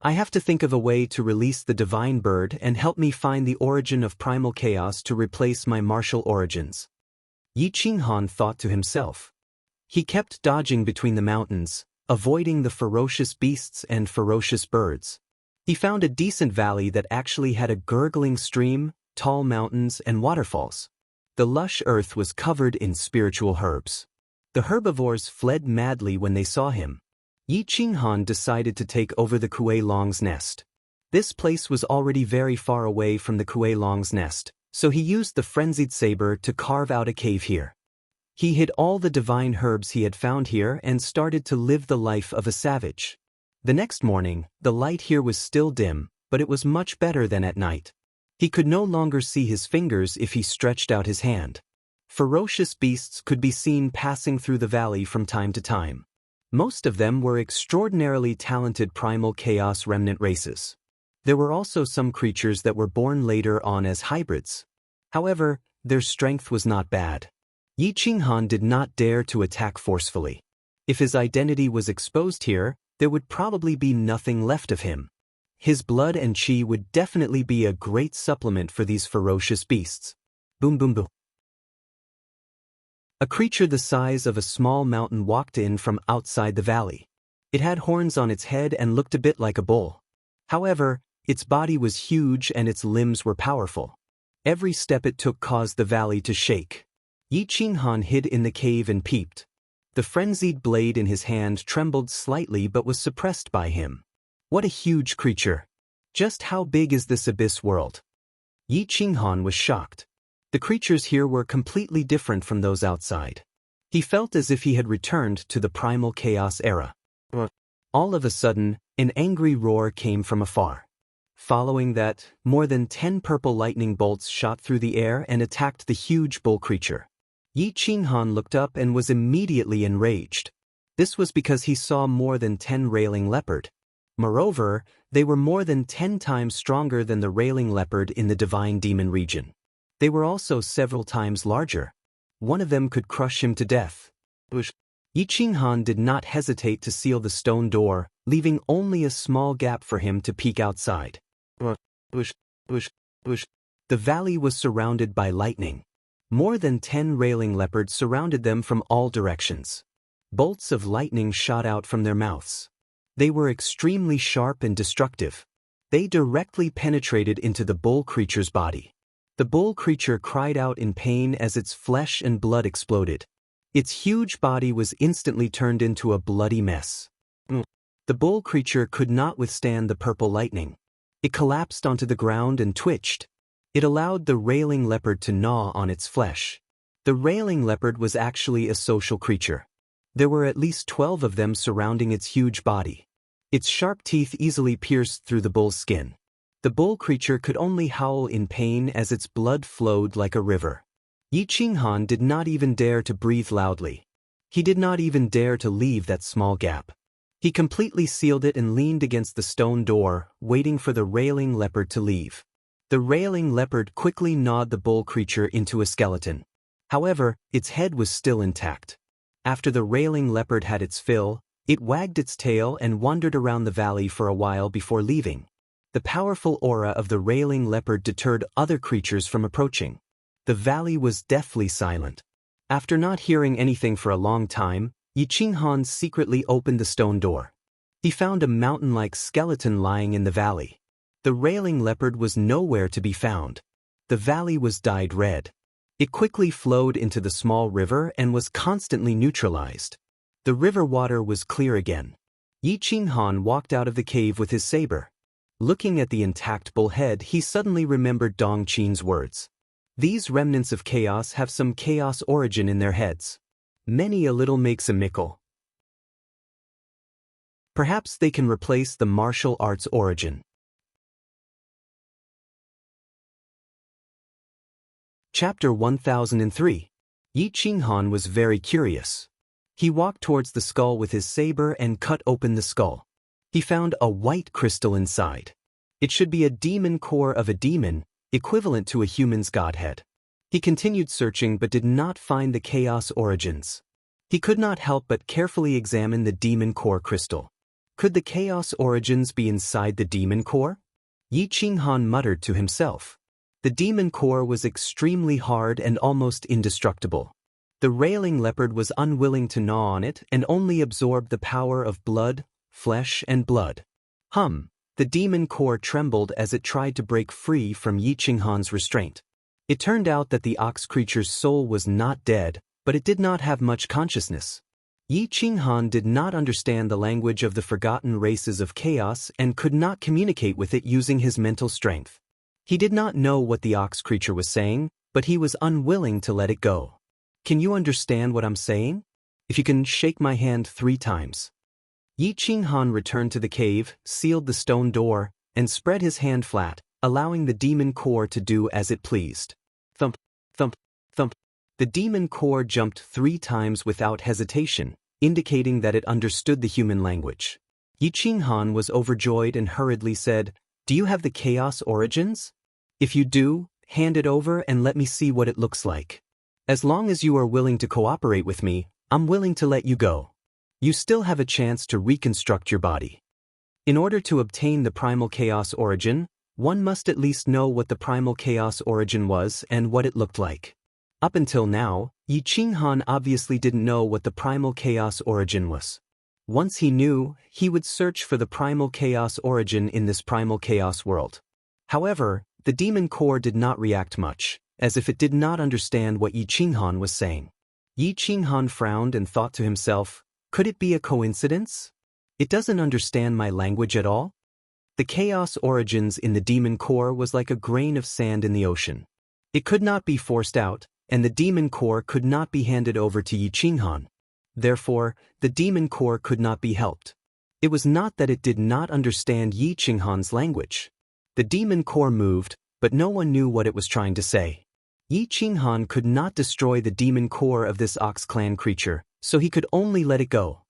I have to think of a way to release the divine bird and help me find the origin of primal chaos to replace my martial origins. Yi Qinghan thought to himself. He kept dodging between the mountains, avoiding the ferocious beasts and ferocious birds. He found a decent valley that actually had a gurgling stream, tall mountains, and waterfalls. The lush earth was covered in spiritual herbs. The herbivores fled madly when they saw him. Yi Qinghan decided to take over the Kuelong's nest. This place was already very far away from the Kuelong's nest, so he used the frenzied saber to carve out a cave here. He hid all the divine herbs he had found here and started to live the life of a savage. The next morning, the light here was still dim, but it was much better than at night. He could no longer see his fingers if he stretched out his hand. Ferocious beasts could be seen passing through the valley from time to time. Most of them were extraordinarily talented primal chaos remnant races. There were also some creatures that were born later on as hybrids. However, their strength was not bad. Yi Qinghan did not dare to attack forcefully. If his identity was exposed here, there would probably be nothing left of him. His blood and qi would definitely be a great supplement for these ferocious beasts. Boom boom boom. A creature the size of a small mountain walked in from outside the valley. It had horns on its head and looked a bit like a bull. However, its body was huge and its limbs were powerful. Every step it took caused the valley to shake. Yi Qinghan hid in the cave and peeped. The frenzied blade in his hand trembled slightly but was suppressed by him. What a huge creature! Just how big is this abyss world? Yi Qinghan was shocked. The creatures here were completely different from those outside. He felt as if he had returned to the primal chaos era. All of a sudden, an angry roar came from afar. Following that, more than 10 purple lightning bolts shot through the air and attacked the huge bull creature. Yi Qinghan looked up and was immediately enraged. This was because he saw more than 10 railing leopard. Moreover, they were more than 10 times stronger than the railing leopard in the divine demon region. They were also several times larger. One of them could crush him to death. Yi Qinghan did not hesitate to seal the stone door, leaving only a small gap for him to peek outside. The valley was surrounded by lightning. More than 10 railing leopards surrounded them from all directions. Bolts of lightning shot out from their mouths. They were extremely sharp and destructive. They directly penetrated into the bull creature's body. The bull creature cried out in pain as its flesh and blood exploded. Its huge body was instantly turned into a bloody mess. The bull creature could not withstand the purple lightning. It collapsed onto the ground and twitched. It allowed the railing leopard to gnaw on its flesh. The railing leopard was actually a social creature. There were at least 12 of them surrounding its huge body. Its sharp teeth easily pierced through the bull's skin. The bull creature could only howl in pain as its blood flowed like a river. Yi Qinghan did not even dare to breathe loudly. He did not even dare to leave that small gap. He completely sealed it and leaned against the stone door, waiting for the railing leopard to leave. The railing leopard quickly gnawed the bull creature into a skeleton. However, its head was still intact. After the railing leopard had its fill, it wagged its tail and wandered around the valley for a while before leaving. The powerful aura of the railing leopard deterred other creatures from approaching. The valley was deathly silent. After not hearing anything for a long time, Yi Qinghan secretly opened the stone door. He found a mountain-like skeleton lying in the valley. The railing leopard was nowhere to be found. The valley was dyed red. It quickly flowed into the small river and was constantly neutralized. The river water was clear again. Yi Qinghan walked out of the cave with his saber. Looking at the intact bull head, he suddenly remembered Dong Qin's words. These remnants of chaos have some chaos origin in their heads. Many a little makes a mickle. Perhaps they can replace the martial arts origin. Chapter 1003. Yi Qinghan was very curious. He walked towards the skull with his saber and cut open the skull. He found a white crystal inside. It should be a demon core of a demon, equivalent to a human's godhead. He continued searching but did not find the chaos origins. He could not help but carefully examine the demon core crystal. Could the chaos origins be inside the demon core? Yi Qinghan muttered to himself. The demon core was extremely hard and almost indestructible. The railing leopard was unwilling to gnaw on it and only absorbed the power of blood, flesh and blood. The demon core trembled as it tried to break free from Yi Qinghan's restraint. It turned out that the ox creature's soul was not dead, but it did not have much consciousness. Yi Qinghan did not understand the language of the forgotten races of chaos and could not communicate with it using his mental strength. He did not know what the ox creature was saying, but he was unwilling to let it go. Can you understand what I'm saying? If you can shake my hand 3 times. Yi Qinghan returned to the cave, sealed the stone door, and spread his hand flat, allowing the demon core to do as it pleased. Thump, thump, thump. The demon core jumped 3 times without hesitation, indicating that it understood the human language. Yi Qinghan was overjoyed and hurriedly said, "Do you have the chaos origins? If you do, hand it over and let me see what it looks like. As long as you are willing to cooperate with me, I'm willing to let you go. You still have a chance to reconstruct your body." In order to obtain the primal chaos origin, one must at least know what the primal chaos origin was and what it looked like. Up until now, Yi Qinghan obviously didn't know what the primal chaos origin was. Once he knew, he would search for the primal chaos origin in this primal chaos world. However, the demon core did not react much, as if it did not understand what Yi Qinghan was saying. Yi Qinghan frowned and thought to himself, could it be a coincidence? It doesn't understand my language at all? The chaos origins in the demon core was like a grain of sand in the ocean. It could not be forced out, and the demon core could not be handed over to Yi Qinghan. Therefore, the demon core could not be helped. It was not that it did not understand Yi Qinghan's language. The demon core moved, but no one knew what it was trying to say. Yi Qinghan could not destroy the demon core of this Ox Clan creature, so he could only let it go.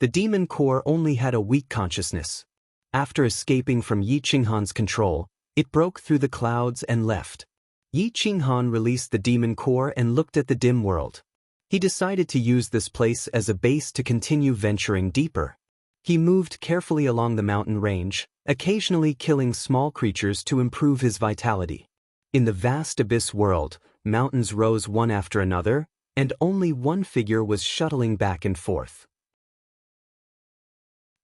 The demon core only had a weak consciousness. After escaping from Yi Qinghan's control, it broke through the clouds and left. Yi Qinghan released the demon core and looked at the dim world. He decided to use this place as a base to continue venturing deeper. He moved carefully along the mountain range, occasionally killing small creatures to improve his vitality. In the vast abyss world, mountains rose one after another, and only one figure was shuttling back and forth.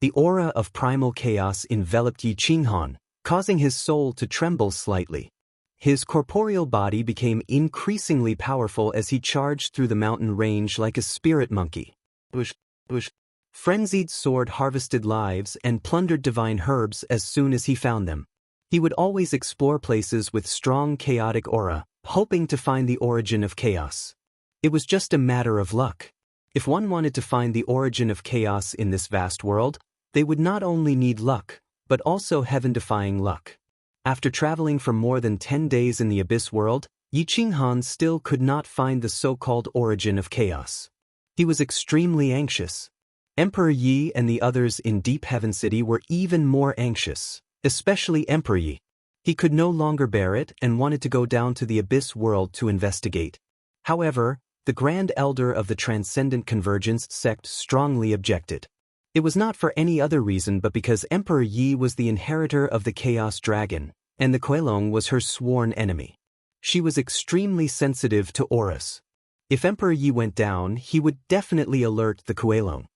The aura of primal chaos enveloped Yi Qinghan, causing his soul to tremble slightly. His corporeal body became increasingly powerful as he charged through the mountain range like a spirit monkey. Frenzied sword harvested lives and plundered divine herbs as soon as he found them. He would always explore places with strong chaotic aura, hoping to find the origin of chaos. It was just a matter of luck. If one wanted to find the origin of chaos in this vast world, they would not only need luck, but also heaven-defying luck. After traveling for more than 10 days in the abyss world, Yi Qinghan still could not find the so-called origin of chaos. He was extremely anxious. Emperor Yi and the others in Deep Heaven City were even more anxious, especially Emperor Yi. He could no longer bear it and wanted to go down to the abyss world to investigate. However, the Grand Elder of the Transcendent Convergence sect strongly objected. It was not for any other reason but because Emperor Yi was the inheritor of the Chaos Dragon, and the Kuelong was her sworn enemy. She was extremely sensitive to auras. If Emperor Yi went down, he would definitely alert the Kuelong.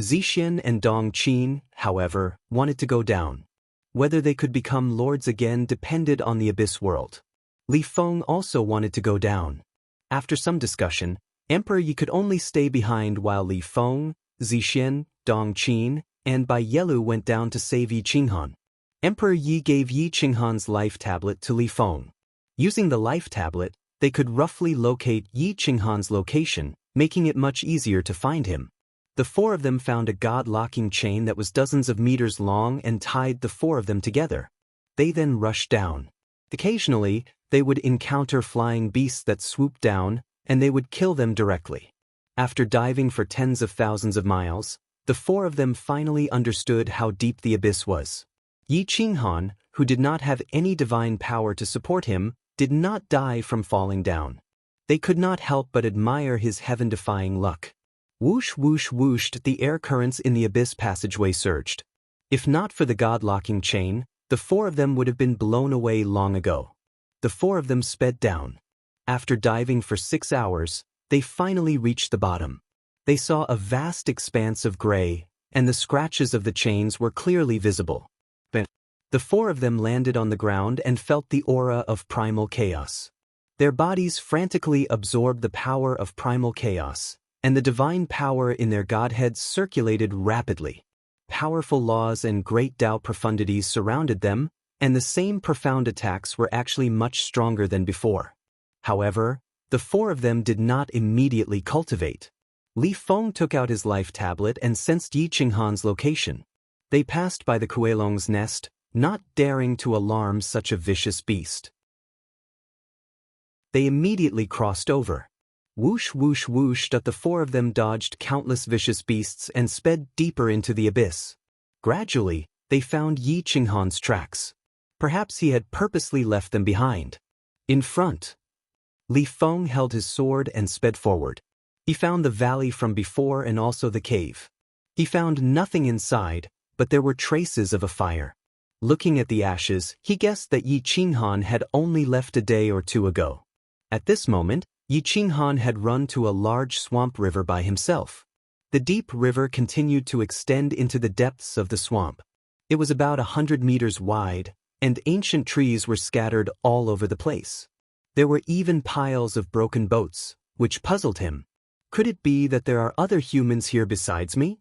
Zixin and Dong Qin, however, wanted to go down. Whether they could become lords again depended on the abyss world. Li Feng also wanted to go down. After some discussion, Emperor Yi could only stay behind while Li Feng, Zixin, Dong Qin, and Bai Yelu went down to save Yi Qinghan. Emperor Yi gave Yi Qinghan's life tablet to Li Feng. Using the life tablet, they could roughly locate Yi Qinghan's location, making it much easier to find him. The 4 of them found a god-locking chain that was dozens of meters long and tied the 4 of them together. They then rushed down. Occasionally, they would encounter flying beasts that swooped down, and they would kill them directly. After diving for tens of thousands of miles, the 4 of them finally understood how deep the abyss was. Yi Qinghan, who did not have any divine power to support him, did not die from falling down. They could not help but admire his heaven-defying luck. Whoosh whoosh whooshed, the air currents in the abyss passageway surged. If not for the god-locking chain, the 4 of them would have been blown away long ago. The 4 of them sped down. After diving for 6 hours, they finally reached the bottom. They saw a vast expanse of gray, and the scratches of the chains were clearly visible. The 4 of them landed on the ground and felt the aura of primal chaos. Their bodies frantically absorbed the power of primal chaos, and the divine power in their godheads circulated rapidly. Powerful laws and great Tao profundities surrounded them, and the same profound attacks were actually much stronger than before. However, the 4 of them did not immediately cultivate. Li Feng took out his life tablet and sensed Yi Qinghan's location. They passed by the Kuelong's nest, not daring to alarm such a vicious beast. They immediately crossed over. Whoosh whoosh whoosh. The four of them dodged countless vicious beasts and sped deeper into the abyss. Gradually, they found Yi Qinghan's tracks. Perhaps he had purposely left them behind. In front, Li Feng held his sword and sped forward. He found the valley from before and also the cave. He found nothing inside, but there were traces of a fire. Looking at the ashes, he guessed that Yi Qinghan had only left a day or two ago. At this moment, Yi Qinghan had run to a large swamp river by himself. The deep river continued to extend into the depths of the swamp. It was about 100 meters wide, and ancient trees were scattered all over the place. There were even piles of broken boats, which puzzled him. Could it be that there are other humans here besides me?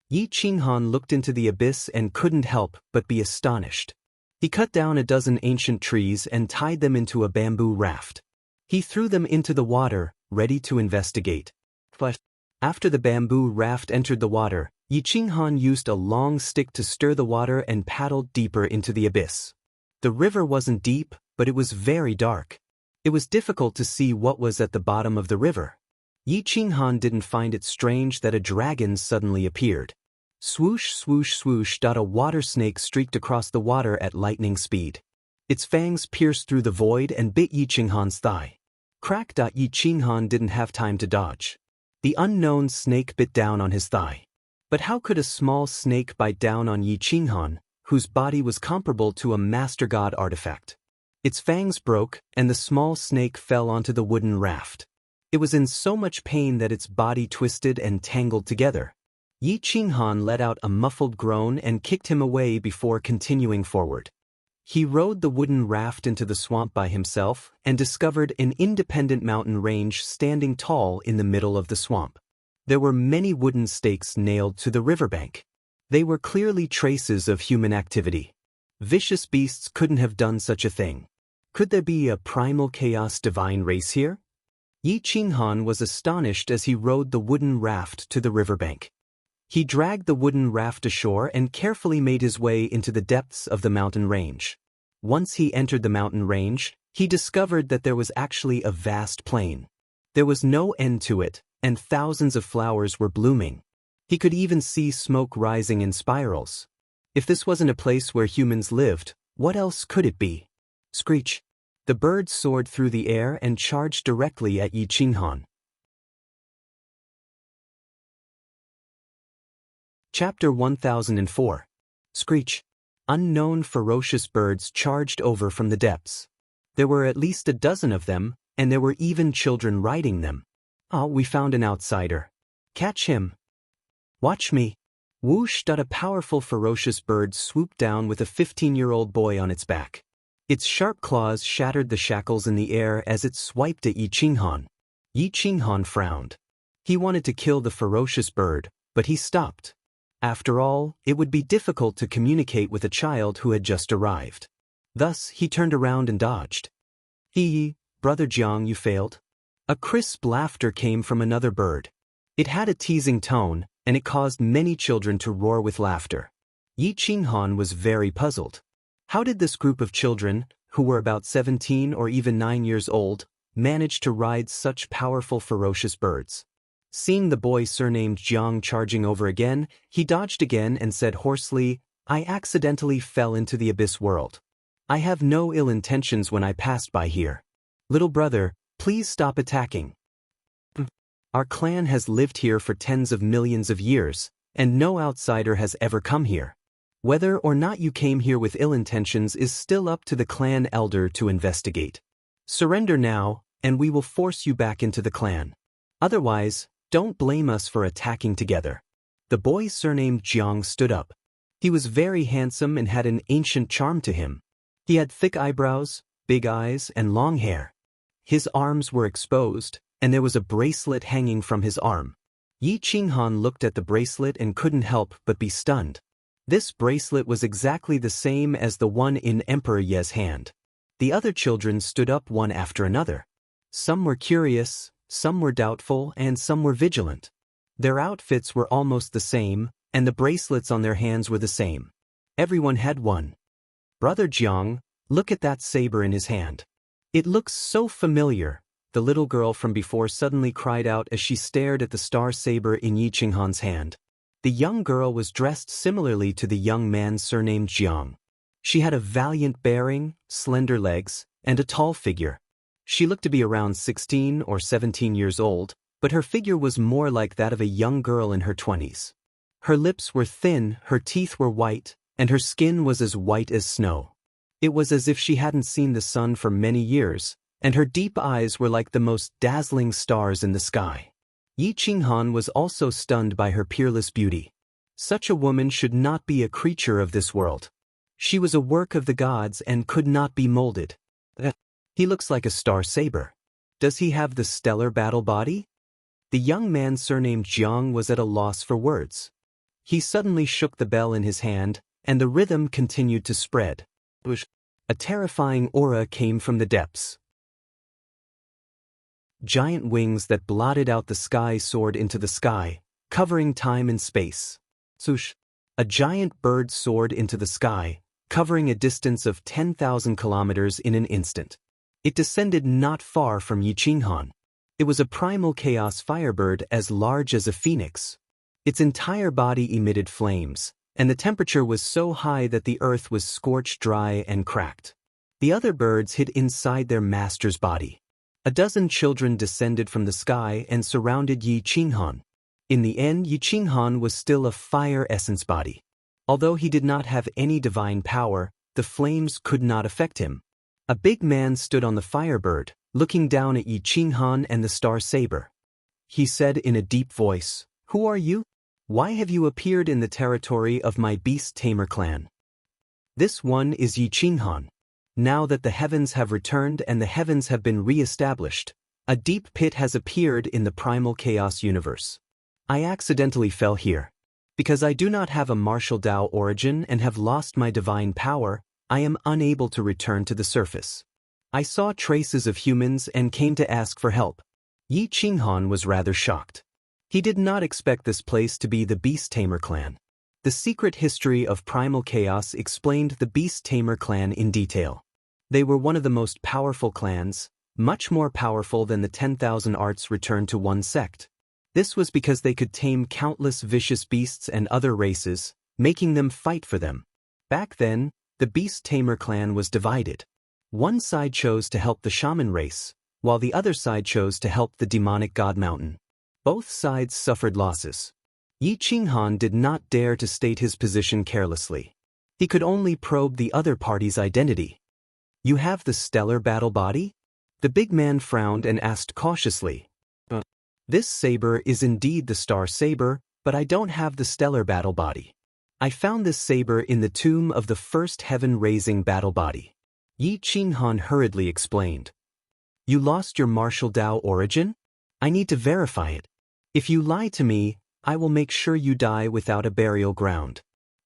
Yi Qinghan looked into the abyss and couldn't help but be astonished. He cut down a dozen ancient trees and tied them into a bamboo raft. He threw them into the water, ready to investigate. But after the bamboo raft entered the water, Yi Qinghan used a long stick to stir the water and paddled deeper into the abyss. The river wasn't deep, but it was very dark. It was difficult to see what was at the bottom of the river. Yi Qinghan didn't find it strange that a dragon suddenly appeared. Swoosh swoosh swoosh. A water snake streaked across the water at lightning speed. Its fangs pierced through the void and bit Yi Qinghan's thigh. Crack. Yi Qinghan didn't have time to dodge. The unknown snake bit down on his thigh. But how could a small snake bite down on Yi Qinghan, whose body was comparable to a Master God artifact? Its fangs broke, and the small snake fell onto the wooden raft. It was in so much pain that its body twisted and tangled together. Yi Qinghan let out a muffled groan and kicked him away before continuing forward. He rode the wooden raft into the swamp by himself and discovered an independent mountain range standing tall in the middle of the swamp. There were many wooden stakes nailed to the riverbank. They were clearly traces of human activity. Vicious beasts couldn't have done such a thing. Could there be a primal chaos divine race here? Yi Qinghan was astonished as he rode the wooden raft to the riverbank. He dragged the wooden raft ashore and carefully made his way into the depths of the mountain range. Once he entered the mountain range, he discovered that there was actually a vast plain. There was no end to it, and thousands of flowers were blooming. He could even see smoke rising in spirals. If this wasn't a place where humans lived, what else could it be? Screech! The bird soared through the air and charged directly at Yi Qinghan. Chapter 1004. Screech. Unknown ferocious birds charged over from the depths. There were at least a dozen of them, and there were even children riding them. Ah, we found an outsider. Catch him. Watch me. Whoosh! A powerful ferocious bird swooped down with a 15-year-old boy on its back. Its sharp claws shattered the shackles in the air as it swiped at Yi Qinghan. Yi Qinghan frowned. He wanted to kill the ferocious bird, but he stopped. After all, it would be difficult to communicate with a child who had just arrived. Thus, he turned around and dodged. Hee, Brother Jiang, you failed. A crisp laughter came from another bird. It had a teasing tone, and it caused many children to roar with laughter. Yi Qinghan was very puzzled. How did this group of children, who were about 17 or even 9 years old, manage to ride such powerful ferocious birds? Seeing the boy surnamed Jiang charging over again, he dodged again and said hoarsely, I accidentally fell into the abyss world. I have no ill intentions when I passed by here. Little brother, please stop attacking. Our clan has lived here for tens of millions of years, and no outsider has ever come here. Whether or not you came here with ill intentions is still up to the clan elder to investigate. Surrender now, and we will force you back into the clan. Otherwise, don't blame us for attacking together. The boy surnamed Jiang stood up. He was very handsome and had an ancient charm to him. He had thick eyebrows, big eyes, and long hair. His arms were exposed, and there was a bracelet hanging from his arm. Yi Qinghan looked at the bracelet and couldn't help but be stunned. This bracelet was exactly the same as the one in Emperor Ye's hand. The other children stood up one after another. Some were curious, some were doubtful, and some were vigilant. Their outfits were almost the same, and the bracelets on their hands were the same. Everyone had one. Brother Jiang, look at that saber in his hand. It looks so familiar. the little girl from before suddenly cried out as she stared at the star saber in Yi Qinghan's hand. The young girl was dressed similarly to the young man surnamed Jiang. She had a valiant bearing, slender legs, and a tall figure. She looked to be around 16 or 17 years old, but her figure was more like that of a young girl in her 20s. Her lips were thin, her teeth were white, and her skin was as white as snow. It was as if she hadn't seen the sun for many years, and her deep eyes were like the most dazzling stars in the sky. Yi Qinghan was also stunned by her peerless beauty. Such a woman should not be a creature of this world. She was a work of the gods and could not be molded. He looks like a star saber. Does he have the stellar battle body? The young man surnamed Jiang was at a loss for words. He suddenly shook the bell in his hand, and the rhythm continued to spread. A terrifying aura came from the depths. Giant wings that blotted out the sky soared into the sky, covering time and space. A giant bird soared into the sky, covering a distance of 10,000 kilometers in an instant. It descended not far from Yi Qinghan. It was a primal chaos firebird as large as a phoenix. Its entire body emitted flames, and the temperature was so high that the earth was scorched dry and cracked. The other birds hid inside their master's body. A dozen children descended from the sky and surrounded Yi Qinghan. In the end, Yi Qinghan was still a fire essence body. Although he did not have any divine power, the flames could not affect him. A big man stood on the firebird, looking down at Yi Qinghan and the star saber. He said in a deep voice, "Who are you? Why have you appeared in the territory of my beast tamer clan?" This one is Yi Qinghan. Now that the heavens have returned and the heavens have been re-established, a deep pit has appeared in the primal chaos universe. I accidentally fell here. Because I do not have a martial Tao origin and have lost my divine power, I am unable to return to the surface. I saw traces of humans and came to ask for help. Yi Qinghan was rather shocked. He did not expect this place to be the Beast Tamer clan. The secret history of primal chaos explained the Beast Tamer clan in detail. They were one of the most powerful clans, much more powerful than the 10,000 arts returned to one sect. This was because they could tame countless vicious beasts and other races, making them fight for them. Back then, the Beast Tamer clan was divided. One side chose to help the shaman race, while the other side chose to help the demonic god mountain. Both sides suffered losses. Yi Qinghan did not dare to state his position carelessly. He could only probe the other party's identity. "You have the stellar battle body?" The big man frowned and asked cautiously. This saber is indeed the star saber, but I don't have the stellar battle body. I found this saber in the tomb of the first heaven-raising battle body. Yi Qinghan hurriedly explained. "You lost your martial Tao origin? I need to verify it. If you lie to me, I will make sure you die without a burial ground."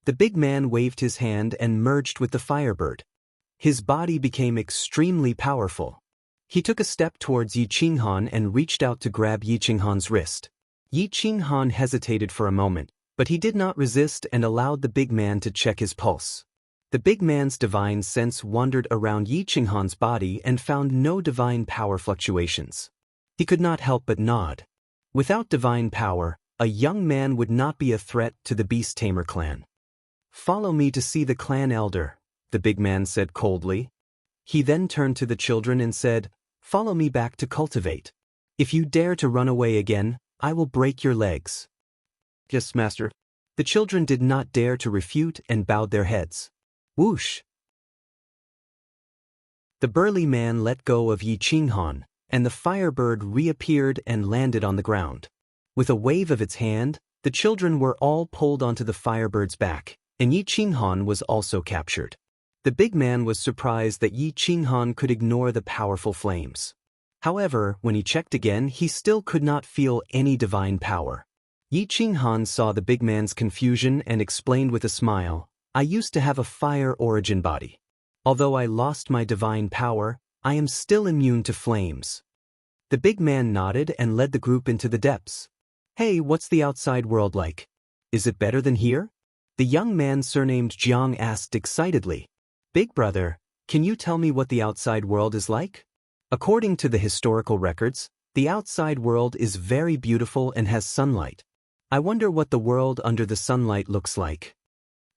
The big man waved his hand and merged with the firebird. His body became extremely powerful. He took a step towards Yi Qinghan and reached out to grab Yi Qinghan's wrist. Yi Qinghan hesitated for a moment, but he did not resist and allowed the big man to check his pulse. The big man's divine sense wandered around Yi Qinghan's body and found no divine power fluctuations. He could not help but nod. Without divine power, a young man would not be a threat to the Beast Tamer clan. "Follow me to see the clan elder," the big man said coldly. He then turned to the children and said, "Follow me back to cultivate. If you dare to run away again, I will break your legs." "Yes, master." The children did not dare to refute and bowed their heads. Whoosh! The burly man let go of Yi Qinghan, and the firebird reappeared and landed on the ground. With a wave of its hand, the children were all pulled onto the firebird's back, and Yi Qinghan was also captured. The big man was surprised that Yi Qinghan could ignore the powerful flames. However, when he checked again, he still could not feel any divine power. Yi Qinghan saw the big man's confusion and explained with a smile, "I used to have a fire origin body. Although I lost my divine power, I am still immune to flames." The big man nodded and led the group into the depths. "Hey, what's the outside world like? Is it better than here?" The young man surnamed Jiang asked excitedly. "Big brother, can you tell me what the outside world is like?" According to the historical records, the outside world is very beautiful and has sunlight. I wonder what the world under the sunlight looks like.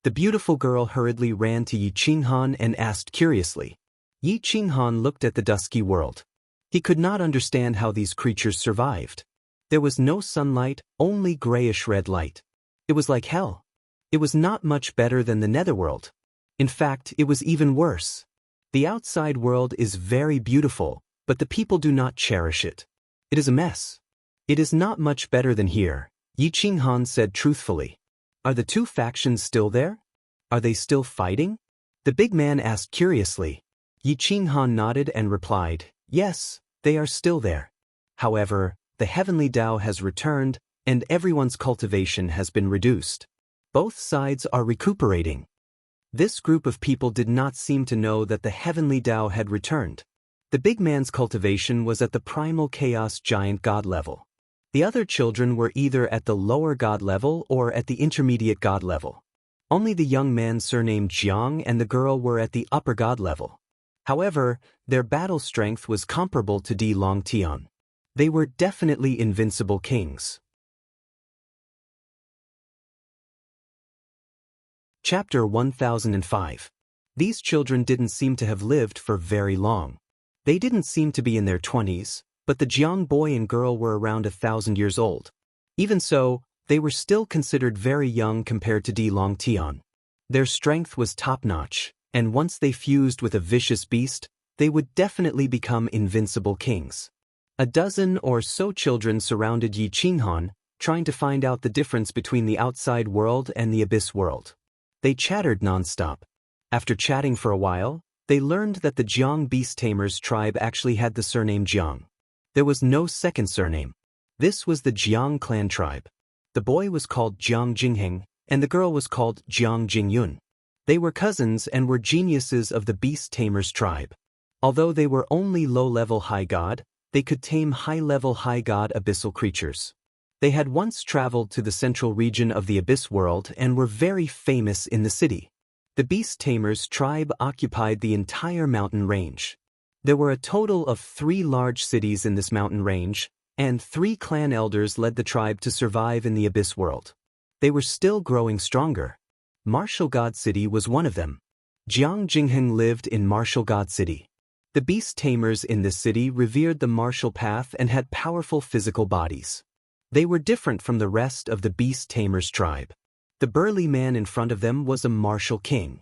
The beautiful girl hurriedly ran to Yi Qinghan and asked curiously. Yi Qinghan looked at the dusky world. He could not understand how these creatures survived. There was no sunlight, only grayish-red light. It was like hell. It was not much better than the netherworld. In fact, it was even worse. The outside world is very beautiful, but the people do not cherish it. It is a mess. It is not much better than here, Yi Qinghan said truthfully. Are the two factions still there? Are they still fighting? The big man asked curiously. Yi Qinghan nodded and replied, yes, they are still there. However, the heavenly Tao has returned, and everyone's cultivation has been reduced. Both sides are recuperating. This group of people did not seem to know that the heavenly Tao had returned. The big man's cultivation was at the primal chaos giant god level. The other children were either at the lower god level or at the intermediate god level. Only the young man surnamed Jiang and the girl were at the upper god level. However, their battle strength was comparable to Di Longtian. They were definitely invincible kings. Chapter 1005. These children didn't seem to have lived for very long. They didn't seem to be in their 20s, but the Jiang boy and girl were around 1,000 years old. Even so, they were still considered very young compared to Di Longtian. Their strength was top-notch, and once they fused with a vicious beast, they would definitely become invincible kings. A dozen or so children surrounded Yi Qinghan, trying to find out the difference between the outside world and the abyss world. They chattered non-stop. After chatting for a while, they learned that the Jiang Beast Tamers tribe actually had the surname Jiang. There was no second surname. This was the Jiang clan tribe. The boy was called Jiang Jingheng, and the girl was called Jiang Jingyun. They were cousins and were geniuses of the Beast Tamers tribe. Although they were only low-level high god, they could tame high-level high god abyssal creatures. They had once traveled to the central region of the Abyss world and were very famous in the city. The Beast Tamers tribe occupied the entire mountain range. There were a total of 3 large cities in this mountain range, and 3 clan elders led the tribe to survive in the Abyss world. They were still growing stronger. Martial God City was one of them. Jiang Jingheng lived in Martial God City. The Beast Tamers in this city revered the martial path and had powerful physical bodies. They were different from the rest of the Beast Tamers tribe. The burly man in front of them was a martial king.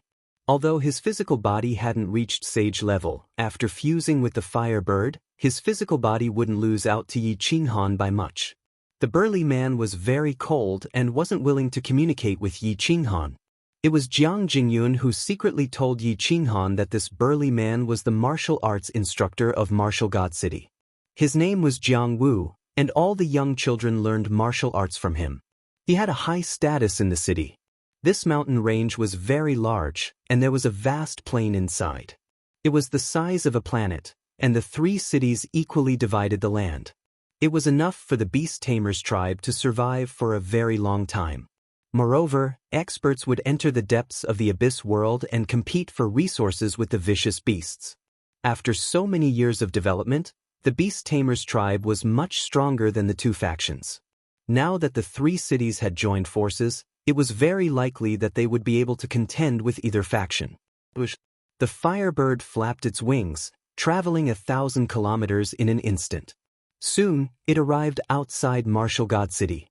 Although his physical body hadn't reached sage level, after fusing with the fire bird, his physical body wouldn't lose out to Yi Qinghan by much. The burly man was very cold and wasn't willing to communicate with Yi Qinghan. It was Jiang Jingyun who secretly told Yi Qinghan that this burly man was the martial arts instructor of Martial God City. His name was Jiang Wu, and all the young children learned martial arts from him. He had a high status in the city. This mountain range was very large, and there was a vast plain inside. It was the size of a planet, and the 3 cities equally divided the land. It was enough for the Beast Tamers tribe to survive for a very long time. Moreover, experts would enter the depths of the Abyss world and compete for resources with the vicious beasts. After so many years of development, the Beast Tamers tribe was much stronger than the 2 factions. Now that the 3 cities had joined forces, it was very likely that they would be able to contend with either faction. The firebird flapped its wings, traveling 1,000 kilometers in an instant. Soon, it arrived outside Martial God City.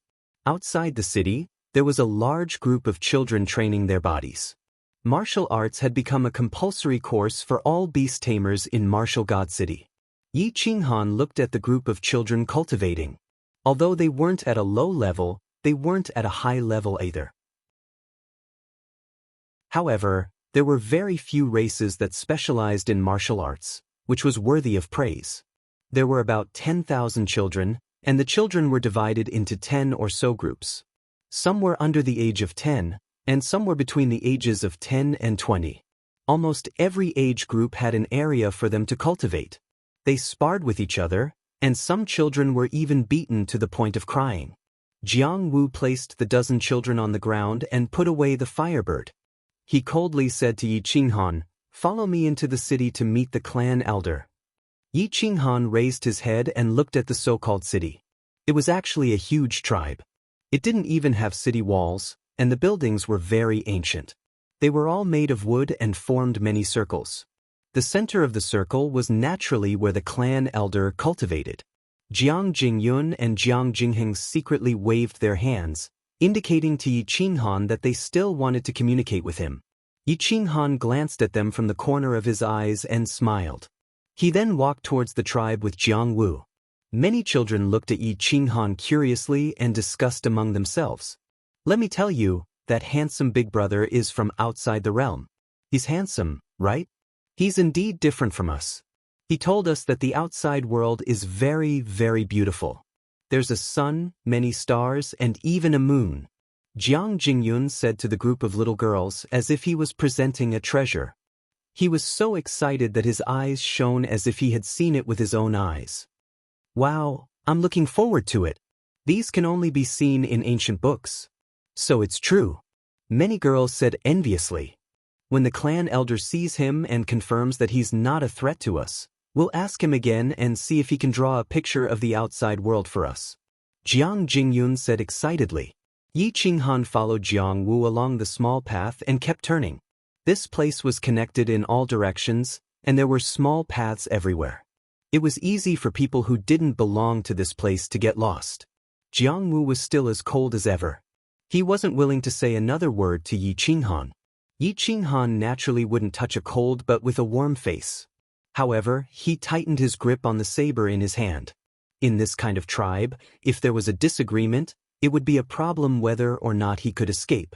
Outside the city, there was a large group of children training their bodies. Martial arts had become a compulsory course for all beast tamers in Martial God City. Yi Qinghan looked at the group of children cultivating. Although they weren't at a low level, they weren't at a high level either. However, there were very few races that specialized in martial arts, which was worthy of praise. There were about 10,000 children, and the children were divided into 10 or so groups. Some were under the age of 10, and some were between the ages of 10 and 20. Almost every age group had an area for them to cultivate. They sparred with each other, and some children were even beaten to the point of crying. Jiang Wu placed the dozen children on the ground and put away the firebird. He coldly said to Yi Qinghan, "Follow me into the city to meet the clan elder." Yi Qinghan raised his head and looked at the so-called city. It was actually a huge tribe. It didn't even have city walls, and the buildings were very ancient. They were all made of wood and formed many circles. The center of the circle was naturally where the clan elder cultivated. Jiang Jingyun and Jiang Jingheng secretly waved their hands, indicating to Yi Qinghan that they still wanted to communicate with him. Yi Qinghan glanced at them from the corner of his eyes and smiled. He then walked towards the tribe with Jiang Wu. Many children looked at Yi Qinghan curiously and discussed among themselves. Let me tell you, that handsome big brother is from outside the realm. He's handsome, right? He's indeed different from us. He told us that the outside world is very, very beautiful. There's a sun, many stars, and even a moon. Jiang Jingyun said to the group of little girls as if he was presenting a treasure. He was so excited that his eyes shone as if he had seen it with his own eyes. Wow, I'm looking forward to it. These can only be seen in ancient books. So it's true. Many girls said enviously. When the clan elder sees him and confirms that he's not a threat to us, we'll ask him again and see if he can draw a picture of the outside world for us. Jiang Jingyun said excitedly. Yi Qinghan followed Jiang Wu along the small path and kept turning. This place was connected in all directions, and there were small paths everywhere. It was easy for people who didn't belong to this place to get lost. Jiang Wu was still as cold as ever. He wasn't willing to say another word to Yi Qinghan. Yi Qinghan naturally wouldn't touch a cold but with a warm face. However, he tightened his grip on the saber in his hand. In this kind of tribe, if there was a disagreement, it would be a problem whether or not he could escape.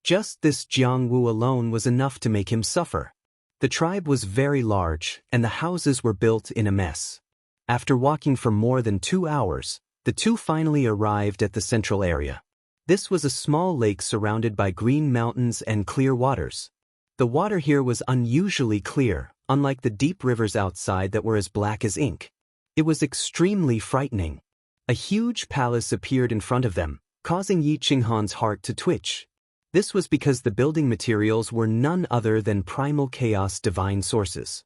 Just this Jiang Wu alone was enough to make him suffer. The tribe was very large, and the houses were built in a mess. After walking for more than 2 hours, the two finally arrived at the central area. This was a small lake surrounded by green mountains and clear waters. The water here was unusually clear, unlike the deep rivers outside that were as black as ink. It was extremely frightening. A huge palace appeared in front of them, causing Yi Qinghan's heart to twitch. This was because the building materials were none other than primal chaos divine sources.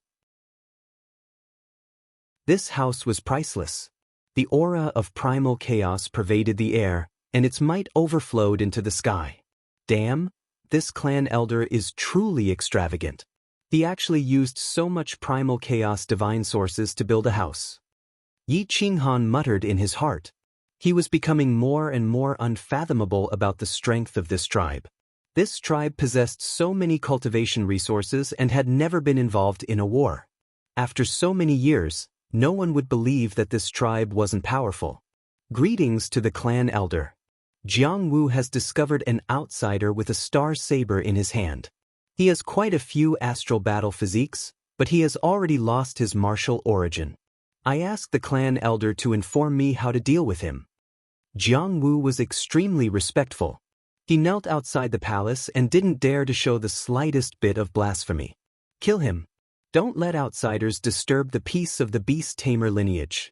This house was priceless. The aura of primal chaos pervaded the air, and its might overflowed into the sky. Damn, this clan elder is truly extravagant. He actually used so much primal chaos divine sources to build a house. Yi Qinghan muttered in his heart. He was becoming more and more unfathomable about the strength of this tribe. This tribe possessed so many cultivation resources and had never been involved in a war. After so many years, no one would believe that this tribe wasn't powerful. Greetings to the clan elder. Jiang Wu has discovered an outsider with a star saber in his hand. He has quite a few astral battle physiques, but he has already lost his martial origin. I asked the clan elder to inform me how to deal with him. Jiang Wu was extremely respectful. He knelt outside the palace and didn't dare to show the slightest bit of blasphemy. Kill him. Don't let outsiders disturb the peace of the beast tamer lineage.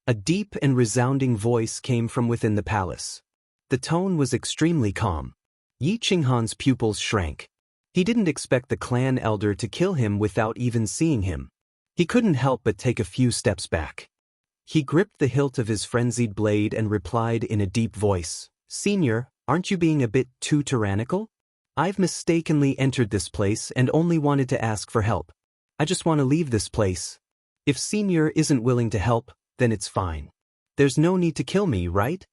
A deep and resounding voice came from within the palace. The tone was extremely calm. Yi Qinghan's pupils shrank. He didn't expect the clan elder to kill him without even seeing him. He couldn't help but take a few steps back. He gripped the hilt of his frenzied blade and replied in a deep voice, "Senior, aren't you being a bit too tyrannical? I've mistakenly entered this place and only wanted to ask for help. I just want to leave this place. If Senior isn't willing to help, then it's fine. There's no need to kill me, right?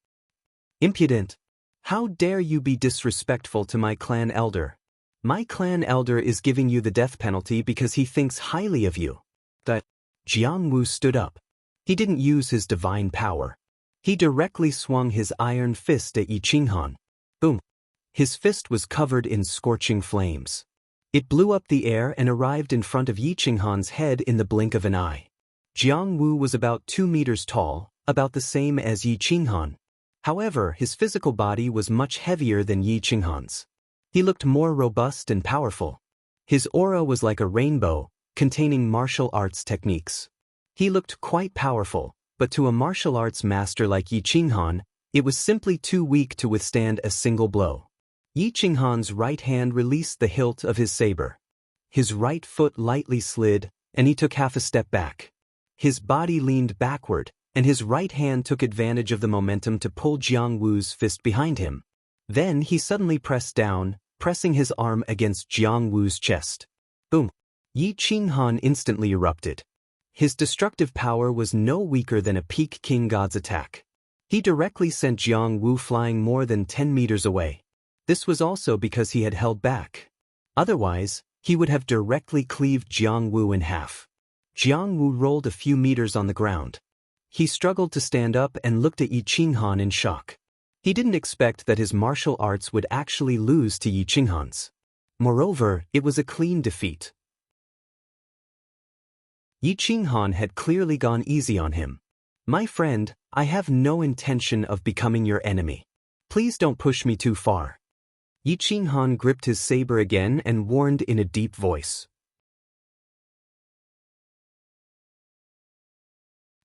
Impudent! How dare you be disrespectful to my clan elder? My clan elder is giving you the death penalty because he thinks highly of you." That Jiang Wu stood up. He didn't use his divine power. He directly swung his iron fist at Yi Qinghan. Boom! His fist was covered in scorching flames. It blew up the air and arrived in front of Yi Qinghan's head in the blink of an eye. Jiang Wu was about 2 meters tall, about the same as Yi Qinghan. However, his physical body was much heavier than Yi Qinghan's. He looked more robust and powerful. His aura was like a rainbow, containing martial arts techniques. He looked quite powerful, but to a martial arts master like Yi Qinghan, it was simply too weak to withstand a single blow. Yi Qinghan's right hand released the hilt of his saber. His right foot lightly slid, and he took half a step back. His body leaned backward, and his right hand took advantage of the momentum to pull Jiang Wu's fist behind him. Then he suddenly pressed down, pressing his arm against Jiang Wu's chest. Boom! Yi Qinghan instantly erupted. His destructive power was no weaker than a peak king god's attack. He directly sent Jiang Wu flying more than 10 meters away. This was also because he had held back. Otherwise, he would have directly cleaved Jiang Wu in half. Jiang Wu rolled a few meters on the ground. He struggled to stand up and looked at Yi Qinghan in shock. He didn't expect that his martial arts would actually lose to Yi Qinghan's. Moreover, it was a clean defeat. Yi Qinghan had clearly gone easy on him. My friend, I have no intention of becoming your enemy. Please don't push me too far. Yi Qinghan gripped his saber again and warned in a deep voice.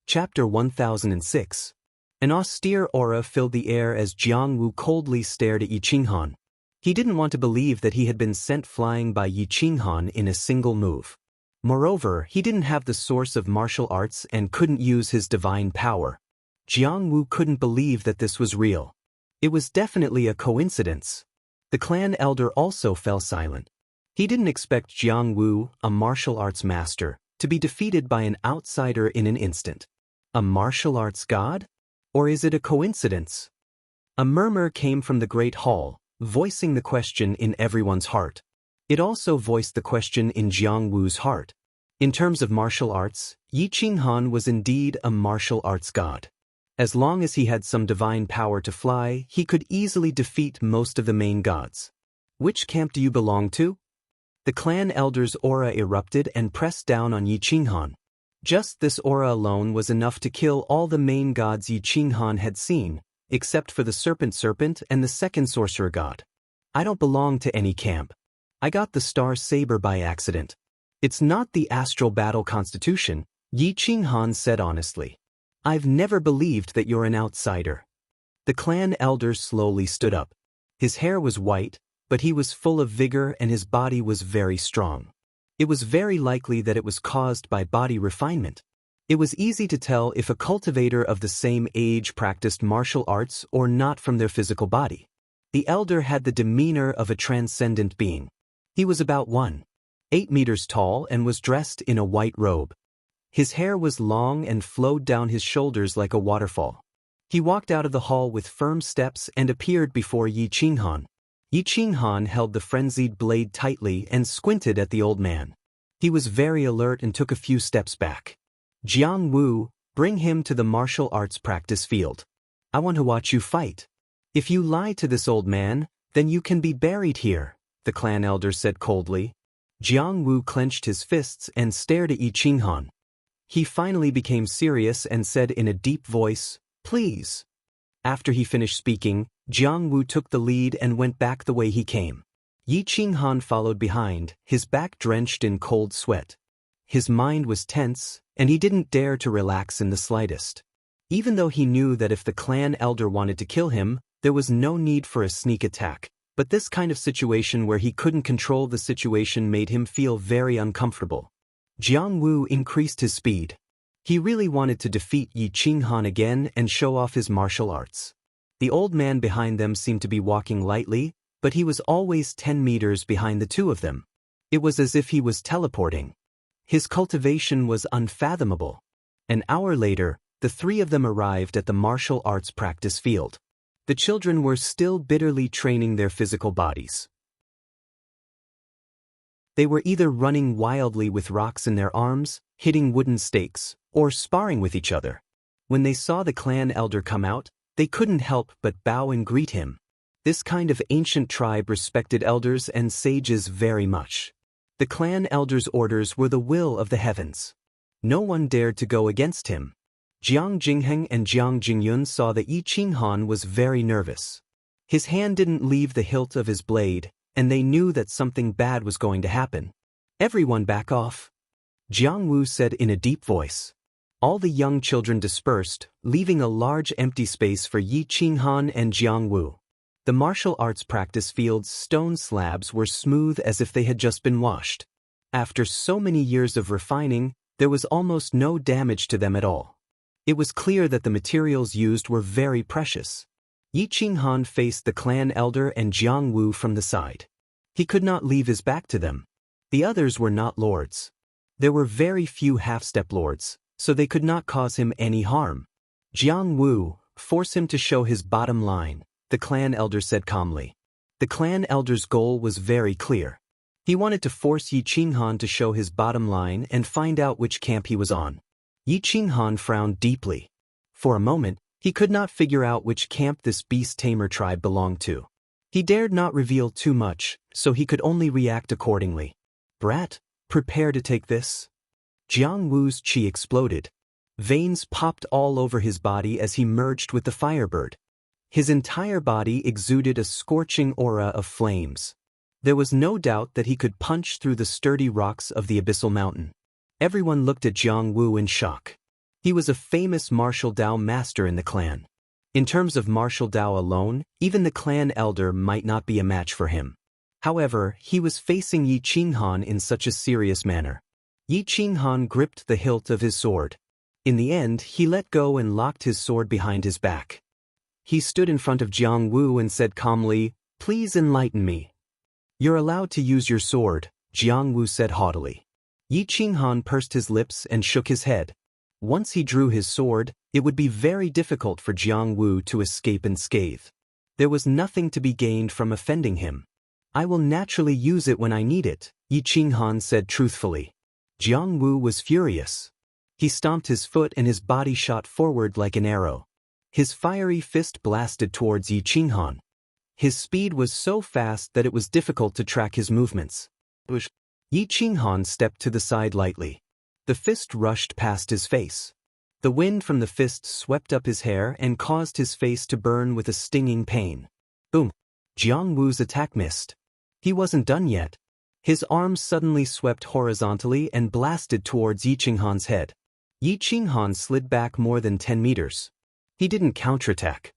Chapter 1006. An austere aura filled the air as Jiang Wu coldly stared at Yi Qinghan. He didn't want to believe that he had been sent flying by Yi Qinghan in a single move. Moreover, he didn't have the source of martial arts and couldn't use his divine power. Jiang Wu couldn't believe that this was real. It was definitely a coincidence. The clan elder also fell silent. He didn't expect Jiang Wu, a martial arts master, to be defeated by an outsider in an instant. A martial arts god? Or is it a coincidence? A murmur came from the great hall, voicing the question in everyone's heart. It also voiced the question in Jiang Wu's heart. In terms of martial arts, Yi Qinghan was indeed a martial arts god. As long as he had some divine power to fly, he could easily defeat most of the main gods. Which camp do you belong to? The clan elder's aura erupted and pressed down on Yi Qinghan. Just this aura alone was enough to kill all the main gods Yi Qinghan had seen, except for the serpent and the second sorcerer god. I don't belong to any camp. I got the star saber by accident. It's not the astral battle constitution, Yi Qinghan said honestly. I've never believed that you're an outsider. The clan elder slowly stood up. His hair was white, but he was full of vigor and his body was very strong. It was very likely that it was caused by body refinement. It was easy to tell if a cultivator of the same age practiced martial arts or not from their physical body. The elder had the demeanor of a transcendent being. He was about 1.8 meters tall and was dressed in a white robe. His hair was long and flowed down his shoulders like a waterfall. He walked out of the hall with firm steps and appeared before Yi Qinghan. Yi Qinghan held the frenzied blade tightly and squinted at the old man. He was very alert and took a few steps back. Jiang Wu, bring him to the martial arts practice field. I want to watch you fight. If you lie to this old man, then you can be buried here, the clan elder said coldly. Jiang Wu clenched his fists and stared at Yi Qinghan. He finally became serious and said in a deep voice, "Please." After he finished speaking, Jiang Wu took the lead and went back the way he came. Yi Qinghan followed behind, his back drenched in cold sweat. His mind was tense, and he didn't dare to relax in the slightest. Even though he knew that if the clan elder wanted to kill him, there was no need for a sneak attack, but this kind of situation where he couldn't control the situation made him feel very uncomfortable. Jiang Wu increased his speed. He really wanted to defeat Yi Qinghan again and show off his martial arts. The old man behind them seemed to be walking lightly, but he was always 10 meters behind the two of them. It was as if he was teleporting. His cultivation was unfathomable. An hour later, the three of them arrived at the martial arts practice field. The children were still bitterly training their physical bodies. They were either running wildly with rocks in their arms, hitting wooden stakes, or sparring with each other. When they saw the clan elder come out, they couldn't help but bow and greet him. This kind of ancient tribe respected elders and sages very much. The clan elder's orders were the will of the heavens. No one dared to go against him. Jiang Jingheng and Jiang Jingyun saw that Yi Qinghan was very nervous. His hand didn't leave the hilt of his blade, and they knew that something bad was going to happen. Everyone back off. Jiang Wu said in a deep voice. All the young children dispersed, leaving a large empty space for Yi Qinghan and Jiang Wu. The martial arts practice field's stone slabs were smooth as if they had just been washed. After so many years of refining, There was almost no damage to them at all. It was clear that the materials used were very precious. Yi Qinghan faced the clan elder and Jiang Wu from the side. He could not leave his back to them. The others were not lords. There were very few half-step lords, so they could not cause him any harm. Jiang Wu, force him to show his bottom line, the clan elder said calmly. The clan elder's goal was very clear. He wanted to force Yi Qinghan to show his bottom line and find out which camp he was on. Yi Qinghan frowned deeply. For a moment, he could not figure out which camp this beast-tamer tribe belonged to. He dared not reveal too much, so he could only react accordingly. Brat, prepare to take this. Jiang Wu's chi exploded. Veins popped all over his body as he merged with the firebird. His entire body exuded a scorching aura of flames. There was no doubt that he could punch through the sturdy rocks of the abyssal mountain. Everyone looked at Jiang Wu in shock. He was a famous martial Dao master in the clan. In terms of martial Dao alone, even the clan elder might not be a match for him. However, he was facing Yi Qinghan in such a serious manner. Yi Qinghan gripped the hilt of his sword. In the end, he let go and locked his sword behind his back. He stood in front of Jiang Wu and said calmly, "Please enlighten me." "You're allowed to use your sword," Jiang Wu said haughtily. Yi Qinghan pursed his lips and shook his head. Once he drew his sword, it would be very difficult for Jiang Wu to escape unscathed. There was nothing to be gained from offending him. "I will naturally use it when I need it," Yi Qinghan said truthfully. Jiang Wu was furious. He stomped his foot and his body shot forward like an arrow. His fiery fist blasted towards Yi Qinghan. His speed was so fast that it was difficult to track his movements. Yi Qinghan stepped to the side lightly. The fist rushed past his face. The wind from the fist swept up his hair and caused his face to burn with a stinging pain. Boom! Jiang Wu's attack missed. He wasn't done yet. His arms suddenly swept horizontally and blasted towards Yi Qinghan's head. Yi Qinghan slid back more than 10 meters. He didn't counterattack.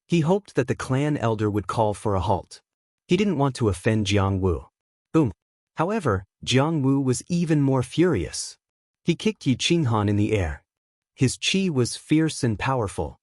He hoped that the clan elder would call for a halt. He didn't want to offend Jiang Wu. Boom! However, Jiang Wu was even more furious. He kicked Yi Qinghan in the air. His chi was fierce and powerful.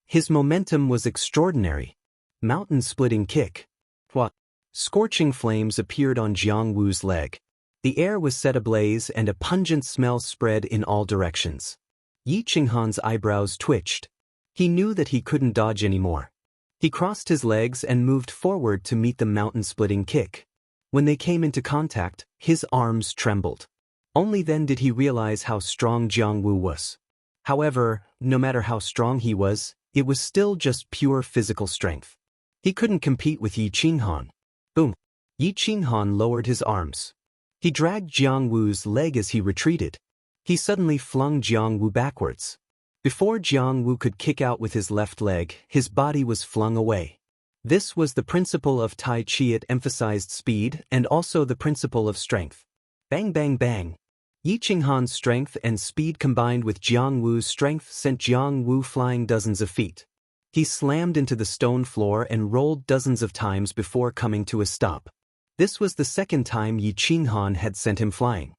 His momentum was extraordinary. Mountain-splitting kick. What? Scorching flames appeared on Jiang Wu's leg. The air was set ablaze and a pungent smell spread in all directions. Yi Qinghan's eyebrows twitched. He knew that he couldn't dodge anymore. He crossed his legs and moved forward to meet the mountain-splitting kick. When they came into contact, his arms trembled. Only then did he realize how strong Jiang Wu was. However, no matter how strong he was, it was still just pure physical strength. He couldn't compete with Yi Qinghan. Boom! Yi Qinghan lowered his arms. He dragged Jiang Wu's leg as he retreated. He suddenly flung Jiang Wu backwards. Before Jiang Wu could kick out with his left leg, his body was flung away. This was the principle of Tai Chi. It emphasized speed and also the principle of strength. Bang bang bang. Yi Qinghan's strength and speed combined with Jiang Wu's strength sent Jiang Wu flying dozens of feet. He slammed into the stone floor and rolled dozens of times before coming to a stop. This was the second time Yi Qinghan had sent him flying.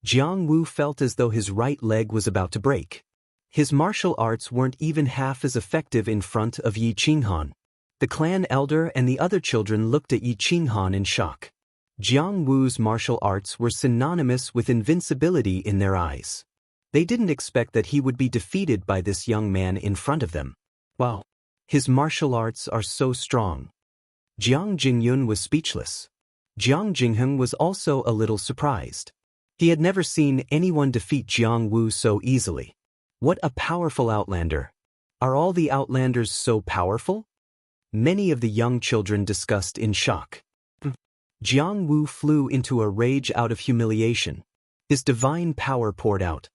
Jiang Wu felt as though his right leg was about to break. His martial arts weren't even half as effective in front of Yi Qinghan. The clan elder and the other children looked at Yi Qinghan in shock. Jiang Wu's martial arts were synonymous with invincibility in their eyes. They didn't expect that he would be defeated by this young man in front of them. Wow! His martial arts are so strong. Jiang Jingyun was speechless. Jiang Jingheng was also a little surprised. He had never seen anyone defeat Jiang Wu so easily. What a powerful outlander! Are all the outlanders so powerful? Many of the young children discussed in shock. Jiang Wu flew into a rage out of humiliation. His divine power poured out.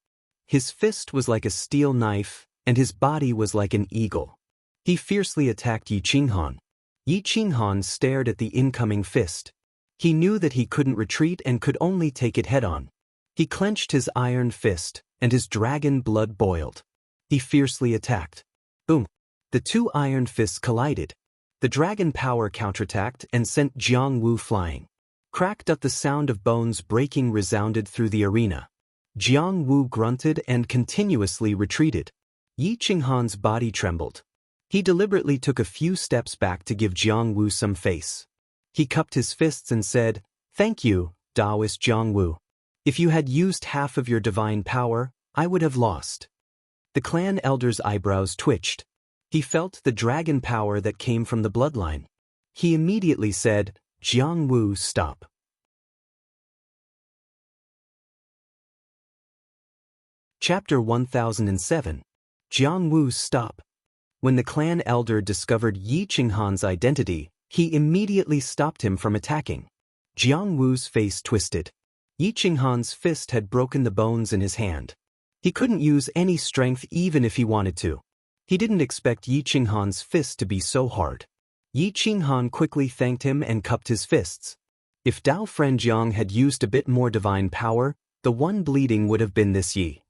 His fist was like a steel knife, and his body was like an eagle. He fiercely attacked Yi Qinghan. Yi Qinghan stared at the incoming fist. He knew that he couldn't retreat and could only take it head-on. He clenched his iron fist, and his dragon blood boiled. He fiercely attacked. Boom! The two iron fists collided. The dragon power counterattacked and sent Jiang Wu flying. Cracked up the sound of bones breaking resounded through the arena. Jiang Wu grunted and continuously retreated. Yi Qinghan's body trembled. He deliberately took a few steps back to give Jiang Wu some face. He cupped his fists and said, "Thank you, Taoist Jiang Wu. If you had used half of your divine power, I would have lost." The clan elder's eyebrows twitched. He felt the dragon power that came from the bloodline. He immediately said, "Jiang Wu, stop." Chapter 1007. Jiang Wu, stop. When the clan elder discovered Yi Qinghan's identity, he immediately stopped him from attacking. Jiang Wu's face twisted. Yi Qinghan's fist had broken the bones in his hand. He couldn't use any strength even if he wanted to. He didn't expect Yi Qinghan's fist to be so hard. Yi Qinghan quickly thanked him and cupped his fists. If Dao Frenjiang had used a bit more divine power, the one bleeding would have been this Yi.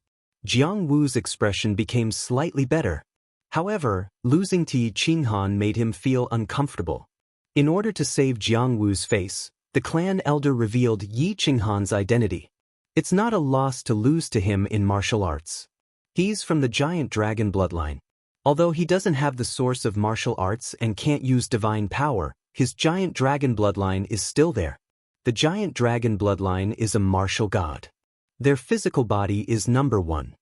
Jiang Wu's expression became slightly better. However, losing to Yi Qinghan made him feel uncomfortable. In order to save Jiang Wu's face, the clan elder revealed Yi Qinghan's identity. It's not a loss to lose to him in martial arts. He's from the giant dragon bloodline. Although he doesn't have the source of martial arts and can't use divine power, his giant dragon bloodline is still there. The giant dragon bloodline is a martial god. Their physical body is number one.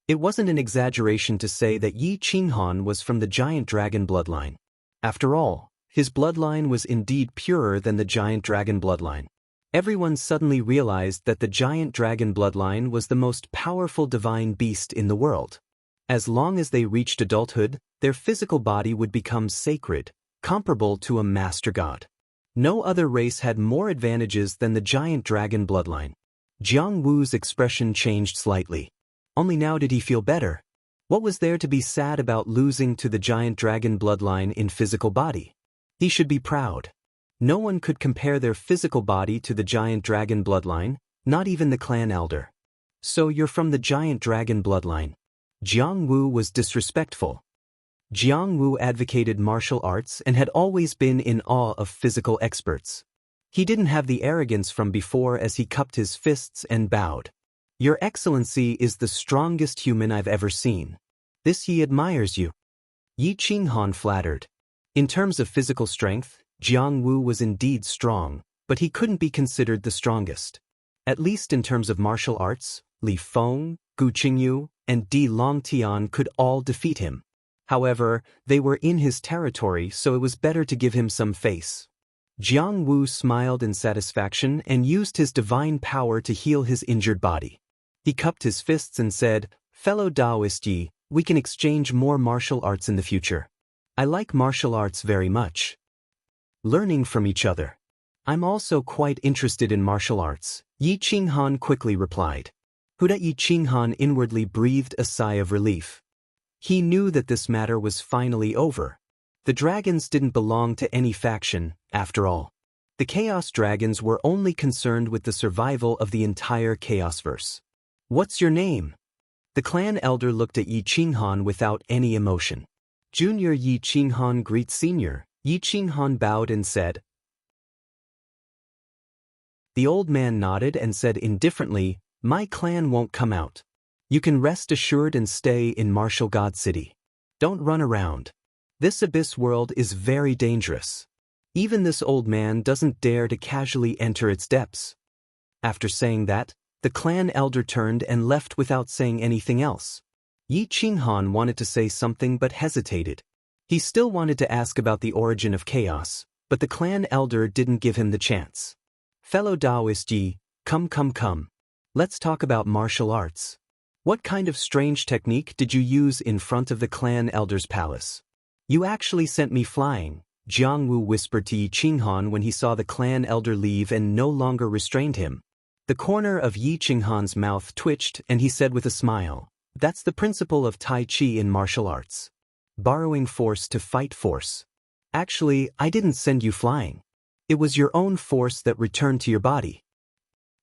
It wasn't an exaggeration to say that Yi Qinghan was from the giant dragon bloodline. After all, his bloodline was indeed purer than the giant dragon bloodline. Everyone suddenly realized that the giant dragon bloodline was the most powerful divine beast in the world. As long as they reached adulthood, their physical body would become sacred, comparable to a master god. No other race had more advantages than the giant dragon bloodline. Jiang Wu's expression changed slightly. Only now did he feel better. What was there to be sad about losing to the giant dragon bloodline in physical body? He should be proud. No one could compare their physical body to the giant dragon bloodline, not even the clan elder. "So you're from the giant dragon bloodline." Jiang Wu was disrespectful. Jiang Wu advocated martial arts and had always been in awe of physical experts. He didn't have the arrogance from before as he cupped his fists and bowed. "Your Excellency is the strongest human I've ever seen. This Yi admires you." Yi Qinghan flattered. In terms of physical strength, Jiang Wu was indeed strong, but he couldn't be considered the strongest. At least in terms of martial arts, Li Feng, Gu Qingyu, and Di Longtian could all defeat him. However, they were in his territory, so it was better to give him some face. Jiang Wu smiled in satisfaction and used his divine power to heal his injured body. He cupped his fists and said, "Fellow Taoist Yi, we can exchange more martial arts in the future. I like martial arts very much. Learning from each other. I'm also quite interested in martial arts," Yi Qinghan quickly replied. Yi Qinghan inwardly breathed a sigh of relief. He knew that this matter was finally over. The dragons didn't belong to any faction, after all. The Chaos Dragons were only concerned with the survival of the entire Chaosverse. "What's your name?" The clan elder looked at Yi Qinghan without any emotion. "Junior Yi Qinghan greets Senior." Yi Qinghan bowed and said. The old man nodded and said indifferently, "My clan won't come out. You can rest assured and stay in Martial God City. Don't run around. This abyss world is very dangerous. Even this old man doesn't dare to casually enter its depths." After saying that, the clan elder turned and left without saying anything else. Yi Qinghan wanted to say something but hesitated. He still wanted to ask about the origin of chaos, but the clan elder didn't give him the chance. "Fellow Taoist Yi, come. Let's talk about martial arts. What kind of strange technique did you use in front of the clan elder's palace?" "You actually sent me flying," Jiang Wu whispered to Yi Qinghan when he saw the clan elder leave and no longer restrained him. The corner of Yi Qinghan's mouth twitched and he said with a smile, "That's the principle of Tai Chi in martial arts. Borrowing force to fight force. Actually, I didn't send you flying. It was your own force that returned to your body."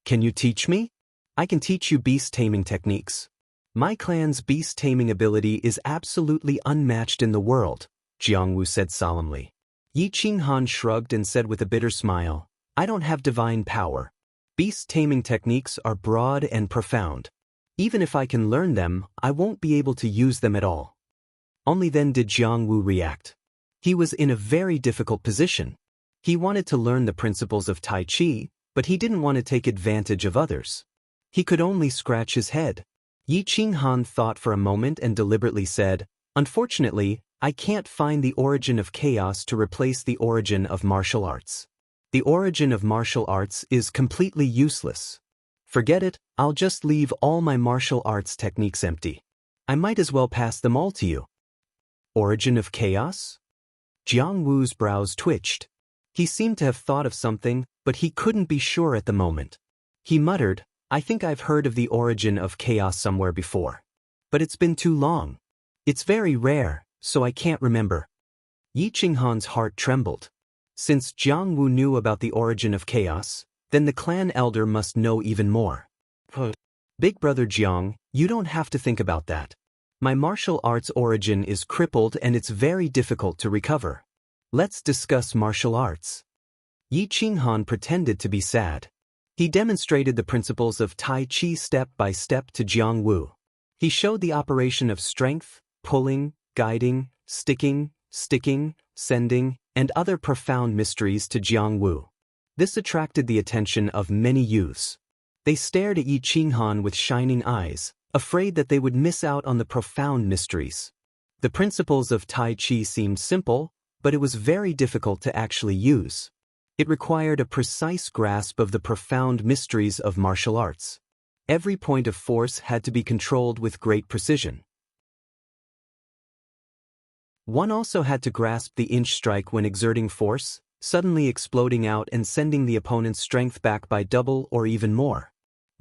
"Can you teach me?" "I can teach you beast taming techniques. My clan's beast taming ability is absolutely unmatched in the world," Jiang Wu said solemnly. Yi Qinghan shrugged and said with a bitter smile, I don't have divine power. Beast taming techniques are broad and profound. Even if I can learn them, I won't be able to use them at all. Only then did Jiang Wu react. He was in a very difficult position. He wanted to learn the principles of Tai Chi, but he didn't want to take advantage of others. He could only scratch his head. Yi Qinghan thought for a moment and deliberately said, "Unfortunately, I can't find the origin of chaos to replace the origin of martial arts. The origin of martial arts is completely useless. Forget it, I'll just leave all my martial arts techniques empty. I might as well pass them all to you." Origin of chaos? Jiang Wu's brows twitched. He seemed to have thought of something, but he couldn't be sure at the moment. He muttered, "I think I've heard of the origin of chaos somewhere before. But it's been too long. It's very rare, so I can't remember." Yi Qinghan's heart trembled. Since Jiang Wu knew about the origin of chaos, then the clan elder must know even more. "Big brother Jiang, you don't have to think about that. My martial arts origin is crippled and it's very difficult to recover. Let's discuss martial arts." Yi Qinghan pretended to be sad. He demonstrated the principles of Tai Chi step by step to Jiang Wu. He showed the operation of strength, pulling, guiding, sticking, sending, and other profound mysteries to Jiang Wu. This attracted the attention of many youths. They stared at Yi Qinghan with shining eyes, afraid that they would miss out on the profound mysteries. The principles of Tai Chi seemed simple, but it was very difficult to actually use. It required a precise grasp of the profound mysteries of martial arts. Every point of force had to be controlled with great precision. One also had to grasp the inch strike when exerting force, suddenly exploding out and sending the opponent's strength back by double or even more.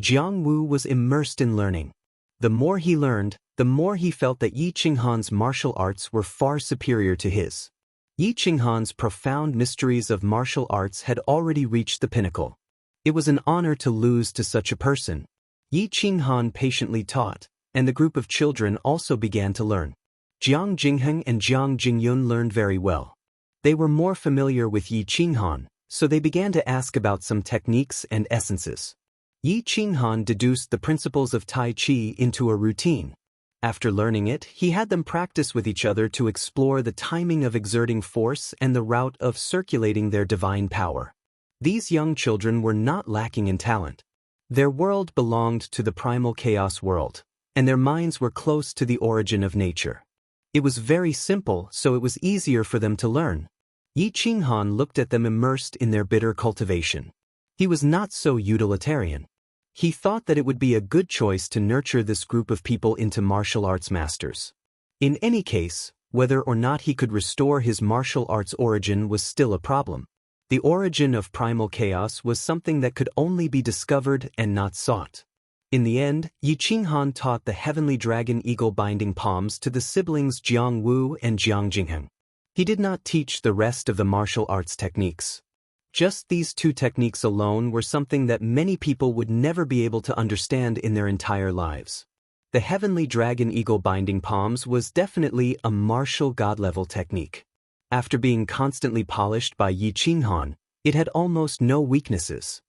Jiang Wu was immersed in learning. The more he learned, the more he felt that Yi Qinghan's martial arts were far superior to his. Yi Qinghan's profound mysteries of martial arts had already reached the pinnacle. It was an honor to lose to such a person. Yi Qinghan patiently taught, and the group of children also began to learn. Jiang Jingheng and Jiang Jingyun learned very well. They were more familiar with Yi Qinghan, so they began to ask about some techniques and essences. Yi Qinghan deduced the principles of Tai Chi into a routine. After learning it, he had them practice with each other to explore the timing of exerting force and the route of circulating their divine power. These young children were not lacking in talent. Their world belonged to the primal chaos world, and their minds were close to the origin of nature. It was very simple, so it was easier for them to learn. Yi Qinghan looked at them immersed in their bitter cultivation. He was not so utilitarian. He thought that it would be a good choice to nurture this group of people into martial arts masters. In any case, whether or not he could restore his martial arts origin was still a problem. The origin of primal chaos was something that could only be discovered and not sought. In the end, Yi Qinghan taught the heavenly dragon eagle binding palms to the siblings Jiang Wu and Jiang Jingheng. He did not teach the rest of the martial arts techniques. Just these two techniques alone were something that many people would never be able to understand in their entire lives. The heavenly dragon eagle binding palms was definitely a martial god-level technique. After being constantly polished by Yi Qinghan, it had almost no weaknesses.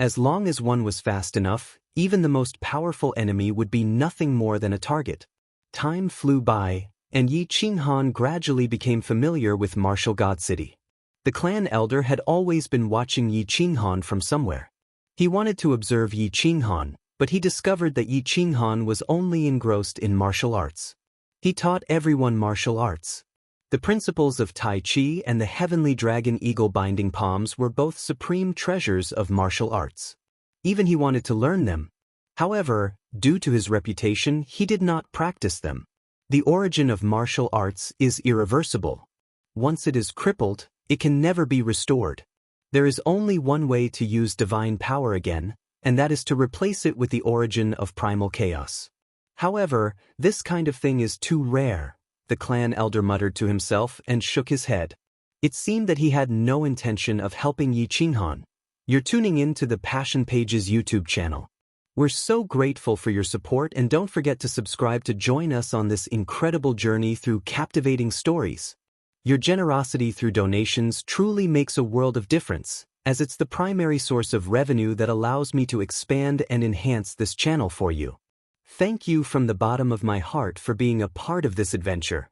As long as one was fast enough, even the most powerful enemy would be nothing more than a target. Time flew by, and Yi Qinghan gradually became familiar with Martial God City. The clan elder had always been watching Yi Qinghan from somewhere. He wanted to observe Yi Qinghan, but he discovered that Yi Qinghan was only engrossed in martial arts. He taught everyone martial arts. The principles of Tai Chi and the heavenly dragon eagle binding palms were both supreme treasures of martial arts. Even he wanted to learn them. However, due to his reputation, he did not practice them. The origin of martial arts is irreversible. Once it is crippled, it can never be restored. There is only one way to use divine power again, and that is to replace it with the origin of primal chaos. However, this kind of thing is too rare, the clan elder muttered to himself and shook his head. It seemed that he had no intention of helping Yi Qinghan. You're tuning in to the Passion Pages YouTube channel. We're so grateful for your support, and don't forget to subscribe to join us on this incredible journey through captivating stories. Your generosity through donations truly makes a world of difference, as it's the primary source of revenue that allows me to expand and enhance this channel for you. Thank you from the bottom of my heart for being a part of this adventure.